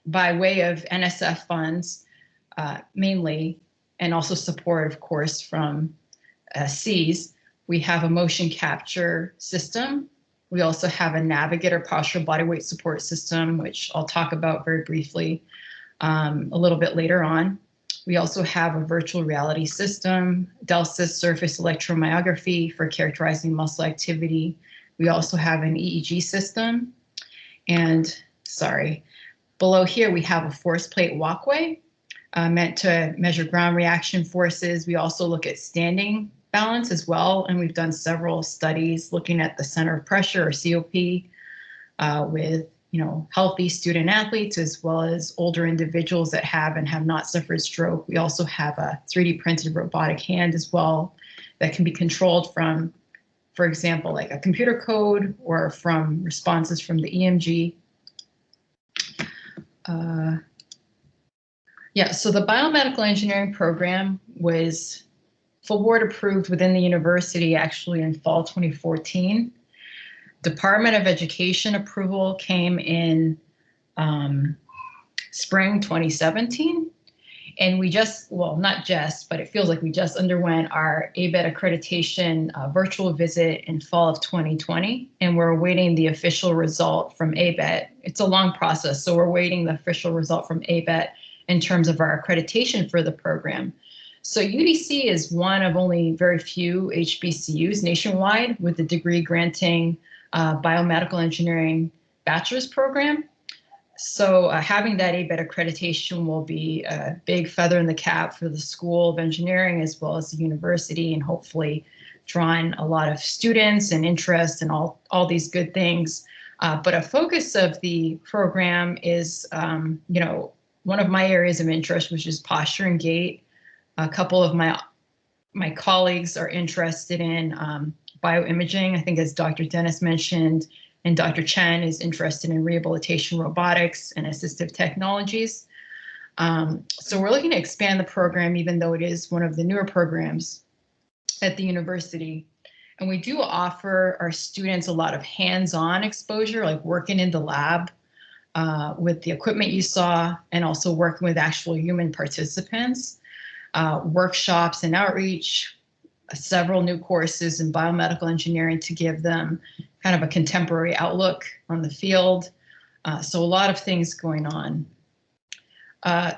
by way of NSF funds, mainly, and also support, of course, from Cs, we have a motion capture system. We also have a navigator postural body weight support system, which I'll talk about very briefly a little bit later on. We also have a virtual reality system, DELSYS surface electromyography for characterizing muscle activity. We also have an EEG system. And sorry, below here we have a force plate walkway meant to measure ground reaction forces. We also look at standing balance as well, and we've done several studies looking at the center of pressure, or COP, with healthy student athletes as well as older individuals that have and have not suffered stroke. We also have a 3D printed robotic hand as well that can be controlled from, for example, like a computer code or from responses from the EMG. Yeah, so the biomedical engineering program was full board approved within the university actually in fall 2014. Department of Education approval came in spring 2017. And we just, well, not just, but it feels like we just underwent our ABET accreditation virtual visit in fall of 2020. And we're awaiting the official result from ABET. It's a long process, so we're waiting the official result from ABET in terms of our accreditation for the program. So UDC is one of only very few HBCUs nationwide with a degree granting biomedical engineering bachelor's program. So having that ABET accreditation will be a big feather in the cap for the School of Engineering as well as the university, and hopefully drawing a lot of students and interest and all these good things. But a focus of the program is, one of my areas of interest, which is posture and gait. A couple of my colleagues are interested in bioimaging, I think as Dr. Dennis mentioned, and Dr. Chen is interested in rehabilitation robotics and assistive technologies. So we're looking to expand the program, even though it is one of the newer programs at the university. And we do offer our students a lot of hands-on exposure, like working in the lab with the equipment you saw, and also working with actual human participants, workshops and outreach, several new courses in biomedical engineering to give them kind of a contemporary outlook on the field. So a lot of things going on.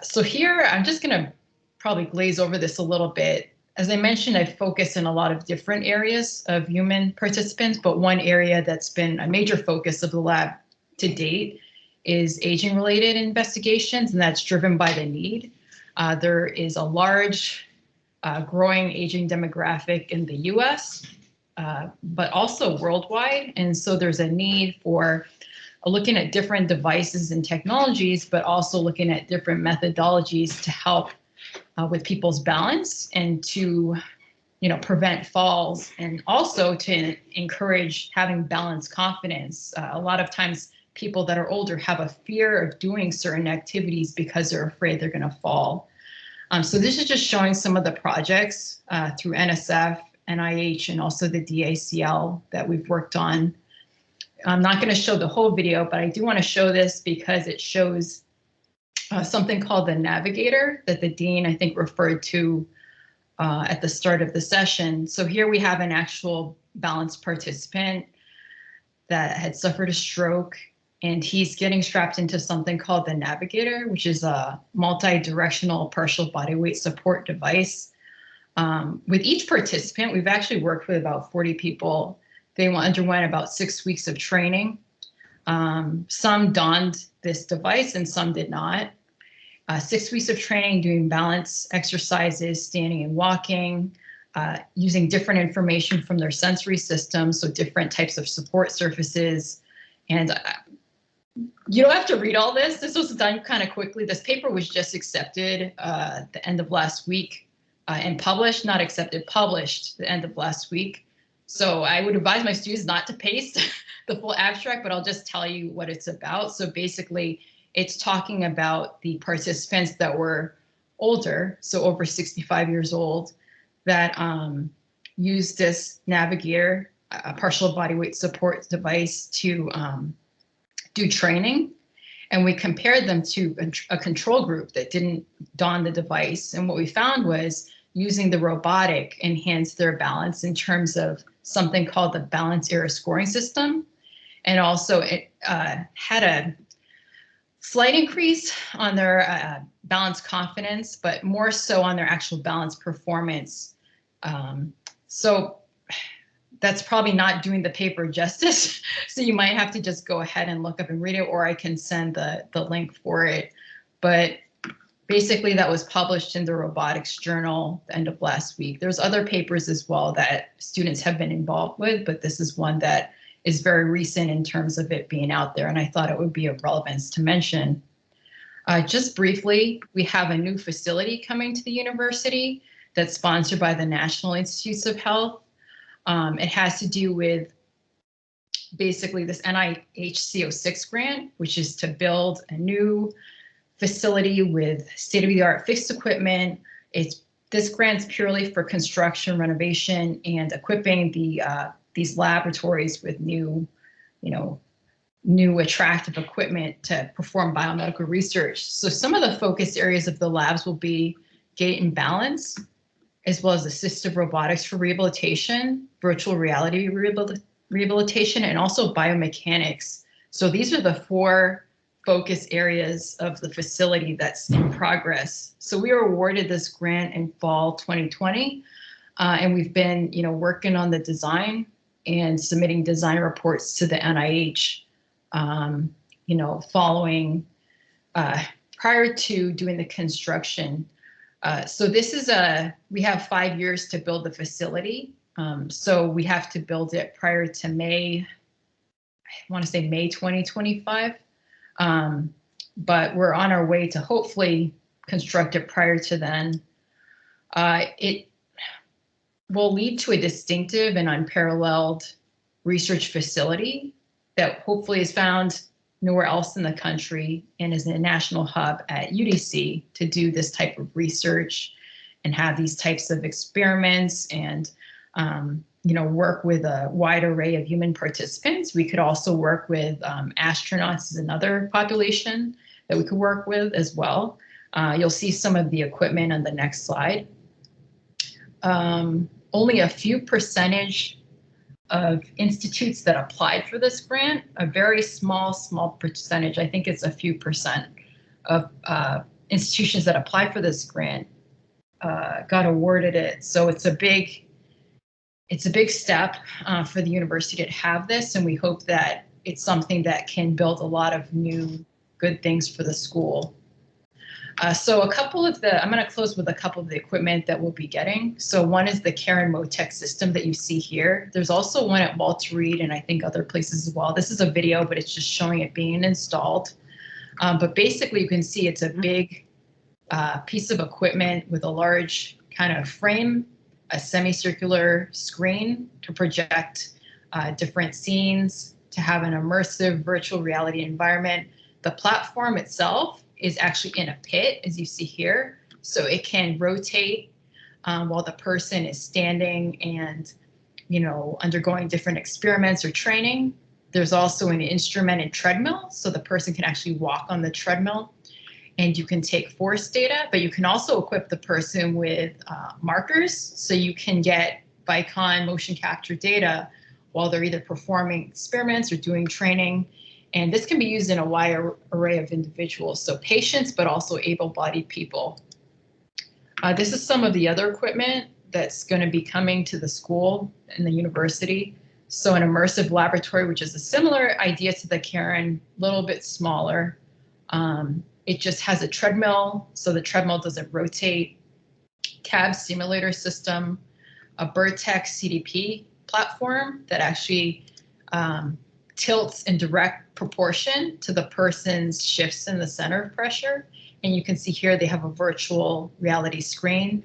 So here, I'm just gonna probably glaze over this a little bit. As I mentioned, I focus in a lot of different areas of human participants, but one area that's been a major focus of the lab to date is aging-related investigations, and that's driven by the need. There is a large growing aging demographic in the US, but also worldwide. And so there's a need for looking at different devices and technologies, but also looking at different methodologies to help with people's balance and to prevent falls, and also to encourage having balanced confidence. A lot of times people that are older have a fear of doing certain activities because they're afraid they're going to fall. So this is just showing some of the projects through NSF, NIH, and also the DACL that we've worked on. I'm not going to show the whole video, but I do want to show this because it shows something called the navigator that the dean, I think, referred to at the start of the session. So here we have an actual balanced participant that had suffered a stroke, and he's getting strapped into something called the navigator, which is a multi-directional partial body weight support device. With each participant, we've actually worked with about 40 people. They underwent about 6 weeks of training. Some donned this device and some did not. 6 weeks of training doing balance exercises, standing and walking, using different information from their sensory system, so different types of support surfaces. And you don't have to read all this. This was done kind of quickly. This paper was just accepted at the end of last week and published, not accepted, published the end of last week. So I would advise my students not to paste the full abstract, but I'll just tell you what it's about. So basically, it's talking about the participants that were older, so over 65 years old, that used this navigator, a partial body weight support device, to do training. And we compared them to a control group that didn't don the device. And what we found was using the robotic enhanced their balance in terms of something called the balance error scoring system. And also it had a slight increase on their balance confidence, but more so on their actual balance performance. So that's probably not doing the paper justice. So you might have to just go ahead and look up and read it, or I can send the link for it. But basically that was published in the robotics journal the end of last week. There's other papers as well that students have been involved with, but this is one that is very recent in terms of it being out there, and I thought it would be of relevance to mention. Just briefly, we have a new facility coming to the university that's sponsored by the National Institutes of Health. It has to do with basically this NIH CO6 grant, which is to build a new facility with state-of-the-art fixed equipment. This grant's purely for construction, renovation, and equipping these laboratories with new attractive equipment to perform biomedical research. So some of the focus areas of the labs will be gait and balance, as well as assistive robotics for rehabilitation, virtual reality rehabilitation, and also biomechanics. So these are the 4 focus areas of the facility that's in progress. So we were awarded this grant in fall 2020, and we've been working on the design and submitting design reports to the NIH, following prior to doing the construction. So this is we have 5 years to build the facility. So we have to build it prior to May 2025. But we're on our way to hopefully construct it prior to then. It will lead to a distinctive and unparalleled research facility that hopefully is found nowhere else in the country, and is a national hub at UDC to do this type of research and have these types of experiments and work with a wide array of human participants. We could also work with astronauts as another population that we could work with as well. You'll see some of the equipment on the next slide. Only a few percentage of institutes that applied for this grant, a very small percentage, I think it's a few percent of institutions that applied for this grant got awarded it. So it's a big step for the university to have this, and we hope that it's something that can build a lot of new good things for the school. So a couple of I'm going to close with a couple of the equipment that we'll be getting. So one is the Karen Motec system that you see here. There's also one at Walter Reed and I think other places as well. This is a video, but it's just showing it being installed. But basically you can see it's a big piece of equipment with a large kind of frame, a semicircular screen to project different scenes, to have an immersive virtual reality environment. The platform itself is actually in a pit, as you see here. So it can rotate while the person is standing and, undergoing different experiments or training. There's also an instrumented treadmill, so the person can actually walk on the treadmill. And you can take force data, but you can also equip the person with markers, so you can get Vicon motion capture data while they're either performing experiments or doing training. And this can be used in a wide array of individuals, so patients, but also able-bodied people. This is some of the other equipment that's going to be coming to the school and the university. So an immersive laboratory, which is a similar idea to the Karen, a little bit smaller. It just has a treadmill, so the treadmill doesn't rotate. CAB simulator system, a Vertex CDP platform that actually tilts in direct proportion to the person's shifts in the center of pressure. And you can see here they have a virtual reality screen.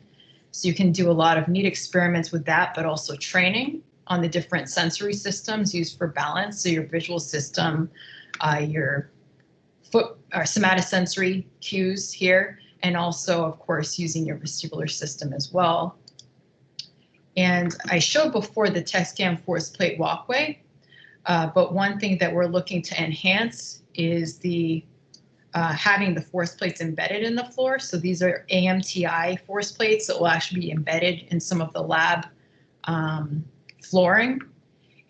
So you can do a lot of neat experiments with that, but also training on the different sensory systems used for balance. So your visual system, your foot or somatosensory cues here, and also, of course, using your vestibular system as well. And I showed before the TechScan force plate walkway, but one thing that we're looking to enhance is the having the force plates embedded in the floor. So these are AMTI force plates that will actually be embedded in some of the lab flooring,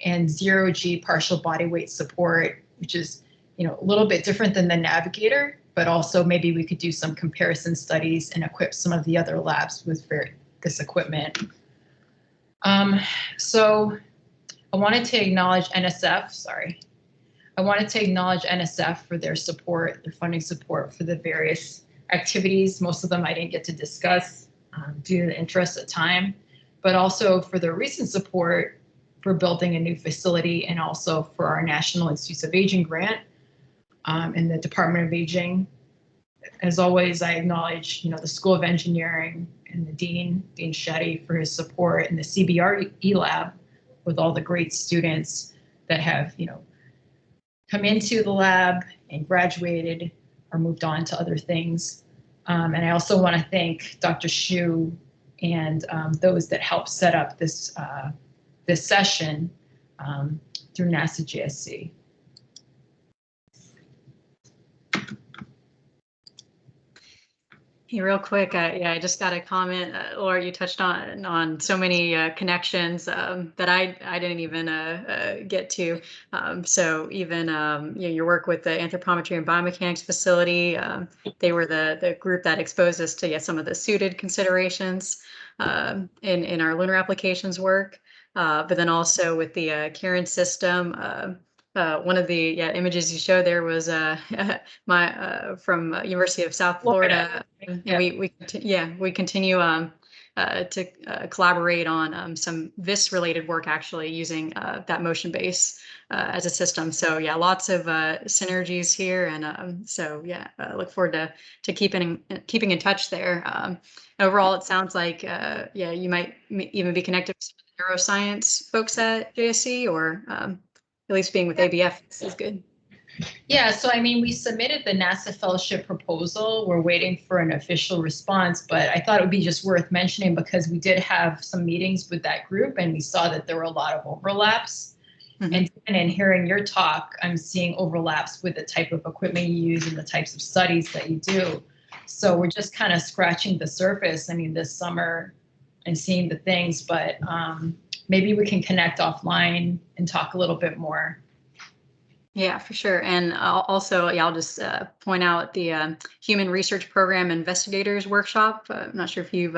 and 0G partial body weight support, which is a little bit different than the Navigator, but also maybe we could do some comparison studies and equip some of the other labs with this equipment. So I wanted to acknowledge NSF, I wanted to acknowledge NSF for their support, their funding support for the various activities. Most of them I didn't get to discuss due to the interest of time, but also for their recent support for building a new facility, and also for our National Institutes of Aging grant in the Department of Aging. As always, I acknowledge, the School of Engineering and the Dean Shetty, for his support, and the CBRE lab with all the great students that have, come into the lab and graduated or moved on to other things. And I also want to thank Dr. Shu and those that helped set up this this session through NASA JSC. Hey, real quick, I just got a comment, Laura. You touched on so many connections that I didn't even get to. So even your work with the anthropometry and biomechanics facility, they were the group that exposed us to some of the suited considerations in our lunar applications work. But then also with the Karen system. One of the images you showed there was from University of South Florida. And we continue to collaborate on some VIS related work, actually using that motion base as a system. So lots of synergies here, and look forward to keeping in touch there. Overall, it sounds like you might even be connected with some of the neuroscience folks at JSC, or at least being with ABF is good. Yeah, so I mean, we submitted the NASA fellowship proposal. We're waiting for an official response, but I thought it would be just worth mentioning because we did have some meetings with that group and we saw that there were a lot of overlaps. Mm-hmm. And in hearing your talk, I'm seeing overlaps with the type of equipment you use and the types of studies that you do. So we're just kind of scratching the surface, I mean, this summer, and seeing the things, but maybe we can connect offline and talk a little bit more. Yeah, for sure. And also, yeah, I'll just point out the Human Research Program Investigators Workshop. I'm not sure if you've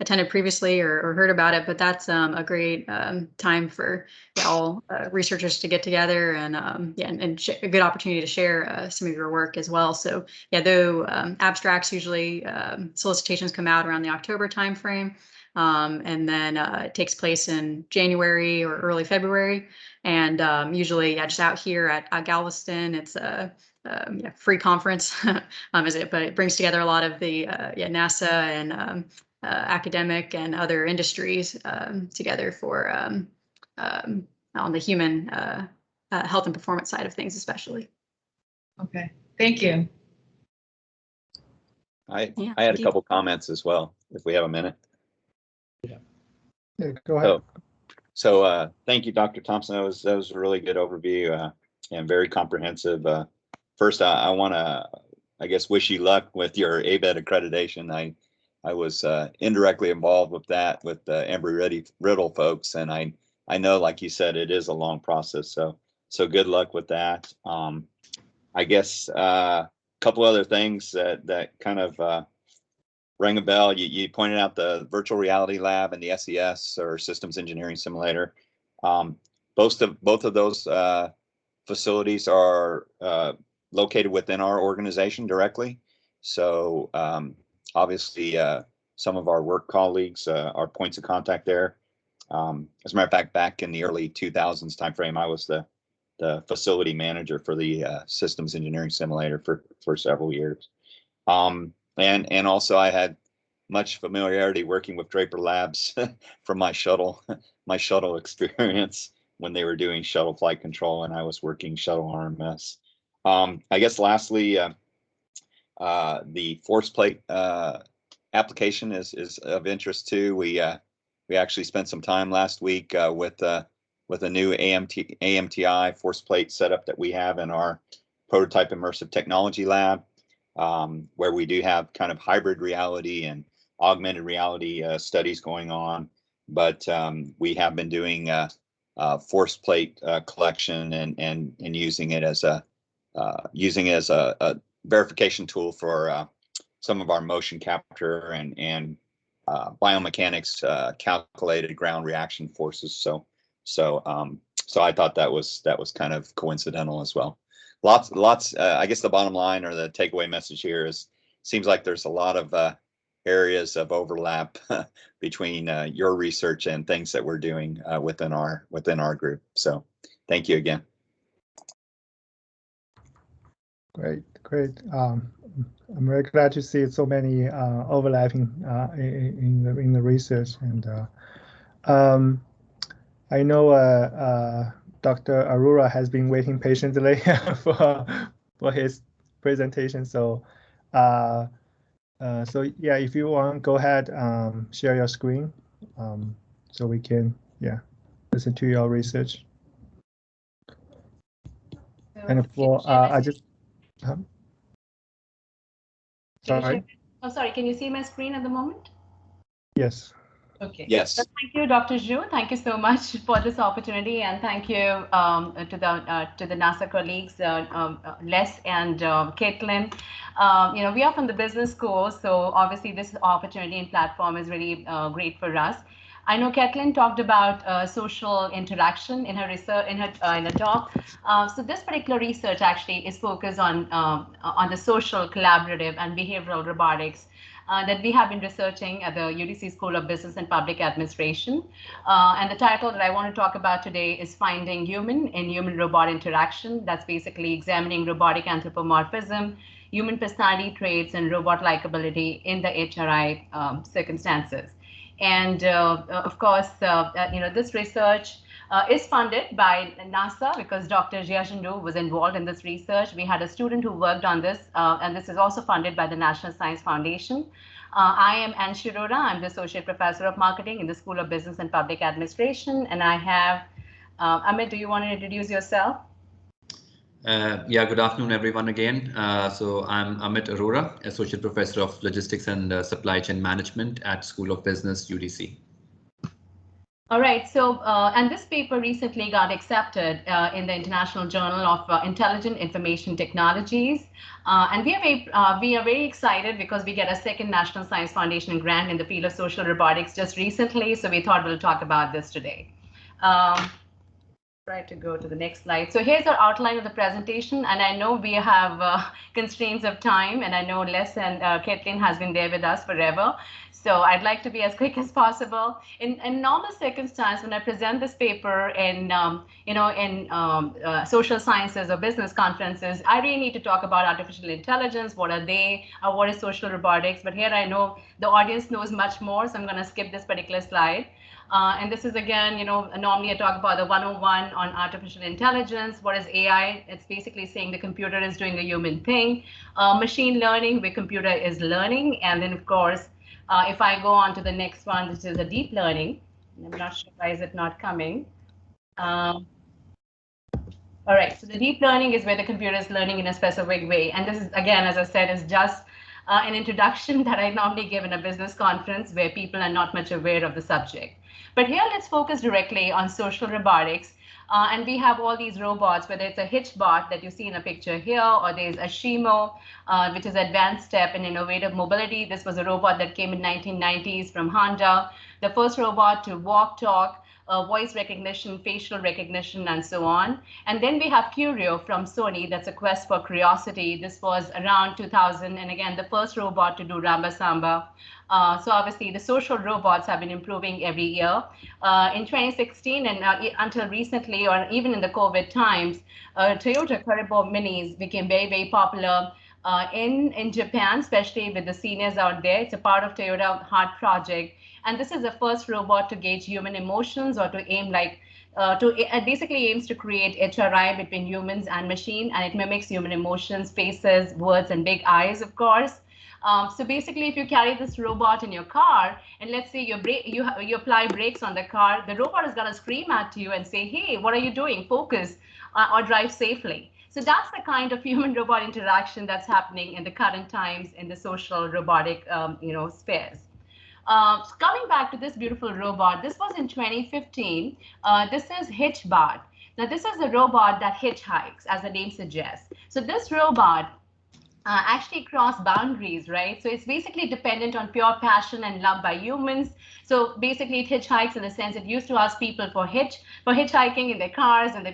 attended previously or heard about it, but that's a great time for all researchers to get together and a good opportunity to share some of your work as well. So yeah, though abstracts usually solicitations come out around the October timeframe. And then it takes place in January or early February. And usually, just out here at Galveston, it's a free conference, but it brings together a lot of the NASA and academic and other industries together for on the human health and performance side of things, especially. Okay, thank you. I had a couple comments as well, if we have a minute. Yeah, go ahead. So thank you, Dr. Thompson. That was a really good overview and very comprehensive. First, I want to, I guess, wish you luck with your ABET accreditation. I was indirectly involved with that with the Embry-Riddle folks, and I know, like you said, it is a long process. So good luck with that. I guess a couple other things that kind of rang a bell. You pointed out the virtual reality lab and the SES, or Systems Engineering Simulator. Both of those facilities are located within our organization directly. So obviously, some of our work colleagues are points of contact there. As a matter of fact, back in the early 2000s timeframe, I was the facility manager for the Systems Engineering Simulator for several years. And also I had much familiarity working with Draper Labs from my shuttle experience when they were doing shuttle flight control and I was working shuttle RMS. I guess lastly, the force plate application is of interest too. We actually spent some time last week with a new AMTI force plate setup that we have in our prototype immersive technology lab. Where we do have kind of hybrid reality and augmented reality studies going on, but we have been doing force plate collection and using it as a verification tool for some of our motion capture and biomechanics calculated ground reaction forces. So I thought that was kind of coincidental as well. Lots. I guess the bottom line or the takeaway message here is, seems like there's a lot of areas of overlap between your research and things that we're doing within our group. So, thank you again. Great. I'm very glad to see so many overlapping in the research, and I know Dr. Arora has been waiting patiently for his presentation. So yeah, if you want, go ahead, share your screen, so we can listen to your research. And for I just sorry. Oh, sorry. Can you see my screen at the moment? Yes. Okay. Yes. So thank you, Dr. Zhu. Thank you so much for this opportunity, and thank you to the NASA colleagues, Les and Caitlin. We are from the business school, so obviously this opportunity and platform is really great for us. I know Caitlin talked about social interaction in her research, in her talk. So this particular research actually is focused on the social, collaborative, and behavioral robotics that we have been researching at the UDC School of Business and Public Administration. And the title that I want to talk about today is Finding Human in Human-Robot Interaction. That's basically examining robotic anthropomorphism, human personality traits, and robot likability in the HRI circumstances. And of course, this research is funded by NASA because Dr. Jiajindu was involved in this research. We had a student who worked on this, and this is also funded by the National Science Foundation. I am Anshi Arora. I'm the Associate Professor of Marketing in the School of Business and Public Administration. And I have, Amit, do you want to introduce yourself? Yeah, good afternoon, everyone again. So I'm Amit Arora, Associate Professor of Logistics and Supply Chain Management at School of Business, UDC. All right, so, and this paper recently got accepted in the International Journal of Intelligent Information Technologies. And we are very excited because we get a second National Science Foundation grant in the field of social robotics just recently. So we thought we'll talk about this today. Try to go to the next slide. So here's our outline of the presentation. And I know we have constraints of time, and I know Les and Caitlin has been there with us forever. So I'd like to be as quick as possible. In normal circumstance, when I present this paper in, social sciences or business conferences, I really need to talk about artificial intelligence. What are they? What is social robotics? But here I know the audience knows much more, so I'm going to skip this particular slide. And this is again, normally I talk about the 101 on artificial intelligence. What is AI? It's basically saying the computer is doing a human thing. Machine learning, where computer is learning. And then of course, if I go on to the next one, which is a deep learning. I'm not sure why is it not coming. All right, so the deep learning is where the computer is learning in a specific way. And this is, again, as I said, is just an introduction that I normally give in a business conference where people are not much aware of the subject. But here, let's focus directly on social robotics. And we have all these robots, whether it's a HitchBot that you see in a picture here, or there's a Shimo, which is advanced step in innovative mobility. This was a robot that came in 1990s from Honda, the first robot to walk, talk, voice recognition, facial recognition, and so on. And then we have Curio from Sony. That's a quest for curiosity. This was around 2000. And again, the first robot to do Ramba Samba. So obviously, the social robots have been improving every year. In 2016 and until recently, or even in the COVID times, Toyota Karibo Minis became very, very popular in Japan, especially with the seniors out there. It's a part of Toyota Heart Project. And this is the first robot to gauge human emotions or to aim it basically aims to create HRI between humans and machine, and it mimics human emotions, faces, words, and big eyes, of course. So basically, if you carry this robot in your car, and let's say you apply brakes on the car, the robot is going to scream at you and say, hey, what are you doing? Focus or drive safely. So that's the kind of human-robot interaction that's happening in the current times in the social robotic spheres. Coming back to this beautiful robot, this was in 2015. This is HitchBot. Now, this is a robot that hitchhikes, as the name suggests. So this robot actually cross boundaries, right? So it's basically dependent on pure passion and love by humans. So basically, it hitchhikes in the sense it used to ask people for hitchhiking in their cars, and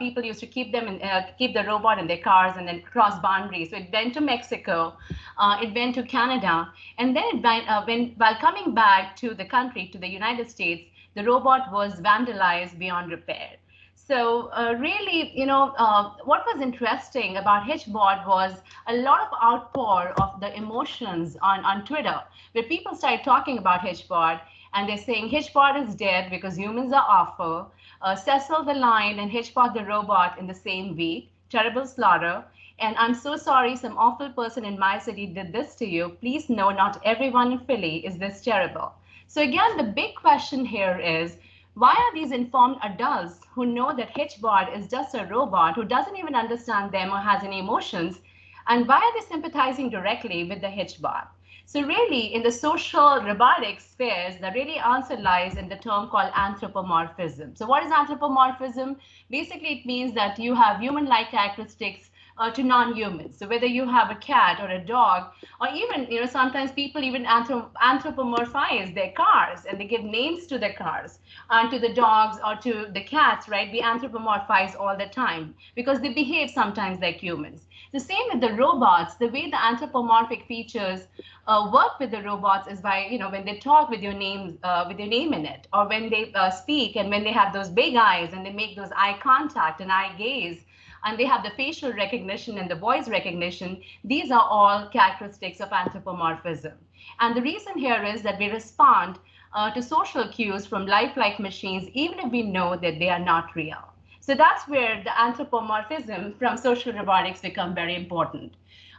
people used to keep the robot in their cars and then cross boundaries. So it went to Mexico, it went to Canada, and then while coming back to the country, to the United States, the robot was vandalized beyond repair. So really, what was interesting about HitchBot was a lot of outpour of the emotions on Twitter, where people started talking about HitchBot, and they're saying HitchBot is dead because humans are awful. Cecil the lion and HitchBot the robot in the same week. Terrible slaughter. And I'm so sorry some awful person in my city did this to you. Please know not everyone in Philly is this terrible. So again, the big question here is, why are these informed adults who know that HitchBot is just a robot who doesn't even understand them or has any emotions, and why are they sympathizing directly with the HitchBot? So really, in the social robotics spheres, the really answer lies in the term called anthropomorphism. So what is anthropomorphism? Basically, it means that you have human-like characteristics to non-humans. So whether you have a cat or a dog, or even, sometimes people even anthropomorphize their cars, and they give names to their cars and to the dogs or to the cats, right? We anthropomorphize all the time because they behave sometimes like humans. The same with the robots. The way the anthropomorphic features work with the robots is by, when they talk with your name in it, or when they speak, and when they have those big eyes and they make those eye contact and eye gaze, and they have the facial recognition and the voice recognition. These are all characteristics of anthropomorphism. And the reason here is that we respond to social cues from lifelike machines, even if we know that they are not real. So that's where the anthropomorphism from social robotics become very important.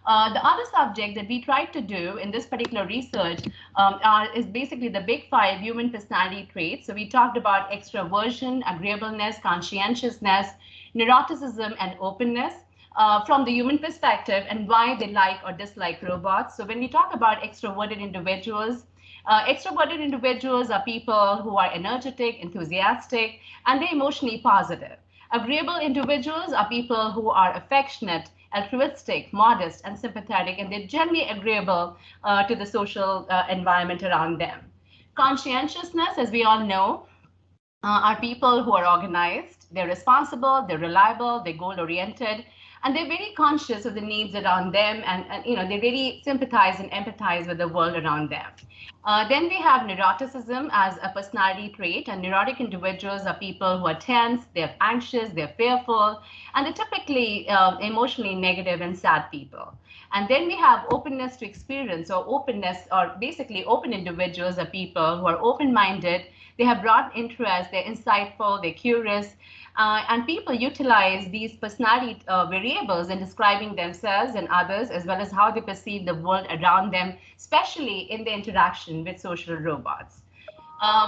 The other subject that we tried to do in this particular research is basically the big 5 human personality traits. So we talked about extraversion, agreeableness, conscientiousness, neuroticism, and openness. from the human perspective and why they like or dislike robots. So when we talk about extroverted individuals are people who are energetic, enthusiastic, and they're emotionally positive. Agreeable individuals are people who are affectionate, altruistic, modest, and sympathetic, and they're generally agreeable to the social environment around them. Conscientiousness, as we all know, are people who are organized, they're responsible, they're reliable, they're goal-oriented, and they're very conscious of the needs around them, and they really sympathize and empathize with the world around them. Then we have neuroticism as a personality trait, and neurotic individuals are people who are tense, they're anxious, they're fearful, and they're typically emotionally negative and sad people. And then we have openness to experience, or openness, or basically open individuals are people who are open-minded, they have broad interests, they're insightful, they're curious, and people utilize these personality variables in describing themselves and others, as well as how they perceive the world around them, especially in the interaction with social robots.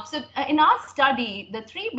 So in our study, the three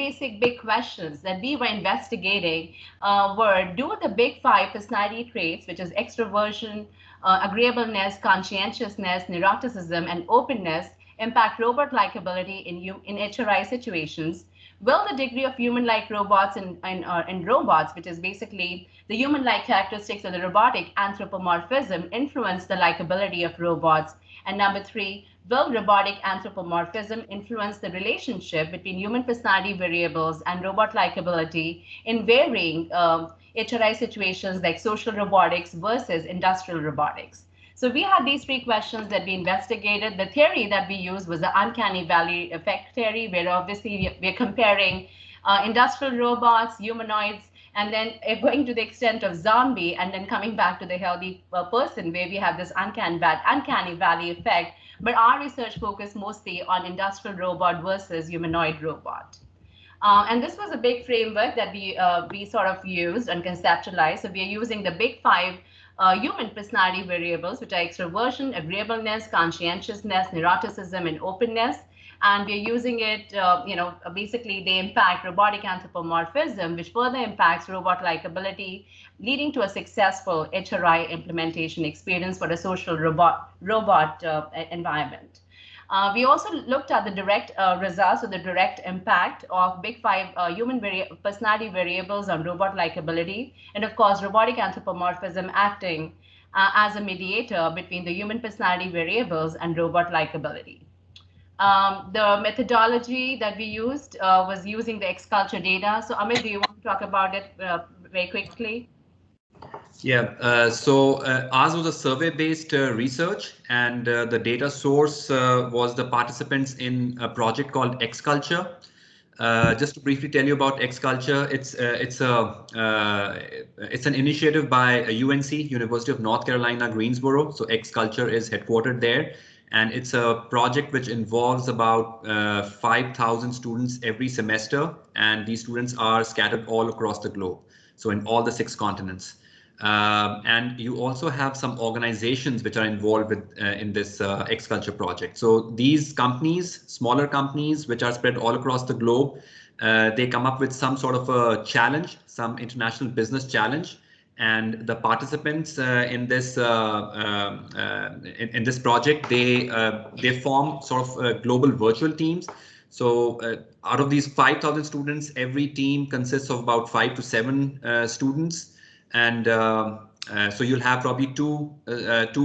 big questions that we were investigating were, do the big 5 personality traits, which is extroversion, agreeableness, conscientiousness, neuroticism, and openness, impact robot likability in HRI situations? Will the degree of human-like robots and robots, which is basically the human-like characteristics of the robotic anthropomorphism, influence the likability of robots? And number 3, will robotic anthropomorphism influence the relationship between human personality variables and robot likability in varying HRI situations like social robotics versus industrial robotics? So we had these 3 questions that we investigated. The theory that we used was the uncanny valley effect theory, where obviously we're comparing industrial robots, humanoids, and then going to the extent of zombie, and then coming back to the healthy person, where we have this uncanny valley effect. But our research focused mostly on industrial robot versus humanoid robot. And this was a big framework that we sort of used and conceptualized. So we are using the big 5 human personality variables, which are extroversion, agreeableness, conscientiousness, neuroticism, and openness. And we're using it, basically they impact robotic anthropomorphism, which further impacts robot likability, leading to a successful HRI implementation experience for a social robot environment. We also looked at the direct results, or the direct impact of big 5 human personality variables on robot likability, and of course, robotic anthropomorphism acting as a mediator between the human personality variables and robot likability. The methodology that we used was using the X-culture data. So Amit, do you want to talk about it very quickly? Yeah, so ours was a survey-based research, and the data source was the participants in a project called X-culture. Just to briefly tell you about X-culture, it's an initiative by UNC, University of North Carolina, Greensboro. So X-culture is headquartered there, and it's a project which involves about 5,000 students every semester, and these students are scattered all across the globe, so in all the 6 continents. And you also have some organizations which are involved with, in this X-culture project. So these companies, smaller companies, which are spread all across the globe, they come up with some sort of a challenge, some international business challenge. And the participants in this project, they form sort of global virtual teams. So out of these 5,000 students, every team consists of about 5 to 7 students. And so you'll have probably two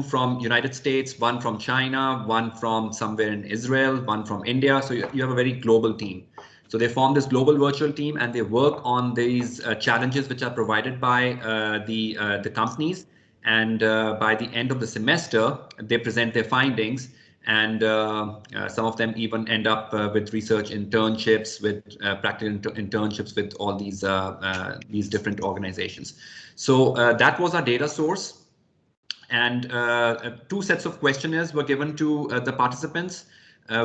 from United States, 1 from China, 1 from somewhere in Israel, 1 from India. So you have a very global team. So they form this global virtual team, and they work on these challenges which are provided by the companies. And by the end of the semester, they present their findings. And some of them even end up with research internships, with practical internships with all these different organizations. So that was our data source. And 2 sets of questionnaires were given to the participants.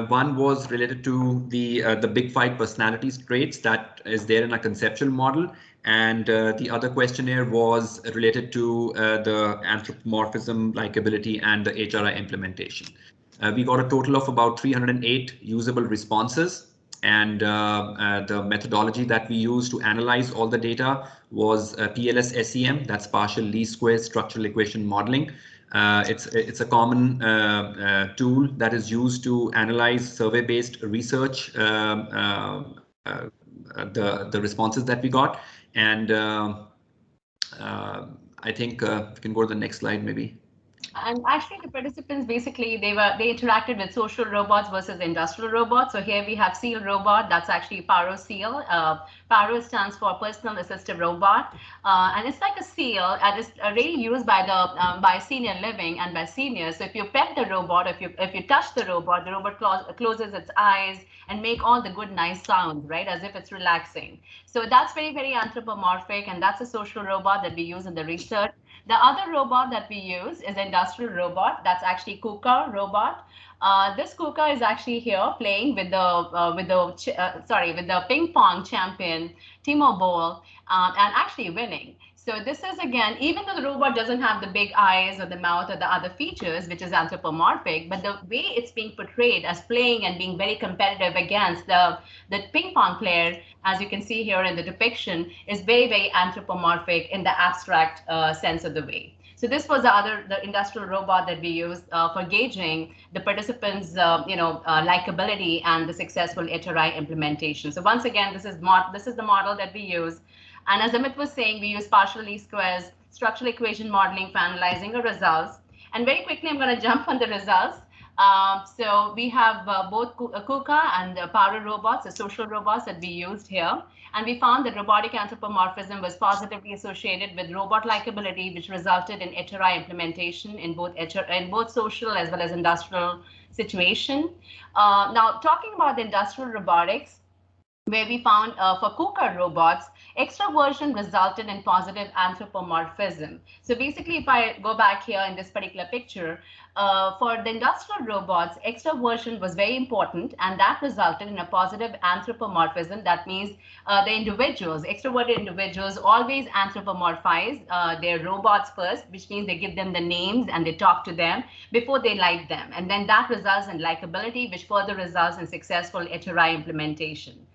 One was related to the big 5 personality traits that is there in a conceptual model. And the other questionnaire was related to the anthropomorphism, likability, and the HRI implementation. We got a total of about 308 usable responses. And the methodology that we used to analyze all the data was PLS-SEM, that's partial least squares structural equation modeling. It's a common tool that is used to analyze survey-based research, the responses that we got. And I think we can go to the next slide, maybe. And actually, the participants basically they interacted with social robots versus industrial robots. So here we have Seal robot. That's actually Paro Seal. Paro stands for Personal Assistive Robot, and it's like a seal, and it's really used by the by senior living and by seniors. So if you pet the robot, if you touch the robot closes its eyes and make all the good nice sounds, right, as if it's relaxing. So that's very anthropomorphic, and that's a social robot that we use in the research. The other robot that we use is an industrial robot. That's actually KUKA robot. This KUKA is actually here playing with the ping pong champion Timo Boll and actually winning. So this is, again, even though the robot doesn't have the big eyes or the mouth or the other features, which is anthropomorphic, but the way it's being portrayed as playing and being very competitive against the ping pong player, as you can see here in the depiction, is very anthropomorphic in the abstract sense of the way. So this was the industrial robot that we used for gauging the participants' likability and the successful HRI implementation. So once again, this is the model that we use. And as Amit was saying, we use partial least squares, structural equation modeling for analyzing the results. And very quickly, I'm going to jump on the results. So we have both KUKA and Paro robots, the social robots that we used here. And we found that robotic anthropomorphism was positively associated with robot likability, which resulted in HRI implementation in both social as well as industrial situation. Now, talking about the industrial robotics, where we found for KUKA robots, extraversion resulted in positive anthropomorphism. So basically, if I go back here in this particular picture, for the industrial robots, extraversion was very important, and that resulted in a positive anthropomorphism. That means the extroverted individuals always anthropomorphize their robots first, which means they give them the names and they talk to them before they like them. And then that results in likability, which further results in successful HRI implementation.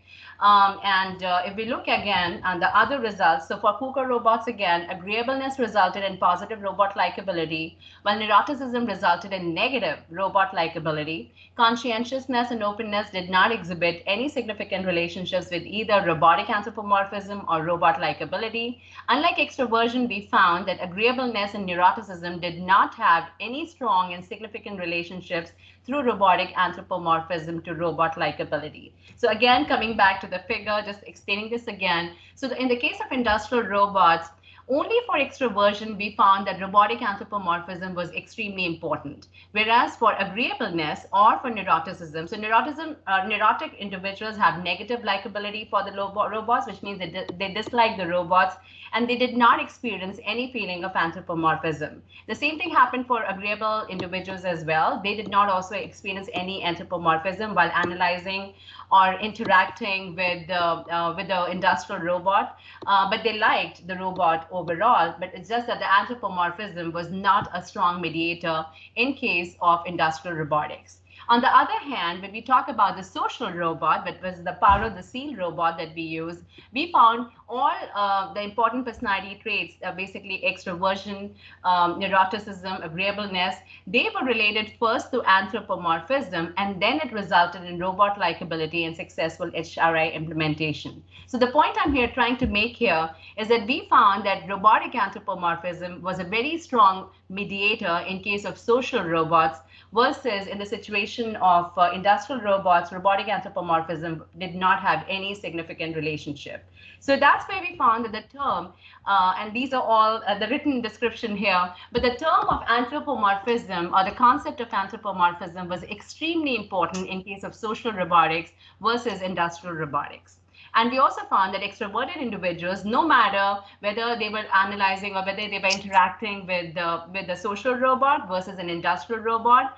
If we look again on the other results, so for KUKA robots, again, agreeableness resulted in positive robot likability, while neuroticism resulted in negative robot likability. Conscientiousness and openness did not exhibit any significant relationships with either robotic anthropomorphism or robot likability. Unlike extroversion, we found that agreeableness and neuroticism did not have any strong and significant relationships through robotic anthropomorphism to robot likability. So again, coming back to the figure, just explaining this again. So in the case of industrial robots, only for extroversion, we found that robotic anthropomorphism was extremely important. Whereas for agreeableness or for neuroticism, so neurotic individuals have negative likability for the robots, which means they dislike the robots, and they did not experience any feeling of anthropomorphism. The same thing happened for agreeable individuals as well. They did not also experience any anthropomorphism while analyzing or interacting with the industrial robot, but they liked the robot overall. But it's just that the anthropomorphism was not a strong mediator in case of industrial robotics. On the other hand, when we talk about the social robot, that was the Paro, the Seal robot that we use, we found all the important personality traits, basically extroversion, neuroticism, agreeableness, they were related first to anthropomorphism, and then it resulted in robot likability and successful HRI implementation. So the point I'm here trying to make here is that we found that robotic anthropomorphism was a very strong mediator in case of social robots, versus in the situation of industrial robots, robotic anthropomorphism did not have any significant relationship. So that's where we found that the term, and these are all the written description here, but the term of anthropomorphism or the concept of anthropomorphism was extremely important in case of social robotics versus industrial robotics. And we also found that extroverted individuals, no matter whether they were analyzing or whether they were interacting with the social robot versus an industrial robot,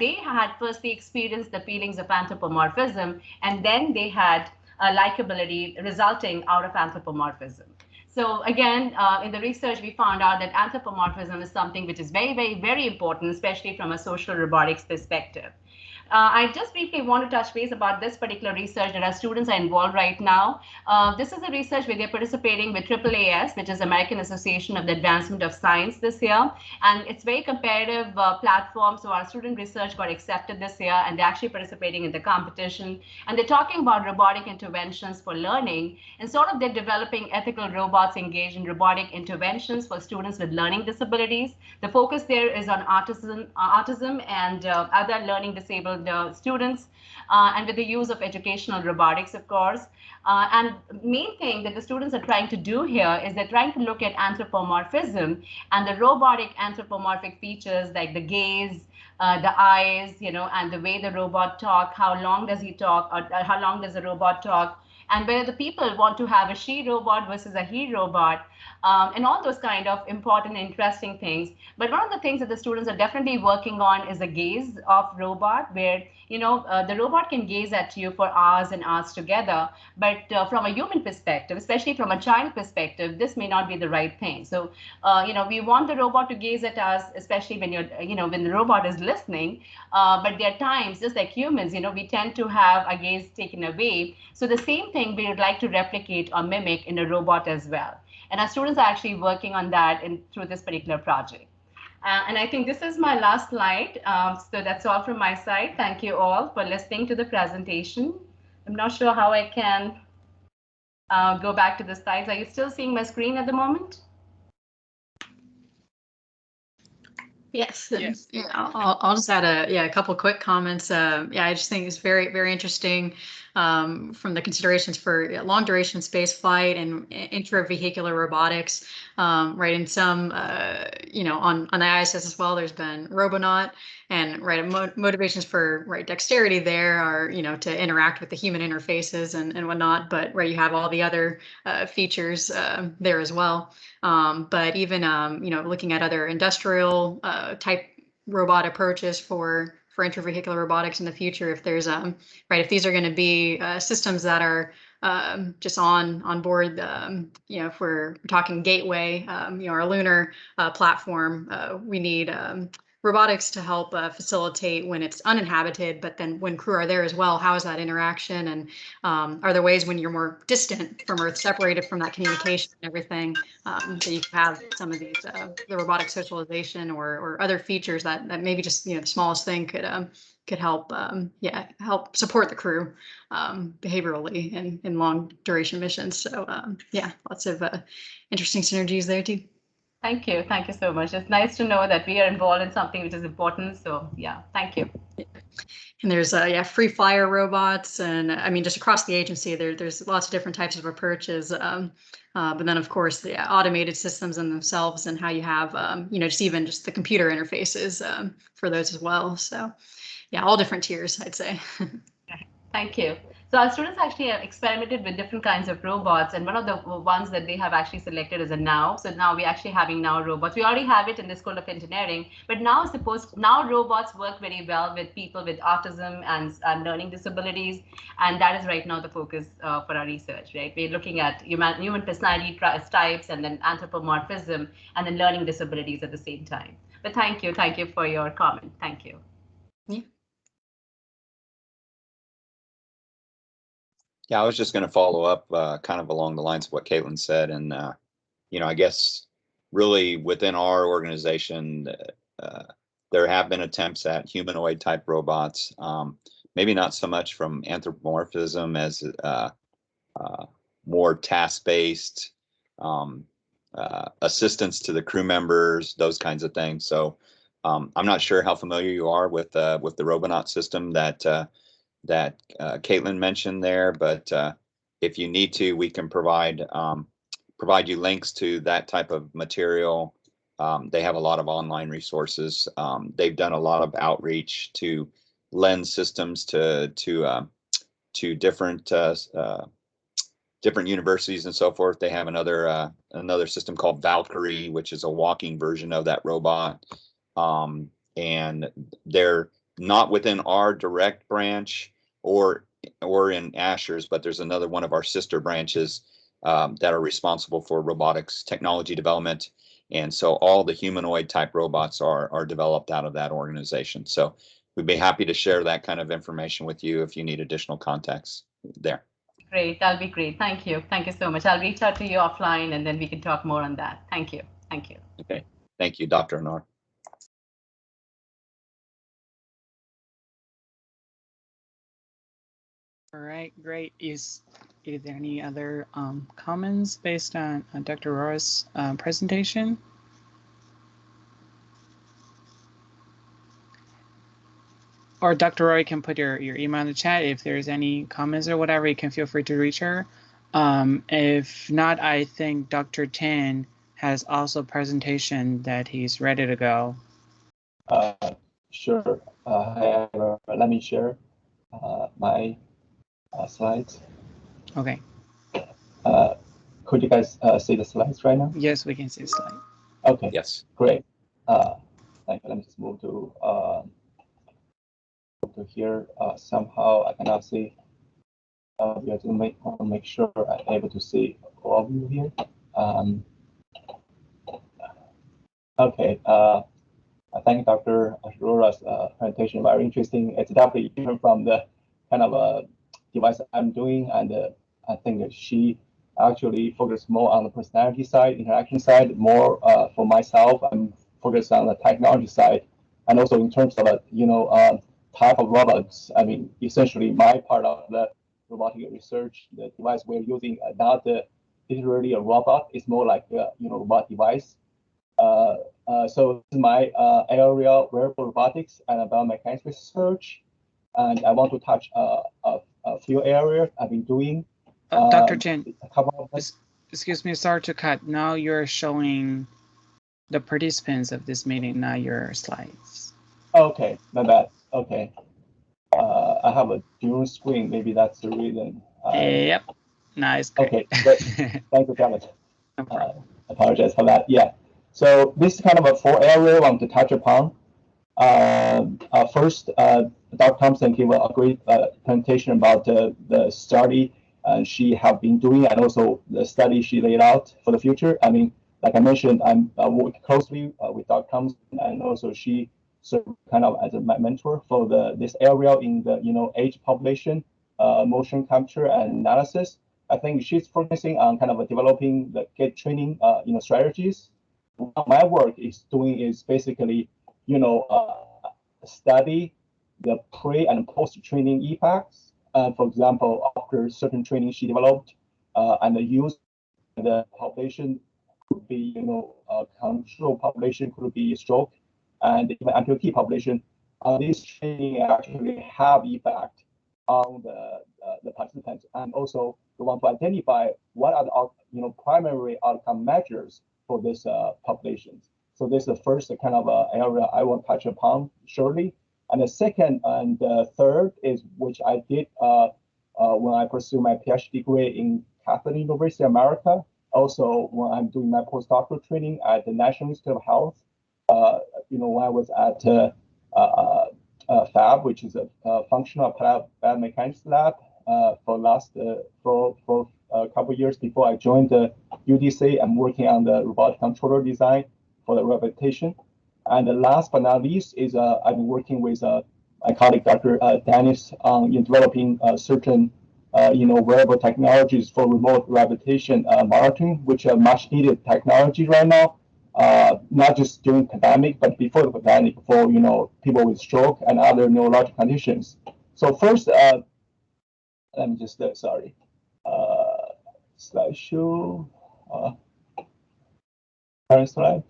they had firstly experienced the feelings of anthropomorphism, and then they had likability resulting out of anthropomorphism. So again, in the research, we found out that anthropomorphism is something which is very, very, very important, especially from a social robotics perspective. I just briefly want to touch base about this particular research that our students are involved right now. This is a research where they're participating with AAAS, which is American Association of the Advancement of Science this year. And it's very competitive platform. So our student research got accepted this year, and they're actually participating in the competition. And they're talking about robotic interventions for learning. And sort of they're developing ethical robots engaged in robotic interventions for students with learning disabilities. The focus there is on autism and other learning disabled students, and with the use of educational robotics, of course. And main thing that the students are trying to do here is they're trying to look at anthropomorphism and the robotic anthropomorphic features like the gaze, the eyes, and the way the robot talk, how long does he talk, or how long does the robot talk, and whether the people want to have a she robot versus a he robot, and all those kind of important, interesting things. But one of the things that the students are definitely working on is the gaze of robot, where the robot can gaze at you for hours and hours together. But from a human perspective, especially from a child perspective, this may not be the right thing. So, we want the robot to gaze at us, especially when when the robot is listening. But there are times, just like humans, we tend to have our gaze taken away. So the same thing we would like to replicate or mimic in a robot as well. And our students are actually working on that through this particular project. And I think this is my last slide. So that's all from my side. Thank you all for listening to the presentation. I'm not sure how I can go back to the slides. Are you still seeing my screen at the moment? Yes. Yes. Yeah, I'll just add a couple of quick comments. I just think it's very, very interesting from the considerations for long duration space flight and intravehicular robotics, right? And some, on the ISS as well, there's been Robonaut, and motivations for dexterity there are, to interact with the human interfaces and whatnot, but where you have all the other features there as well. But even, looking at other industrial type robot approaches for intravehicular robotics in the future, if there's if these are going to be systems that are just on board, if we're talking gateway, our lunar platform, we need robotics to help facilitate when it's uninhabited, but then when crew are there as well, how is that interaction? And are there ways when you're more distant from Earth, separated from that communication and everything, that you have some of these, the robotic socialization or other features that maybe just, the smallest thing could help, help support the crew behaviorally in long duration missions. So lots of interesting synergies there too. Thank you. Thank you so much. It's nice to know that we are involved in something which is important. So yeah, thank you. And there's free flyer robots, and I mean, just across the agency, there's lots of different types of approaches. But then of course the automated systems in themselves, and how you have just the computer interfaces for those as well. So yeah, all different tiers, I'd say. Thank you. So our students actually have experimented with different kinds of robots, and one of the ones that they have actually selected is a Now. So now we're actually having Now robots. We already have it in the School of Engineering, but now robots work very well with people with autism and learning disabilities, and that is right now the focus for our research. Right, we're looking at human personality types, and then anthropomorphism, and then learning disabilities at the same time. But thank you for your comment. Thank you. Yeah. Yeah, I was just going to follow up kind of along the lines of what Caitlin said. And, I guess really within our organization, there have been attempts at humanoid type robots, maybe not so much from anthropomorphism as more task-based assistance to the crew members, those kinds of things. So I'm not sure how familiar you are with the Robonaut system that Caitlin mentioned there, but if you need to, we can provide you links to that type of material. They have a lot of online resources. They've done a lot of outreach to lend systems to different different universities and so forth. They have another system called Valkyrie, which is a walking version of that robot, and they're not within our direct branch or in Asher's, but there's another one of our sister branches that are responsible for robotics technology development. And so all the humanoid type robots are developed out of that organization. So we'd be happy to share that kind of information with you if you need additional context there. Great, that'll be great. Thank you. Thank you so much. I'll reach out to you offline and then we can talk more on that. Thank you. Thank you. Okay. Thank you, Dr. Anor. All right, great. Is there any other comments based on Dr. Rora's presentation? Or Dr. Roy can put your email in the chat. If there's any comments or whatever, you can feel free to reach her. If not, I think Dr. Tan has also a presentation that he's ready to go. Sure. Let me share my slides. Okay. Could you guys see the slides right now? Yes, we can see the slide. Okay. Yes. Great. Thank you. Let me just move to here. Somehow I cannot see. We have to make sure I'm able to see all of you here. Okay. Thank you, Dr. Arora's presentation. Very interesting. It's definitely different from the kind of device I'm doing, and I think she actually focused more on the personality side, interaction side. More for myself, I'm focused on the technology side, and also in terms of type of robots. I mean, essentially, my part of the robotic research, the device we're using, not literally a robot. It's more like robot device. So this is my area, wearable robotics and biomechanics research, and I want to touch a few areas I've been doing. Dr. Chen, excuse me, sorry to cut. Now you're showing the participants of this meeting, not your slides. Okay, my bad. Okay. I have a dual screen. Maybe that's the reason. Yep. Nice. Okay. Thank you, Kevin. Apologize for that. Yeah. So this is kind of a four area I want to touch upon. First, Dr. Thompson gave a great presentation about the study she have been doing, and also the study she laid out for the future. I mean, like I mentioned, I'm working closely with Dr. Thompson, and also she served kind of as my mentor for this area in the age population, motion capture and analysis. I think she's focusing on kind of developing the gait training strategies. What my work is doing is basically study the pre and post training effects. For example, after certain training she developed, and the use the population could be control population could be stroke, and even amputee population. This training actually have effect on the participants, and also we want to identify what are the primary outcome measures for this populations. So this is the first kind of area I will touch upon shortly. And the second and the third is which I did when I pursued my PhD degree in Catholic University of America. Also, when I'm doing my postdoctoral training at the National Institute of Health, when I was at FAB, which is a functional biomechanics lab, for a couple of years before I joined the UDC. I'm working on the robotic controller design for the rehabilitation. And the last but not least is I've been working with my colleague Dr. Dennis in developing certain wearable technologies for remote rehabilitation monitoring, which are much needed technology right now. Not just during pandemic, but before the pandemic, for people with stroke and other neurological conditions. So first, let me just sorry, slideshow, current slide.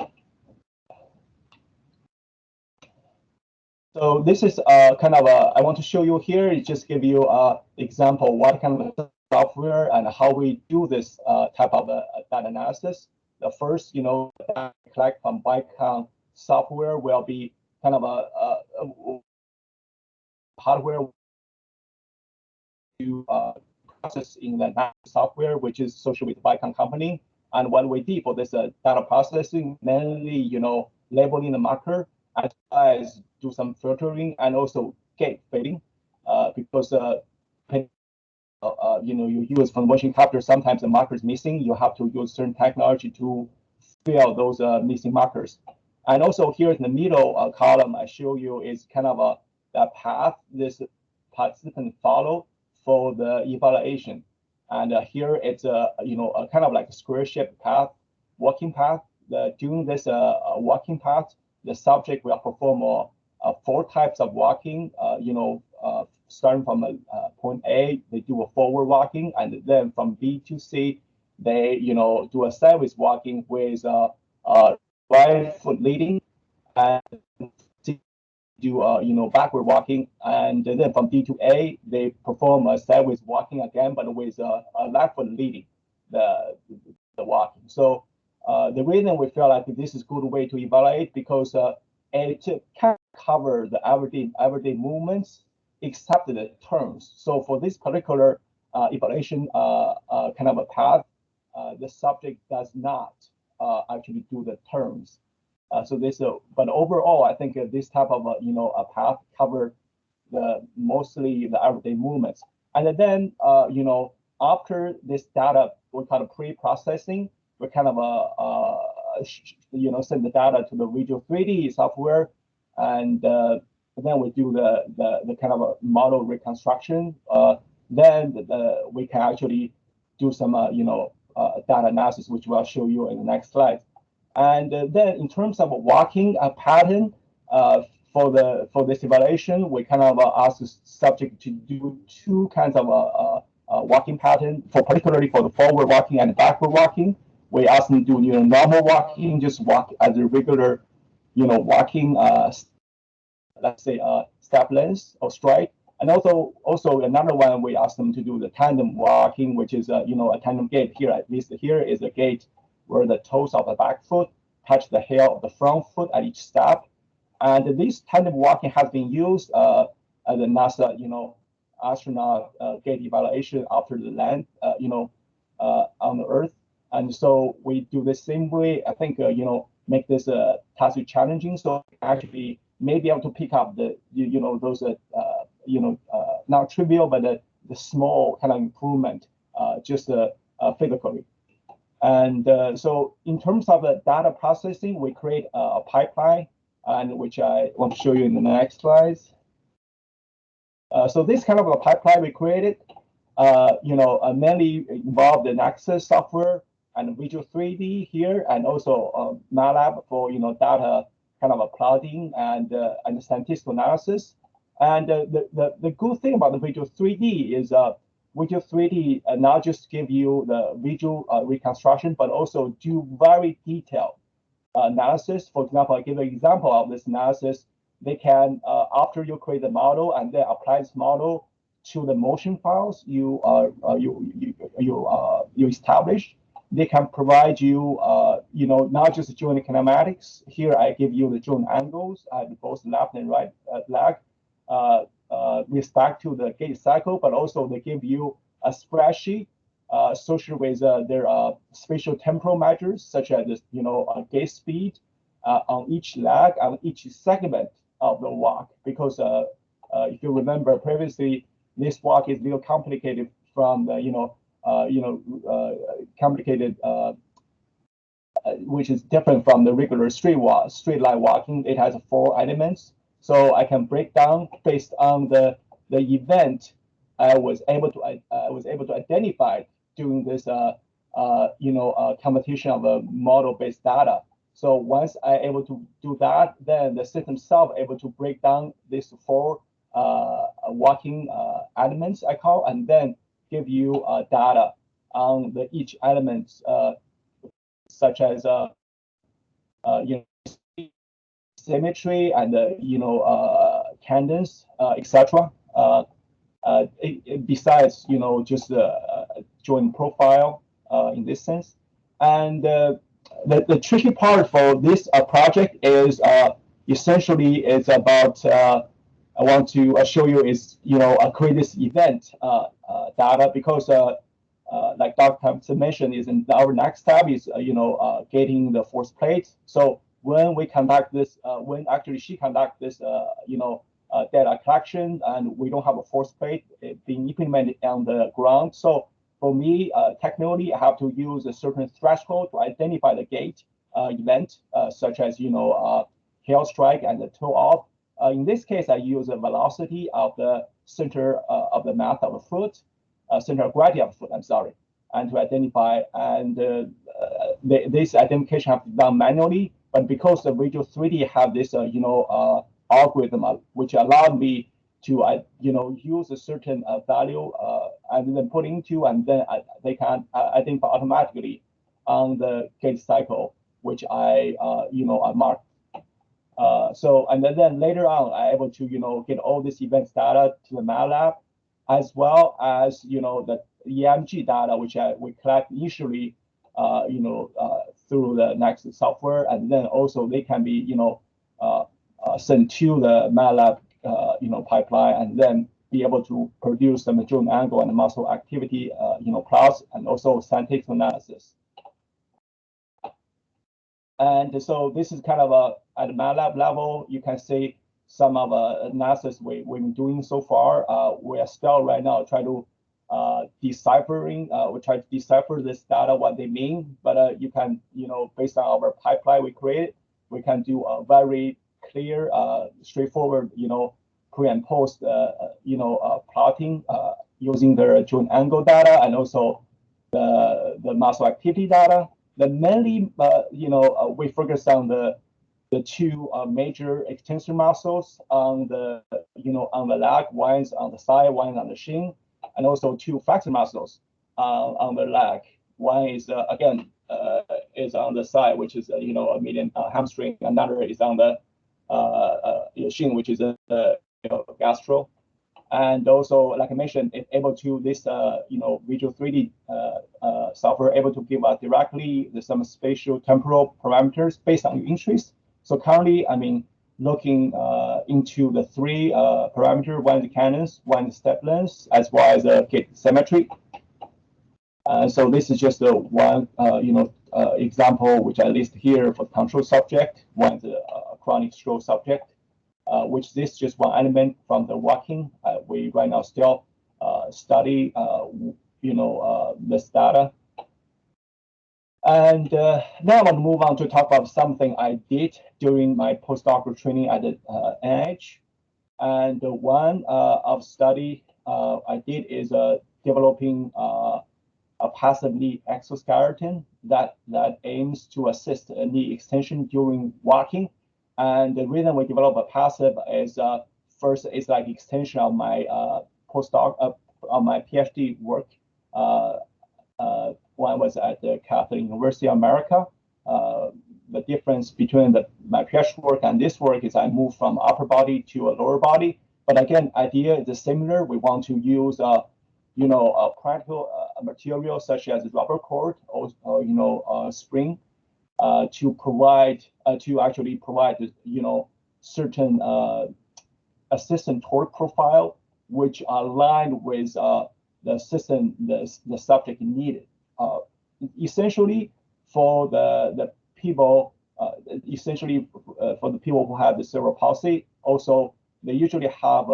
So this is kind of I want to show you here is just give you an example what kind of software and how we do this type of data analysis. The first, collect from Bicon software will be kind of a hardware to process in the software, which is associated with the Bicon company. And what we did for this data processing, mainly, labeling the marker, as well as do some filtering and also gate fading, because you use from motion capture, sometimes the marker is missing. You have to use certain technology to fill those missing markers. And also here in the middle column, I show you is kind of the path this participant follow for the evaluation. And here it's a kind of like a square-shaped path, walking path. During this walking path, the subject will perform 4 types of walking. Starting from point A, they do a forward walking, and then from B to C, they do a sideways walking with right foot leading, and do backward walking, and then from D to A, they perform a sideways walking again, but with a left foot leading the walking. So the reason we feel like this is a good way to evaluate because it can cover the everyday movements except the turns. So for this particular evaluation kind of a path, the subject does not actually do the turns. But overall, I think this type of a path cover mostly the everyday movements. And then after this data, we kind of pre-processing. We kind of send the data to the Visual 3D software, and then we do the kind of a model reconstruction. Then we can actually do some data analysis, which I'll show you in the next slide. And then in terms of walking pattern for this evaluation, we kind of ask the subject to do 2 kinds of walking pattern, particularly for the forward walking and backward walking. We ask them to do normal walking, just walk as a regular walking, let's say step length or stride. And also another one, we ask them to do the tandem walking, which is a tandem gait. Here, at least here is a gait where the toes of the back foot touch the heel of the front foot at each step. And this tandem walking has been used as a NASA, astronaut gait evaluation after the land, on the Earth. And so we do the same way. I think, make this task challenging, so actually may be able to pick up the, those, not trivial, but the small kind of improvement, just physically. And so in terms of the data processing, we create a pipeline, and which I want to show you in the next slides. So this kind of a pipeline we created, mainly involved the Nexus software and Visual 3D here, and also MATLAB for data kind of a plotting and statistical analysis. And the good thing about the Visual 3D is Visual 3D not just give you the visual reconstruction, but also do very detailed analysis. For example, I give an example of this analysis. They can, after you create the model and then apply this model to the motion files you establish, they can provide you, not just joint kinematics. Here I give you the joint angles at both left and right leg, respect to the gait cycle, but also they give you a spreadsheet associated with their spatial temporal measures, such as gait speed on each leg, on each segment of the walk. Because if you remember previously, this walk is a little complicated from the complicated, which is different from the regular straight line walking. It has 4 elements, so I can break down based on the event I was able to identify during this competition of a model-based data. So once I'm able to do that, then the system itself able to break down these 4 walking elements I call, and then give you data on each element, such as symmetry and cadence, etc. Besides just the joint profile in this sense. And the tricky part for this project is essentially it's about I want to show you is create this event data, because like Dr. Thompson mentioned, is in our next step is getting the force plate. So when we conduct this, when actually she conduct this data collection, and we don't have a force plate being implemented on the ground. So for me, technically, I have to use a certain threshold to identify the gait event, such as heel strike and the toe off. In this case, I use the velocity of the center of the mass of the foot, center of gravity of the foot, I'm sorry, and to identify, and this identification have to be done manually, but because the Visual 3D have this, algorithm, which allowed me to, use a certain value and then put into, and then they can identify automatically on the gate cycle, which I marked. So, and then later on, I'm able to, get all this events data to the MATLAB, as well as, the EMG data, which we collect initially, through the Next software, and then also they can be, sent to the MATLAB, pipeline, and then be able to produce the joint angle and the muscle activity, plots, and also scientific analysis. And so this is kind of at the MATLAB level, you can see some of the analysis we've been doing so far. We are still right now trying to deciphering. We try to decipher this data, what they mean. But you can, based on our pipeline we created, we can do a very clear, straightforward, pre and post, plotting using the joint angle data and also the muscle activity data. Then mainly, we focus on the two major extensor muscles on the, on the leg. One is on the side, one is on the shin, and also two flexor muscles on the leg. One is again is on the side, which is a median hamstring. Another is on the shin, which is a gastro. And also, like I mentioned, it's able to this Visual 3D software able to give us directly some spatial temporal parameters based on your interest. So currently, looking into the three parameter: one is the cadence, one is step length, as well as the gait symmetry. So this is just one example which I list here for control subject. One is a chronic stroke subject. Which this is just one element from the walking. We right now still study, this data. And now I want to move on to talk about something I did during my postdoctoral training at the NIH. And one of study I did is developing a passive knee exoskeleton that aims to assist knee extension during walking. And the reason we develop a passive is first, it's like extension of my postdoc of my PhD work. One was at the Catholic University of America. The difference between my PhD work and this work is I moved from upper body to a lower body. But again, idea is similar. We want to use a practical material such as rubber cord or spring. To provide, to actually provide, certain assistant torque profile, which aligned with the system the subject needed. Essentially, for the people, for the people who have the cerebral palsy, also they usually have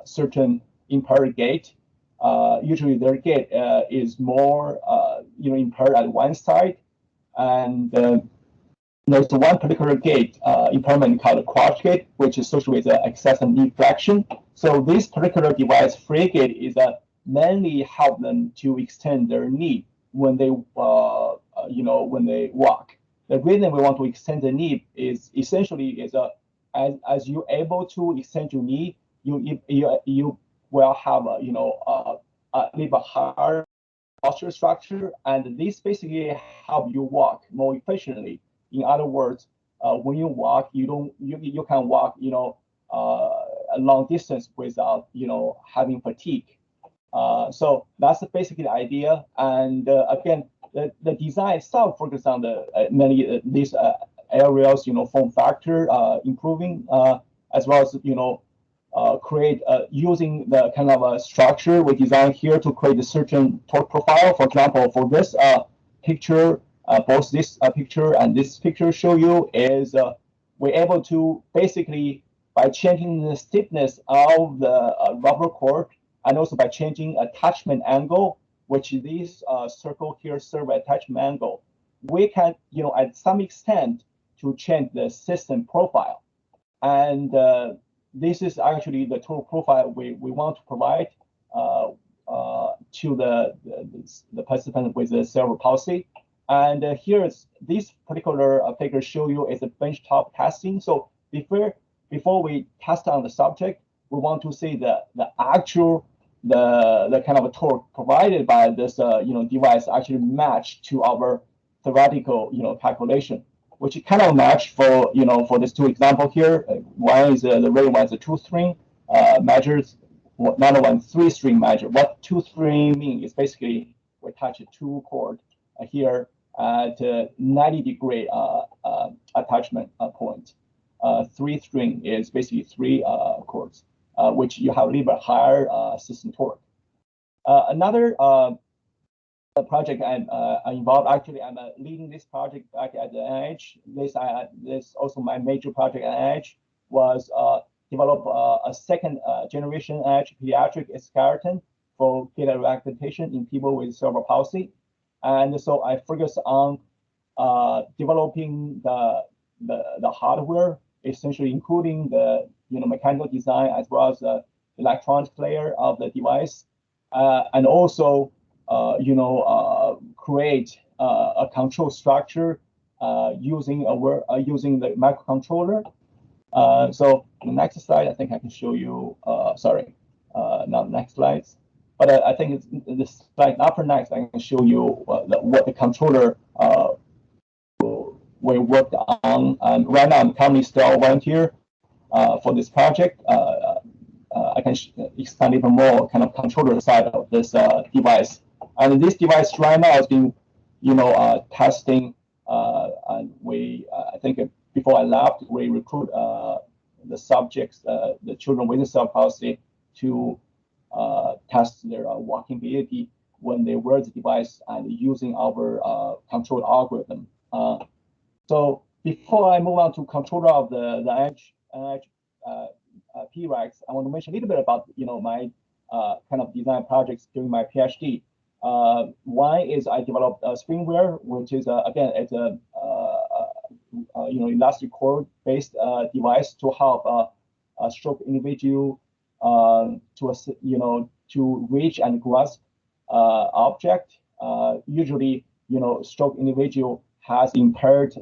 certain impaired gait. Usually their gait is more impaired at one side. And there's one particular gait impairment called quad gait, which is associated with excessive knee flexion. So this particular device, free gait, is mainly help them to extend their knee when they when they walk. The reason we want to extend the knee is essentially as you're able to extend your knee, you will have a little higher posture structure, and this basically help you walk more efficiently. In other words, when you walk, you can walk a long distance without having fatigue. So that's basically the idea. And again, the design itself focuses on the many these areas, form factor improving, as well as create using the kind of a structure we designed here to create a certain torque profile. For example, for this picture, both this picture and this picture show you is we're able to basically, by changing the stiffness of the rubber cord and also by changing attachment angle, which this circle here serve attachment angle, we can, at some extent, to change the system profile. And this is actually the tool profile we want to provide to the participant with the cerebral palsy. And here's this particular figure show you is a benchtop testing. So before we test on the subject, we want to see the actual the kind of a torque provided by this device actually match to our theoretical calculation, which kind of match for for these two examples here. One is the red one is a 2-string measures, another one 3-string measure. What 2-string mean is basically we touch a 2 chord here at 90-degree attachment point. 3-string is basically 3 chords, which you have a little bit higher system torque. Another project I'm involved. Actually, I'm leading this project back at the NIH. This also my major project at NIH was develop a second generation NIH pediatric skeleton for data rehabilitation in people with cerebral palsy. And so I focus on developing the hardware, essentially including the mechanical design as well as the electronic layer of the device, and also create a control structure using the microcontroller. So the next slide, I think I can show you. Sorry, not next slides. But I think it's the slide after next. I can show you what the controller we worked on. Right now, I'm currently still a volunteer for this project. I can expand even more kind of controller side of this device. And this device right now is being, testing. And I think before I left, we recruit the subjects, the children with cerebral palsy, to test their walking ability when they wear the device and using our control algorithm. So before I move on to controller of the NIH P-REX, I want to mention a little bit about my kind of design projects during my PhD. One is I developed a springware, which is again it's a elastic cord based device to help a stroke individual to reach and grasp object. Usually, stroke individual has impaired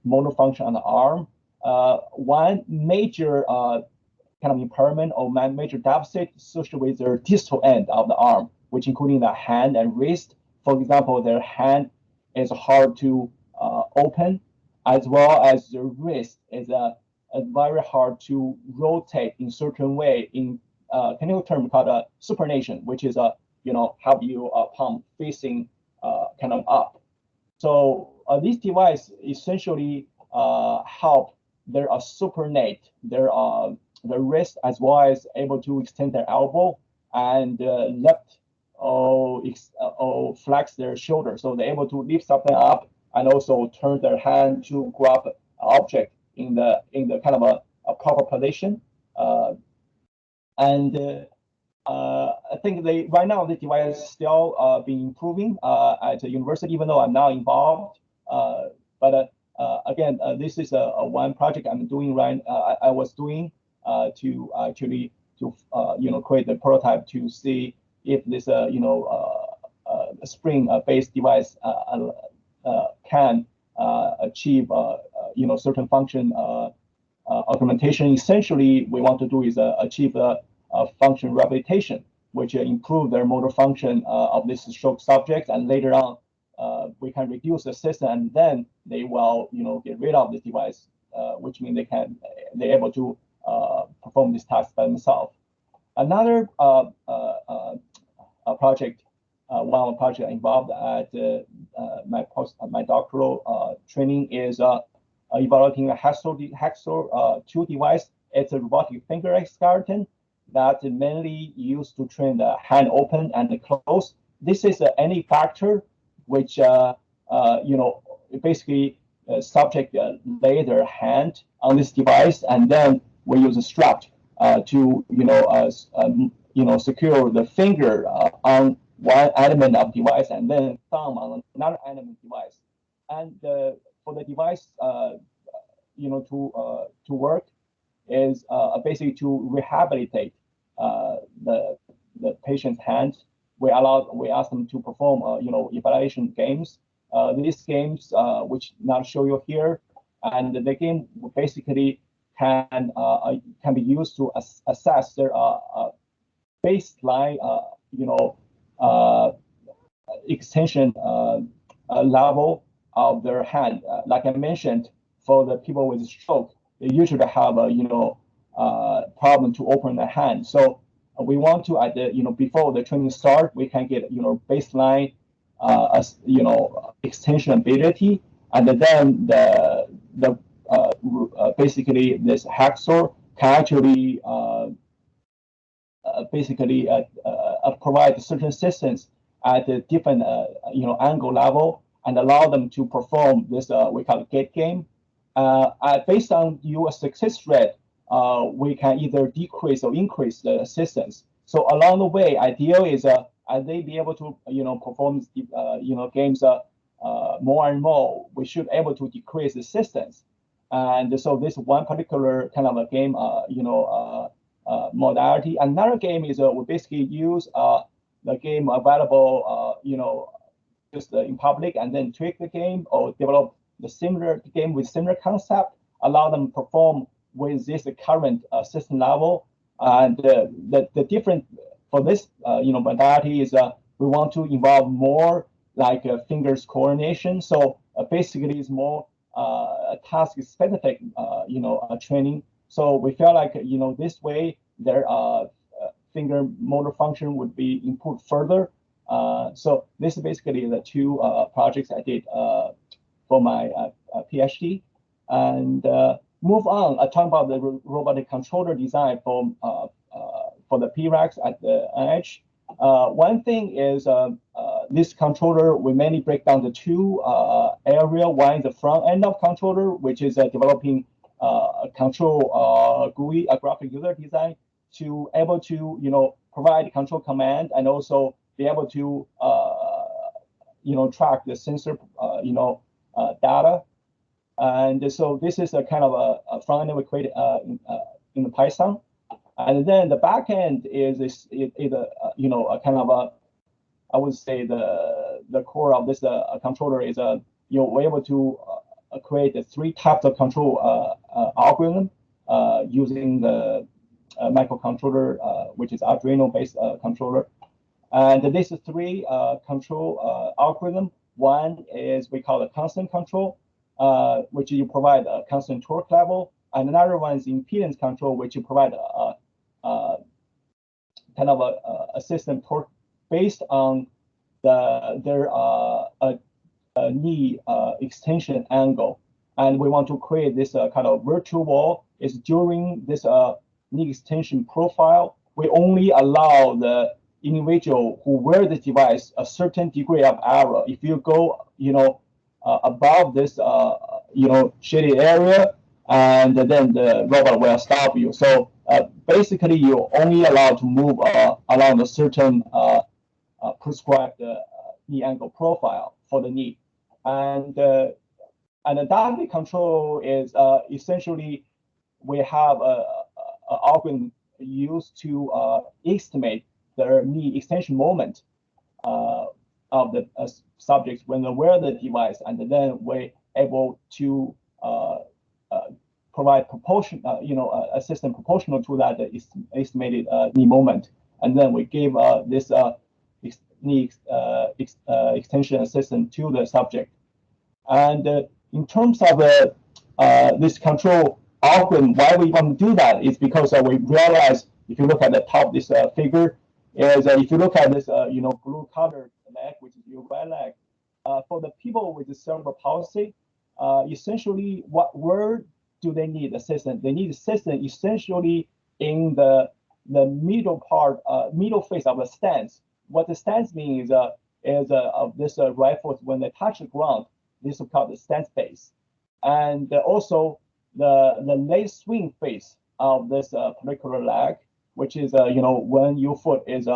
motor function on the arm. One major kind of impairment or major deficit associated with their distal end of the arm, which including the hand and wrist. For example, their hand is hard to open, as well as the wrist is very hard to rotate in certain way in technical term called supination, which is have you palm facing kind of up. So this device essentially help their supinate their wrist as well as able to extend their elbow and lift or flex their shoulder. So they're able to lift something up and also turn their hand to grab an object in the kind of a proper position. I think right now the device is still being improving at the university, even though I'm now involved. But again, this is one project I'm doing I was doing to actually create the prototype to see if this spring-based device can achieve certain function augmentation. Essentially, we want to do is achieve function rehabilitation, which improve their motor function of this stroke subject, and later on we can reduce the system, and then they will get rid of this device, which means they're able to perform this task by themselves. Another project involved at my doctoral training is evaluating a Hexor 2 device. It's a robotic finger skeleton that mainly used to train the hand open and close. This is any factor which basically subject lay their hand on this device, and then we use a strap to secure the finger on one element of device and then thumb on another element device. And for the device to work, is basically to rehabilitate the patient's hand. We ask them to perform evaluation games. These games, which now show you here, and the game basically can be used to assess their baseline extension level of their hand. Like I mentioned, for the people with stroke, they usually have a problem to open the hand. So we want to at the before the training start, we can get baseline extension ability, and then the basically this hacksaw can actually basically provide certain assistance at a different angle level and allow them to perform this we call it gate game. Based on your success rate, we can either decrease or increase the assistance. So along the way, ideal is as they be able to perform games more and more, we should able to decrease assistance. And so this one particular kind of a game modality. Another game is we basically use the game available just in public and then tweak the game or develop the similar game with similar concept, allow them to perform with this current system level. And the different for this modality is we want to involve more like fingers coordination. So basically it's more task specific training. So we feel like this way their finger motor function would be improved further. So this is basically the two projects I did for my PhD. And move on, I talk about the robotic controller design for the PRACs at the edge. One thing is this controller, we mainly break down the two area. One is the front end of controller, which is developing control GUI, a graphic user design, to able to provide control command and also be able to track the sensor data. And so this is a kind of a front end we created in the Python. And then the back end is a kind of a, I would say the core of this controller is we're able to create the three types of control algorithm using the microcontroller, which is Arduino-based controller. And this is three control algorithm. One is we call it constant control, which you provide a constant torque level, and another one is impedance control, which you provide a kind of a system torque based on their knee extension angle. And we want to create this kind of virtual wall. Is during this knee extension profile, we only allow the individual who wear the device a certain degree of error. If you go, above this, shaded area, and then the robot will stop you. So basically, you're only allowed to move along a certain prescribed knee angle profile for the knee. And the dynamic control is essentially we have a algorithm used to estimate the knee extension moment of the subjects when they wear the device, and then we're able to provide proportion, a system proportional to that estimated knee moment, and then we give this knee extension assistant to the subject. And in terms of this control algorithm, why we want to do that is because we realize, if you look at the top of this figure, is if you look at this blue colored leg, which is your right leg, for the people with the cerebral palsy, essentially where do they need assistance? They need assistance essentially in the middle part, middle face of the stance. What the stance means is of this right foot, when they touch the ground, this is called the stance face. And also the leg swing face of this particular leg, which is when your foot is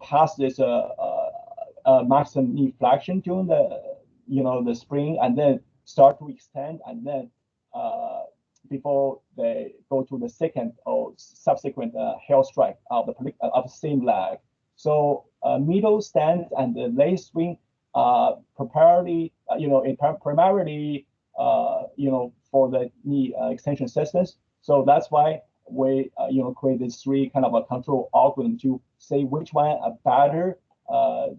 past this maximum knee flexion during the the spring, and then start to extend, and then before they go to the second or subsequent health strike of the same leg. So middle stand and the late swing primarily, primarily, for the knee extension systems. So that's why we, create this three kind of a control algorithm to say which one better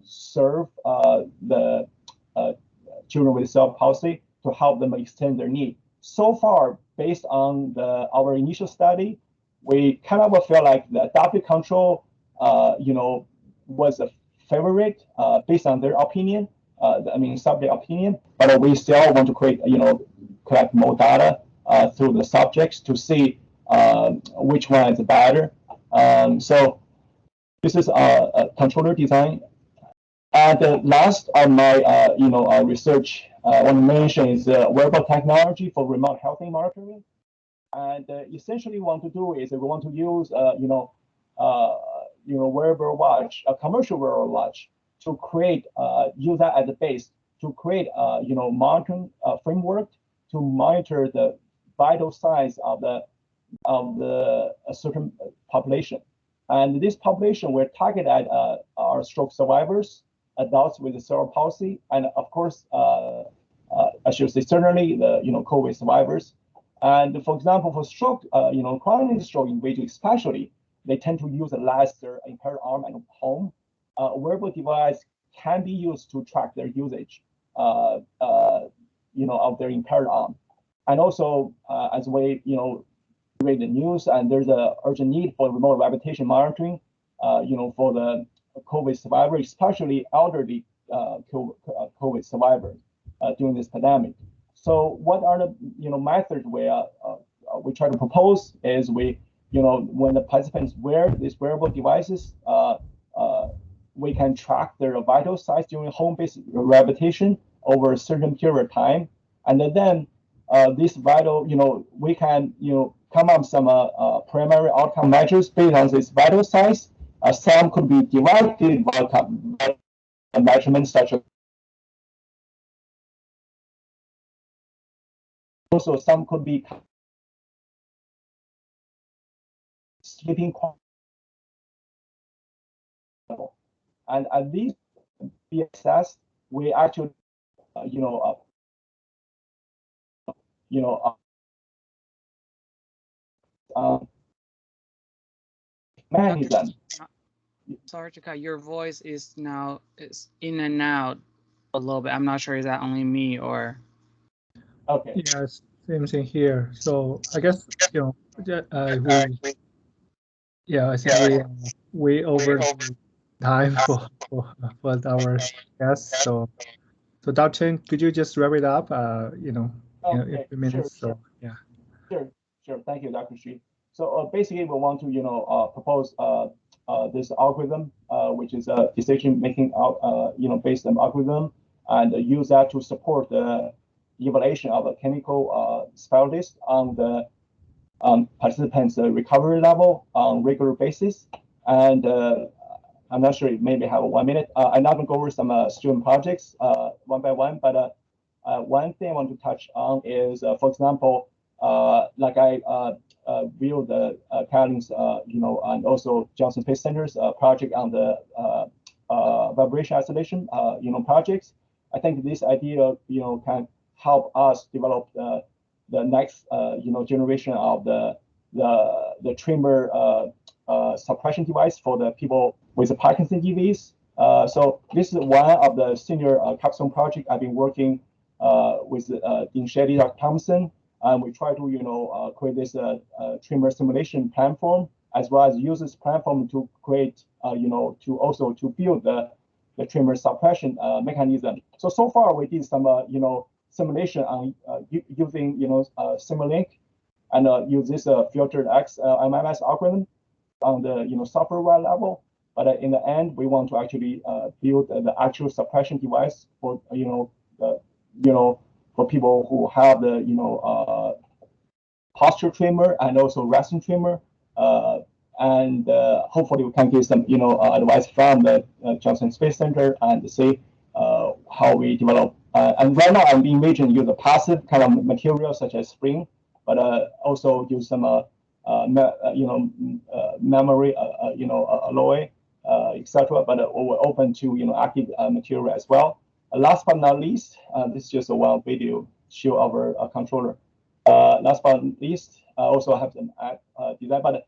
serve the children with cerebral palsy to help them extend their knee. So far, based on our initial study, we kind of feel like the adaptive control, was a favorite based on their opinion. Subject opinion, but we still want to collect more data through the subjects to see which one is better. So this is a controller design. And last on my research, I want to mention is wearable technology for remote health monitoring. And essentially, what we want to do is we want to use wearable watch, a commercial wearable watch, to create use that as a base to create monitoring framework to monitor the vital signs of a certain population. And this population we're targeted at are stroke survivors, adults with cerebral palsy, and of course, I should say certainly the COVID survivors. And for example, for stroke, chronic stroke individuals especially, they tend to use less their impaired arm at home. A wearable device can be used to track their usage, of their impaired arm. And also, as we, read the news, and there's an urgent need for remote rehabilitation monitoring, for the COVID survivors, especially elderly COVID survivors during this pandemic. So, what are the methods we try to propose is when the participants wear these wearable devices, we can track their vital signs during home-based rehabilitation over a certain period of time, and then this vital, we can come up with some primary outcome measures based on this vital signs. Some could be divided by measurements such as also some could be sleeping quality. And at these be assessed, we actually, mechanism. Sorry to cut. Your voice is now in and out a little bit. I'm not sure, is that only me or? Okay. Yes, same thing here. So I guess I think we over time for our guests. So Dr. Chen, could you just wrap it up? In a few minutes. Sure. Yeah. Sure. Thank you, Dr. Shi. So basically, we want to propose this algorithm, which is a decision-making based on algorithm, and use that to support the evaluation of a clinical specialist on the participants' recovery level on regular basis. And I'm not sure, maybe have 1 minute. I'm not going to go over some student projects one by one, but one thing I want to touch on is, for example, like I viewed the Carolyn's, and also Johnson Space Center's project on the vibration isolation, projects. I think this idea, can help us develop the next, generation of the tremor suppression device for the people with the Parkinson disease. So this is one of the senior capstone project I've been working with Dean Shetty, Dr. Thompson, and we try to create this tremor simulation platform, as well as use this platform to create to build the tremor suppression mechanism. So far we did some simulation on using Simulink, and use this filtered X MMS algorithm on the software level. But in the end, we want to actually build the actual suppression device for for people who have the posture tremor and also resting tremor, and hopefully we can get some advice from the Johnson Space Center and see how we develop. And right now, I'm envisioning use a passive kind of material such as spring but also use some memory, alloy, etc. But we're open to active material as well. Last but not least, this is just a one video show our controller. Last but not least, I also have some design. But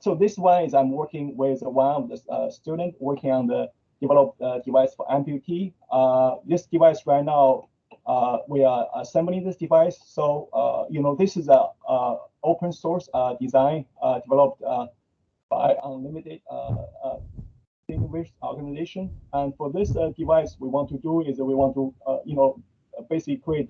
so this one is I'm working with one of the student working on the developed device for amputee. This device right now, we are assembling this device. So this is a open source design developed by Unlimited organization. And for this device, we want to do is we want to basically create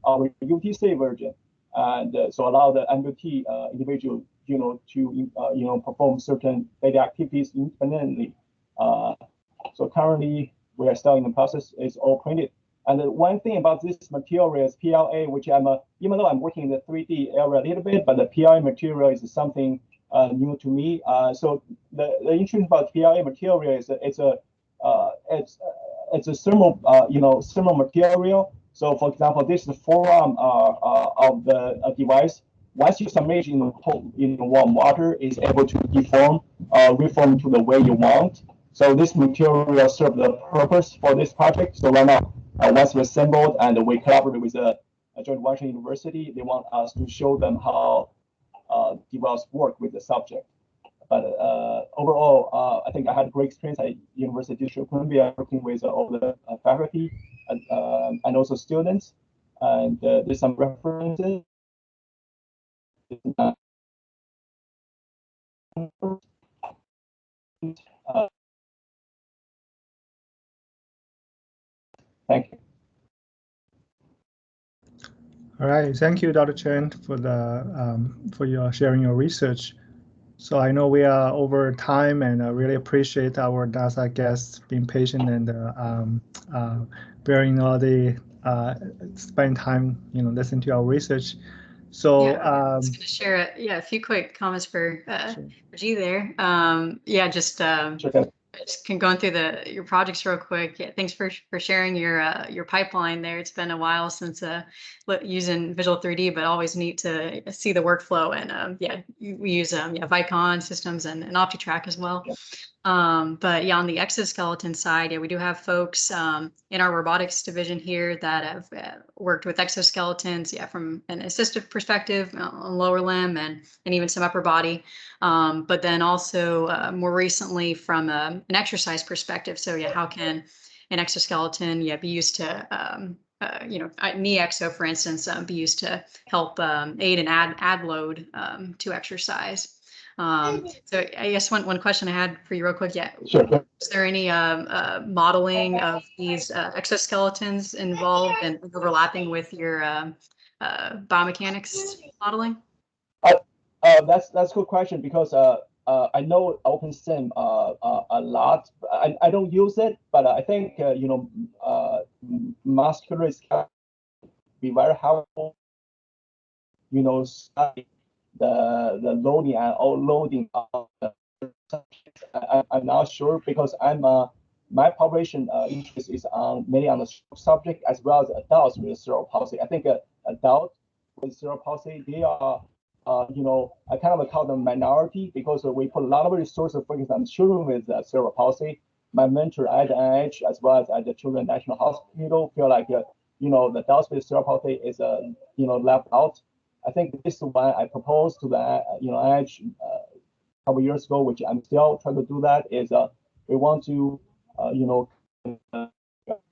our UTC version, and so allow the amputee individual to perform certain daily activities independently. So currently we are still in the process. It's all printed. And the one thing about this material is PLA, which even though I'm working in the 3D area a little bit, but the PLA material is something new to me. So the interesting about PLA material is it's a thermal thermal material. So for example, this is the forearm of the device. Once you submerge in warm water, it's able to deform, reform to the way you want. So this material serves the purpose for this project. So right now, once we assembled and we collaborate with George Washington University, they want us to show them how devices work with the subject. But overall, I think I had a great experience at University of Columbia working with all the faculty and also students. And there's some references. Thank you. All right, thank you, Dr. Chen, for your sharing your research. So I know we are over time, and I really appreciate our NASA guests being patient and bearing all the spending time, listening to our research. So I was going to share a few quick comments for G there. Just going through your projects real quick. Yeah, thanks for sharing your pipeline there. It's been a while since using Visual 3D, but always neat to see the workflow. And we use Vicon systems and OptiTrack as well. But yeah, on the exoskeleton side, we do have folks in our robotics division here that have worked with exoskeletons, from an assistive perspective on lower limb and even some upper body. But then also more recently from an exercise perspective. So how can an exoskeleton be used to knee exo, for instance, be used to help aid and add load to exercise. So I guess one question I had for you real quick. Sure. Is there any modeling of these exoskeletons involved and overlapping with your biomechanics modeling? That's a good question, because I know OpenSim a lot. I don't use it, but I think muscular is be very helpful. Study the loading and unloading of the I'm not sure, because my population interest is mainly on the subject as well as adults with cerebral palsy. I think adults with cerebral palsy, they are I kind of call them minority, because we put a lot of resources focused on children with cerebral palsy. My mentor at the NIH as well as at the Children's National Hospital feel like the adults with cerebral palsy is left out. I think this is why I proposed to the NIH a couple years ago, which I'm still trying to do that, is we want to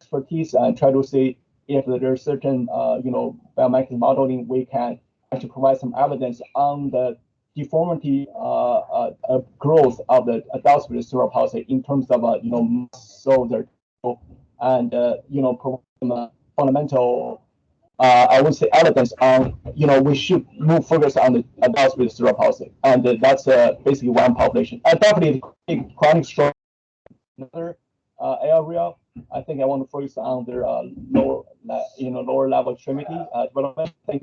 expertise and try to see if there's certain biomechanics modeling we can actually provide some evidence on the deformity growth of the adults with cerebral palsy in terms of muscle and provide some fundamental I would say evidence on we should move focus on the adults with cerebral palsy, and that's basically one population. Definitely chronic stroke, another area. I think I want to focus on their lower level extremity development. I think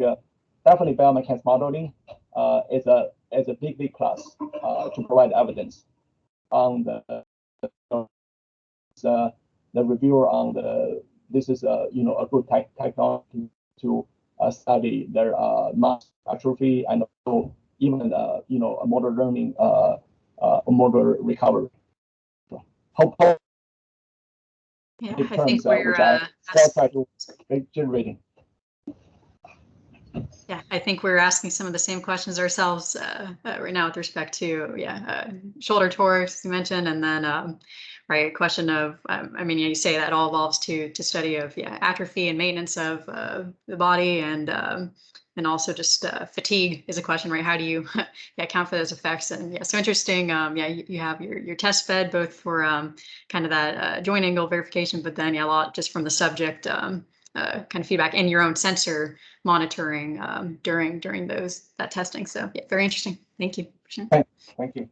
definitely biomechanics modeling is a big plus to provide evidence on the reviewer on this is a good technology to study their muscle atrophy and also even a motor learning, motor recovery. How yeah, in I terms think we're which I try to generating. Yeah, I think we're asking some of the same questions ourselves right now with respect to shoulder torics, as you mentioned, and then right, a question of I mean, you say that all evolves to study of atrophy and maintenance of the body, and also just fatigue is a question, right? How do you account for those effects? And so interesting. You have your test fed both for kind of that joint angle verification, but then a lot just from the subject kind of feedback and your own sensor monitoring during that testing. So very interesting. Thank you. Thank you.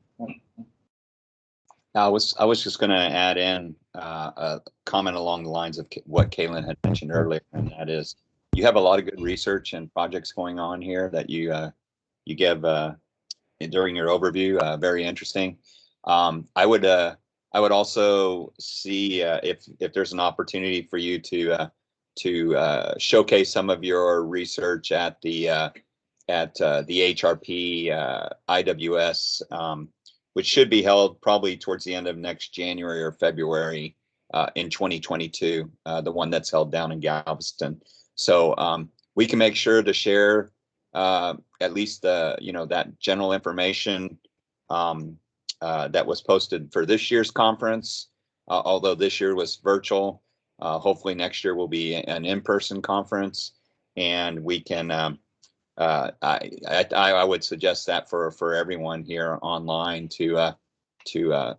I was just going to add in a comment along the lines of what Caitlin had mentioned earlier, and that is you have a lot of good research and projects going on here that you give during your overview. Very interesting. I would also see if there's an opportunity for you to showcase some of your research at the HRP IWS, which should be held probably towards the end of next January or February in 2022, the one that's held down in Galveston. So we can make sure to share at least that general information that was posted for this year's conference, although this year was virtual. Hopefully next year will be an in-person conference, and we can. I would suggest that for everyone here online to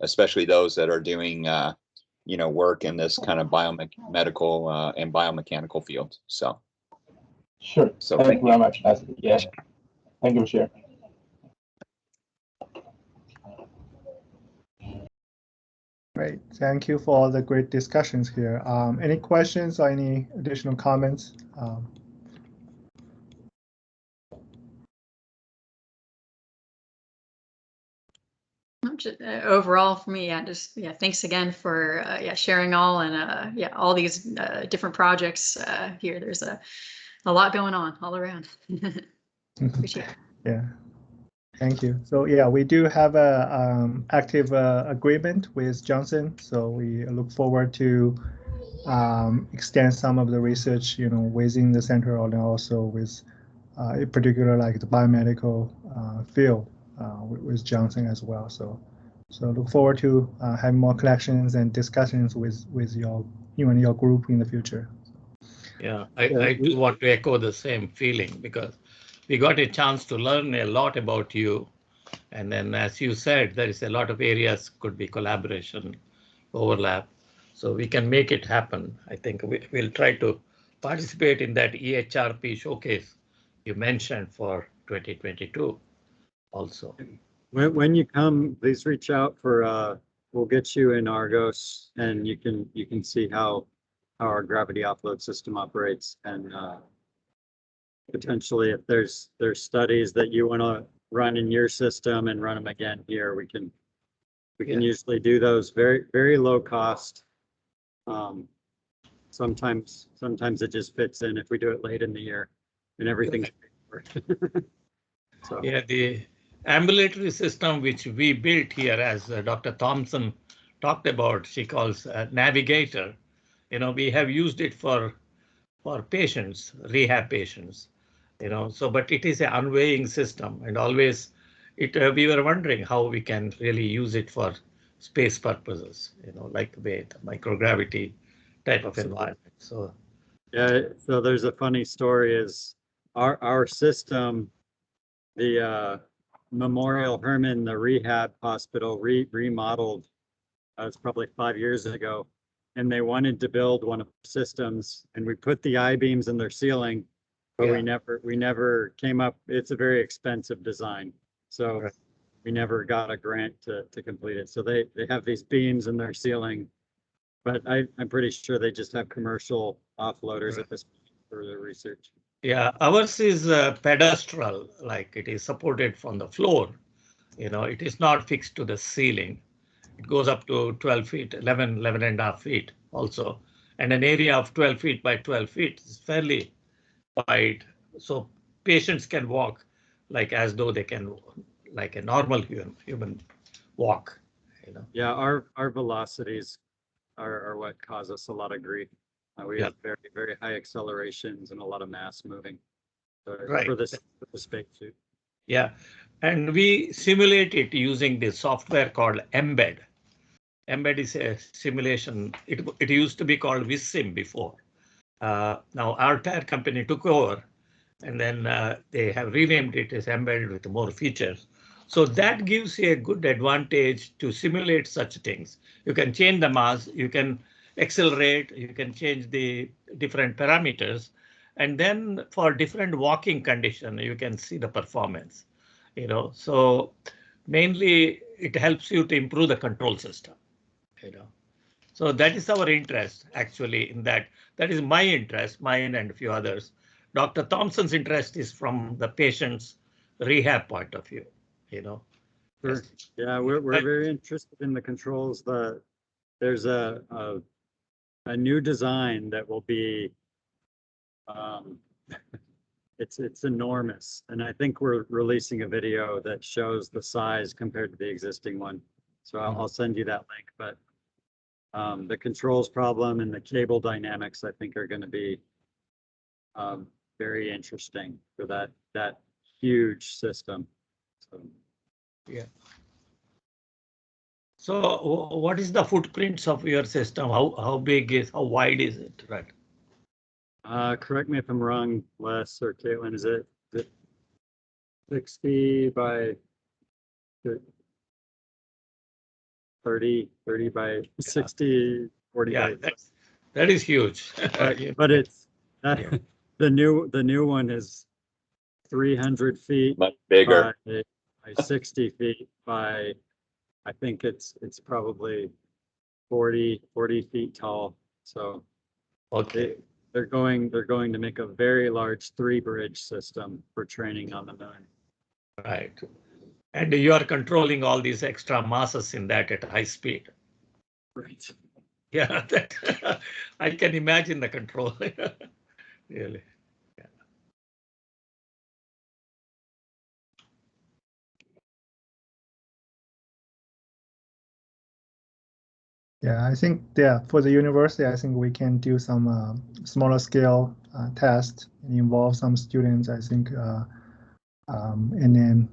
especially those that are doing work in this kind of biomedical and biomechanical field. So. Sure. So thank you very much. Yeah. Thank you for sharing. Great. Thank you for all the great discussions here. Any questions or any additional comments? Overall for me, thanks again for sharing all and all these different projects here. There's a lot going on all around. Appreciate it. Yeah. Thank you. So we do have a active agreement with Johnson. So we look forward to extend some of the research, within the center, and also with, in particular, like the biomedical field with Johnson as well. So look forward to having more collections and discussions with you and your group in the future. Yeah, I do want to echo the same feeling because we got a chance to learn a lot about you. And then, as you said, there is a lot of areas could be collaboration, overlap. So we can make it happen. I think we'll try to participate in that EHRP showcase you mentioned for 2022 also. When you come, please reach out for, we'll get you in Argos and you can see how our gravity offload system operates, and potentially if there's studies that you want to run in your system and run them again here, we can usually do those very low cost. Sometimes it just fits in if we do it late in the year and everything's so. Yeah, the ambulatory system which we built here, as Dr. Thompson talked about, she calls Navigator. We have used it for patients, rehab patients, but it is an unweighing system, and always we were wondering how we can really use it for space purposes, like the microgravity type of environment. So so there's a funny story is our system, the Memorial Hermann, the rehab hospital remodeled, it's probably 5 years ago, and they wanted to build one of the systems, and we put the I-beams in their ceiling, but we never came up. It's a very expensive design, so we never got a grant to complete it. So they have these beams in their ceiling, but I'm pretty sure they just have commercial offloaders at this point for their research. Yeah, ours is pedestral, like it is supported from the floor. It is not fixed to the ceiling. It goes up to 12 feet, 11 and a half feet also. And an area of 12 feet by 12 feet is fairly wide so patients can walk like as though they can, like a normal human walk. You know. Yeah, our velocities are what cause us a lot of grief. We have very high accelerations and a lot of mass moving for the spacesuit. Yeah, and we simulate it using this software called Embed. Embed is a simulation. It used to be called VisSim before. Now our tire company took over, and then they have renamed it as Embed with more features. So that gives you a good advantage to simulate such things. You can change the mass, you can accelerate, you can change the different parameters, and then for different walking condition, you can see the performance. You know, so mainly it helps you to improve the control system. You know, so that is our interest actually in that. That is my interest, mine and a few others. Dr. Thompson's interest is from the patient's rehab point of view. You know. Sure. Yeah, we're very interested in the controls. There's a new design that will be it's enormous, and I think we're releasing a video that shows the size compared to the existing one. So I'll send you that link. But the controls problem and the cable dynamics, I think, are going to be very interesting for that huge system. So. Yeah. So what is the footprints of your system? How big is, how wide is it, right? Correct me if I'm wrong, Les or Caitlin, is it 60 by 30 by 60, 40 by. That is huge. but it's the new one is 300 feet, much bigger, by 60 feet by, I think it's probably 40 feet tall. So okay, they're going to make a very large 3-bridge system for training on the moon. Right. And you are controlling all these extra masses in that at high speed. Right. Yeah, I can imagine the control. Really. Yeah. Yeah, I think for the university, I think we can do some smaller scale test and involve some students. I think, and then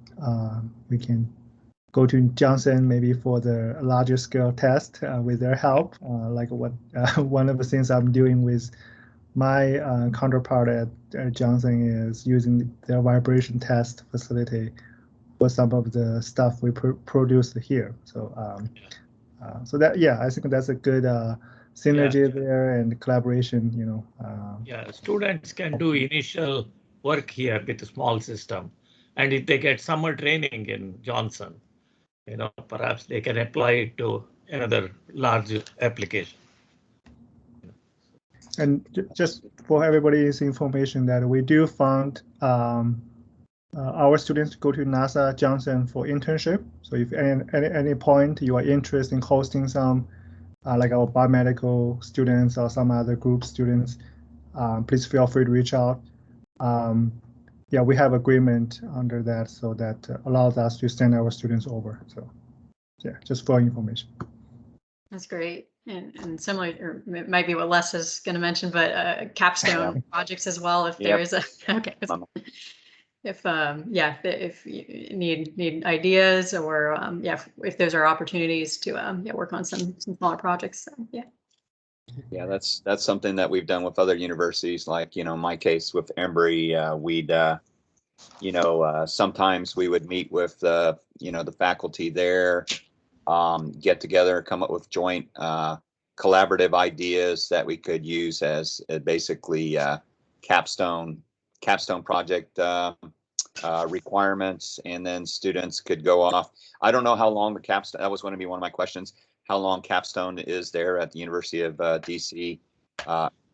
we can go to Johnson maybe for the larger scale test with their help, like what one of the things I'm doing with my counterpart at Johnson is using their vibration test facility for some of the stuff we produce here. So so that, yeah, I think that's a good synergy there and collaboration, you know. Yeah, students can do initial work here with a small system, and if they get summer training in Johnson, you know, perhaps they can apply it to another large application. And just for everybody's information, that we do fund our students go to NASA Johnson for internship. So if at any point you are interested in hosting some, like our biomedical students or some other group students, please feel free to reach out. Yeah, we have agreement under that, so that allows us to send our students over. So yeah, just for information. That's great. And similar, or it might be what Les is going to mention, but capstone projects as well. If there is a, okay. If you need ideas, or if those are opportunities to work on some smaller projects, so, yeah, that's something that we've done with other universities. Like, you know, in my case with Embry, we'd you know, sometimes we would meet with you know, the faculty there, get together, come up with joint collaborative ideas that we could use as basically capstone project requirements, and then students could go off. I don't know how long the capstone, that was going to be one of my questions, how long capstone is there at the University of DC.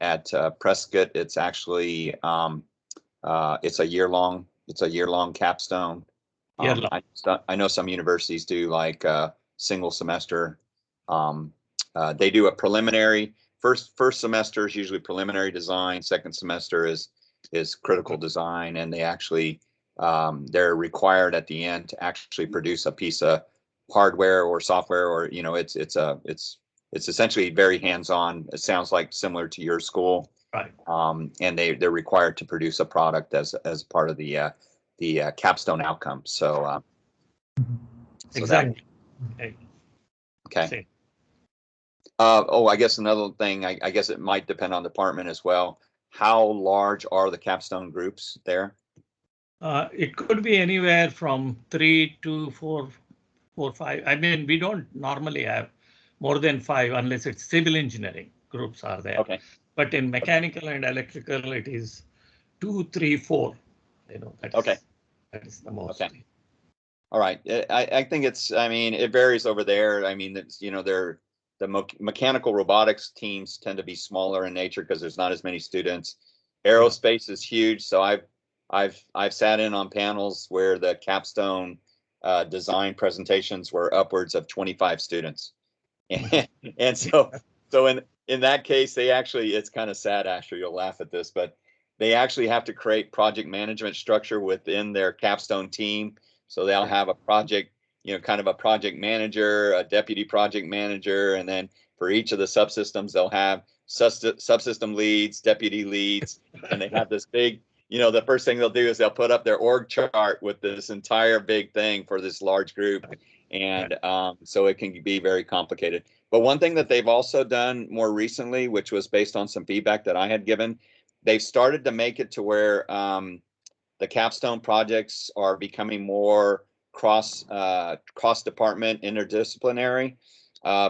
At Prescott, it's actually it's a year-long capstone. I know some universities do like single semester. They do a preliminary, first semester is usually preliminary design, second semester is is critical design, and they actually they're required at the end to actually produce a piece of hardware or software, or it's essentially very hands-on. It sounds like similar to your school, right? And they're required to produce a product as part of the capstone outcome. So exactly. Okay. I guess another thing, I guess it might depend on department as well. How large are the capstone groups there? It could be anywhere from 3 to 4, 5. I mean, we don't normally have more than 5 unless it's civil engineering groups are there. Okay. But in mechanical and electrical, it is 2, 3, 4. Okay. That is the most. Okay. All right. I think it varies over there. I mean, it's, the mechanical robotics teams tend to be smaller in nature because there's not as many students. Aerospace is huge. So I've sat in on panels where the capstone design presentations were upwards of 25 students. And so in that case, they actually, it's kind of sad, Asher, you'll laugh at this, but they actually have to create project management structure within their capstone team. So they'll have a project, kind of a project manager, a deputy project manager, and then for each of the subsystems, they'll have subsystem leads, deputy leads, and they have this big, the first thing they'll do is they'll put up their org chart with this entire big thing for this large group. And so it can be very complicated. But one thing that they've also done more recently, which was based on some feedback that I had given, they've started to make it to where the capstone projects are becoming more cross department, interdisciplinary.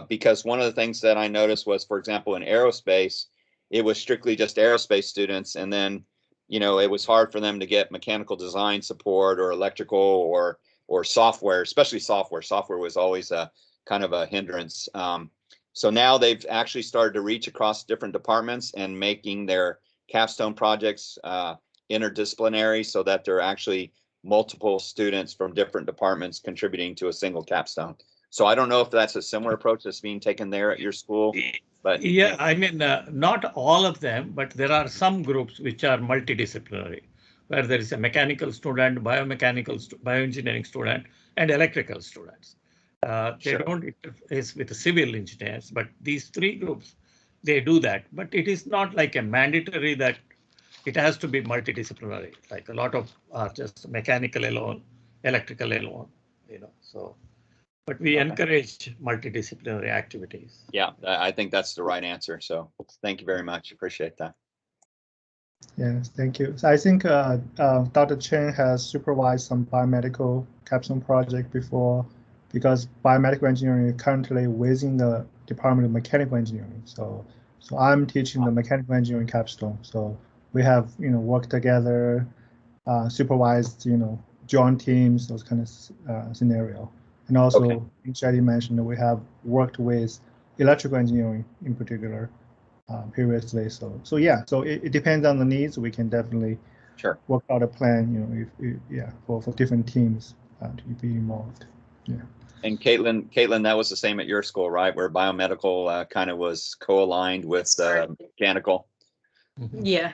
Because one of the things that I noticed was, for example, in aerospace, it was strictly just aerospace students, and then it was hard for them to get mechanical design support or electrical or software, especially software. Software was always a kind of a hindrance. So now they've actually started to reach across different departments and making their capstone projects interdisciplinary, so that there are actually multiple students from different departments contributing to a single capstone. So I don't know if that's a similar approach that's being taken there at your school. But yeah, I mean, not all of them, but there are some groups which are multidisciplinary, where there is a mechanical student, bioengineering student, and electrical students. They don't interface with the civil engineers, but these 3 groups, they do that. But it is not like a mandatory that it has to be multidisciplinary. Like a lot of are just mechanical alone, electrical alone, so. But we encourage multidisciplinary activities. Yeah, I think that's the right answer. So thank you very much. Appreciate that. Yes, thank you. So I think Dr. Chen has supervised some biomedical capstone project before, because biomedical engineering is currently within the Department of Mechanical Engineering. So I'm teaching the mechanical engineering capstone. So we have worked together, supervised joint teams, those kind of scenario. And also, Shadi mentioned that we have worked with electrical engineering in particular previously. So yeah, so it depends on the needs. We can definitely work out a plan, for different teams to be involved. Yeah. And Caitlin, that was the same at your school, right? Where biomedical kind of was co-aligned with mechanical. Yeah.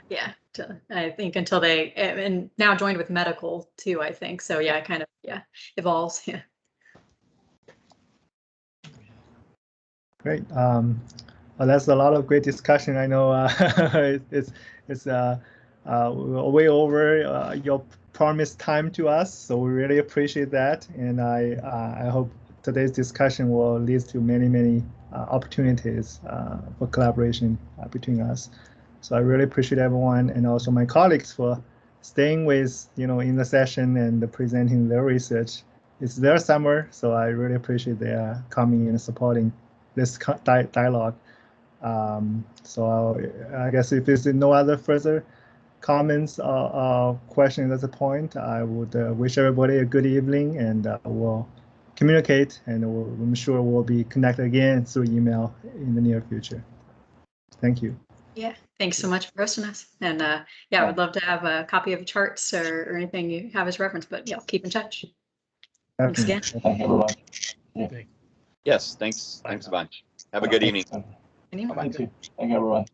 I think until they, and now joined with medical too, I think. So yeah, it kind of, evolves. Yeah. Great. Well, that's a lot of great discussion. I know it's way over your promised time to us, so we really appreciate that. And I hope today's discussion will lead to many opportunities for collaboration between us. So I really appreciate everyone, and also my colleagues for staying with in the session and presenting their research. It's their summer, so I really appreciate their coming and supporting this dialogue. So I guess if there's no other further comments or questions at the point, I would wish everybody a good evening, and we'll communicate, and I'm sure we'll be connected again through email in the near future. Thank you. Yeah, thanks so much for hosting us. And I would love to have a copy of the charts or anything you have as reference, but keep in touch. Thanks again. Thank you, everyone. Yeah. Yes, thanks a bunch. Have a good evening. Anyway. Thank you, everyone.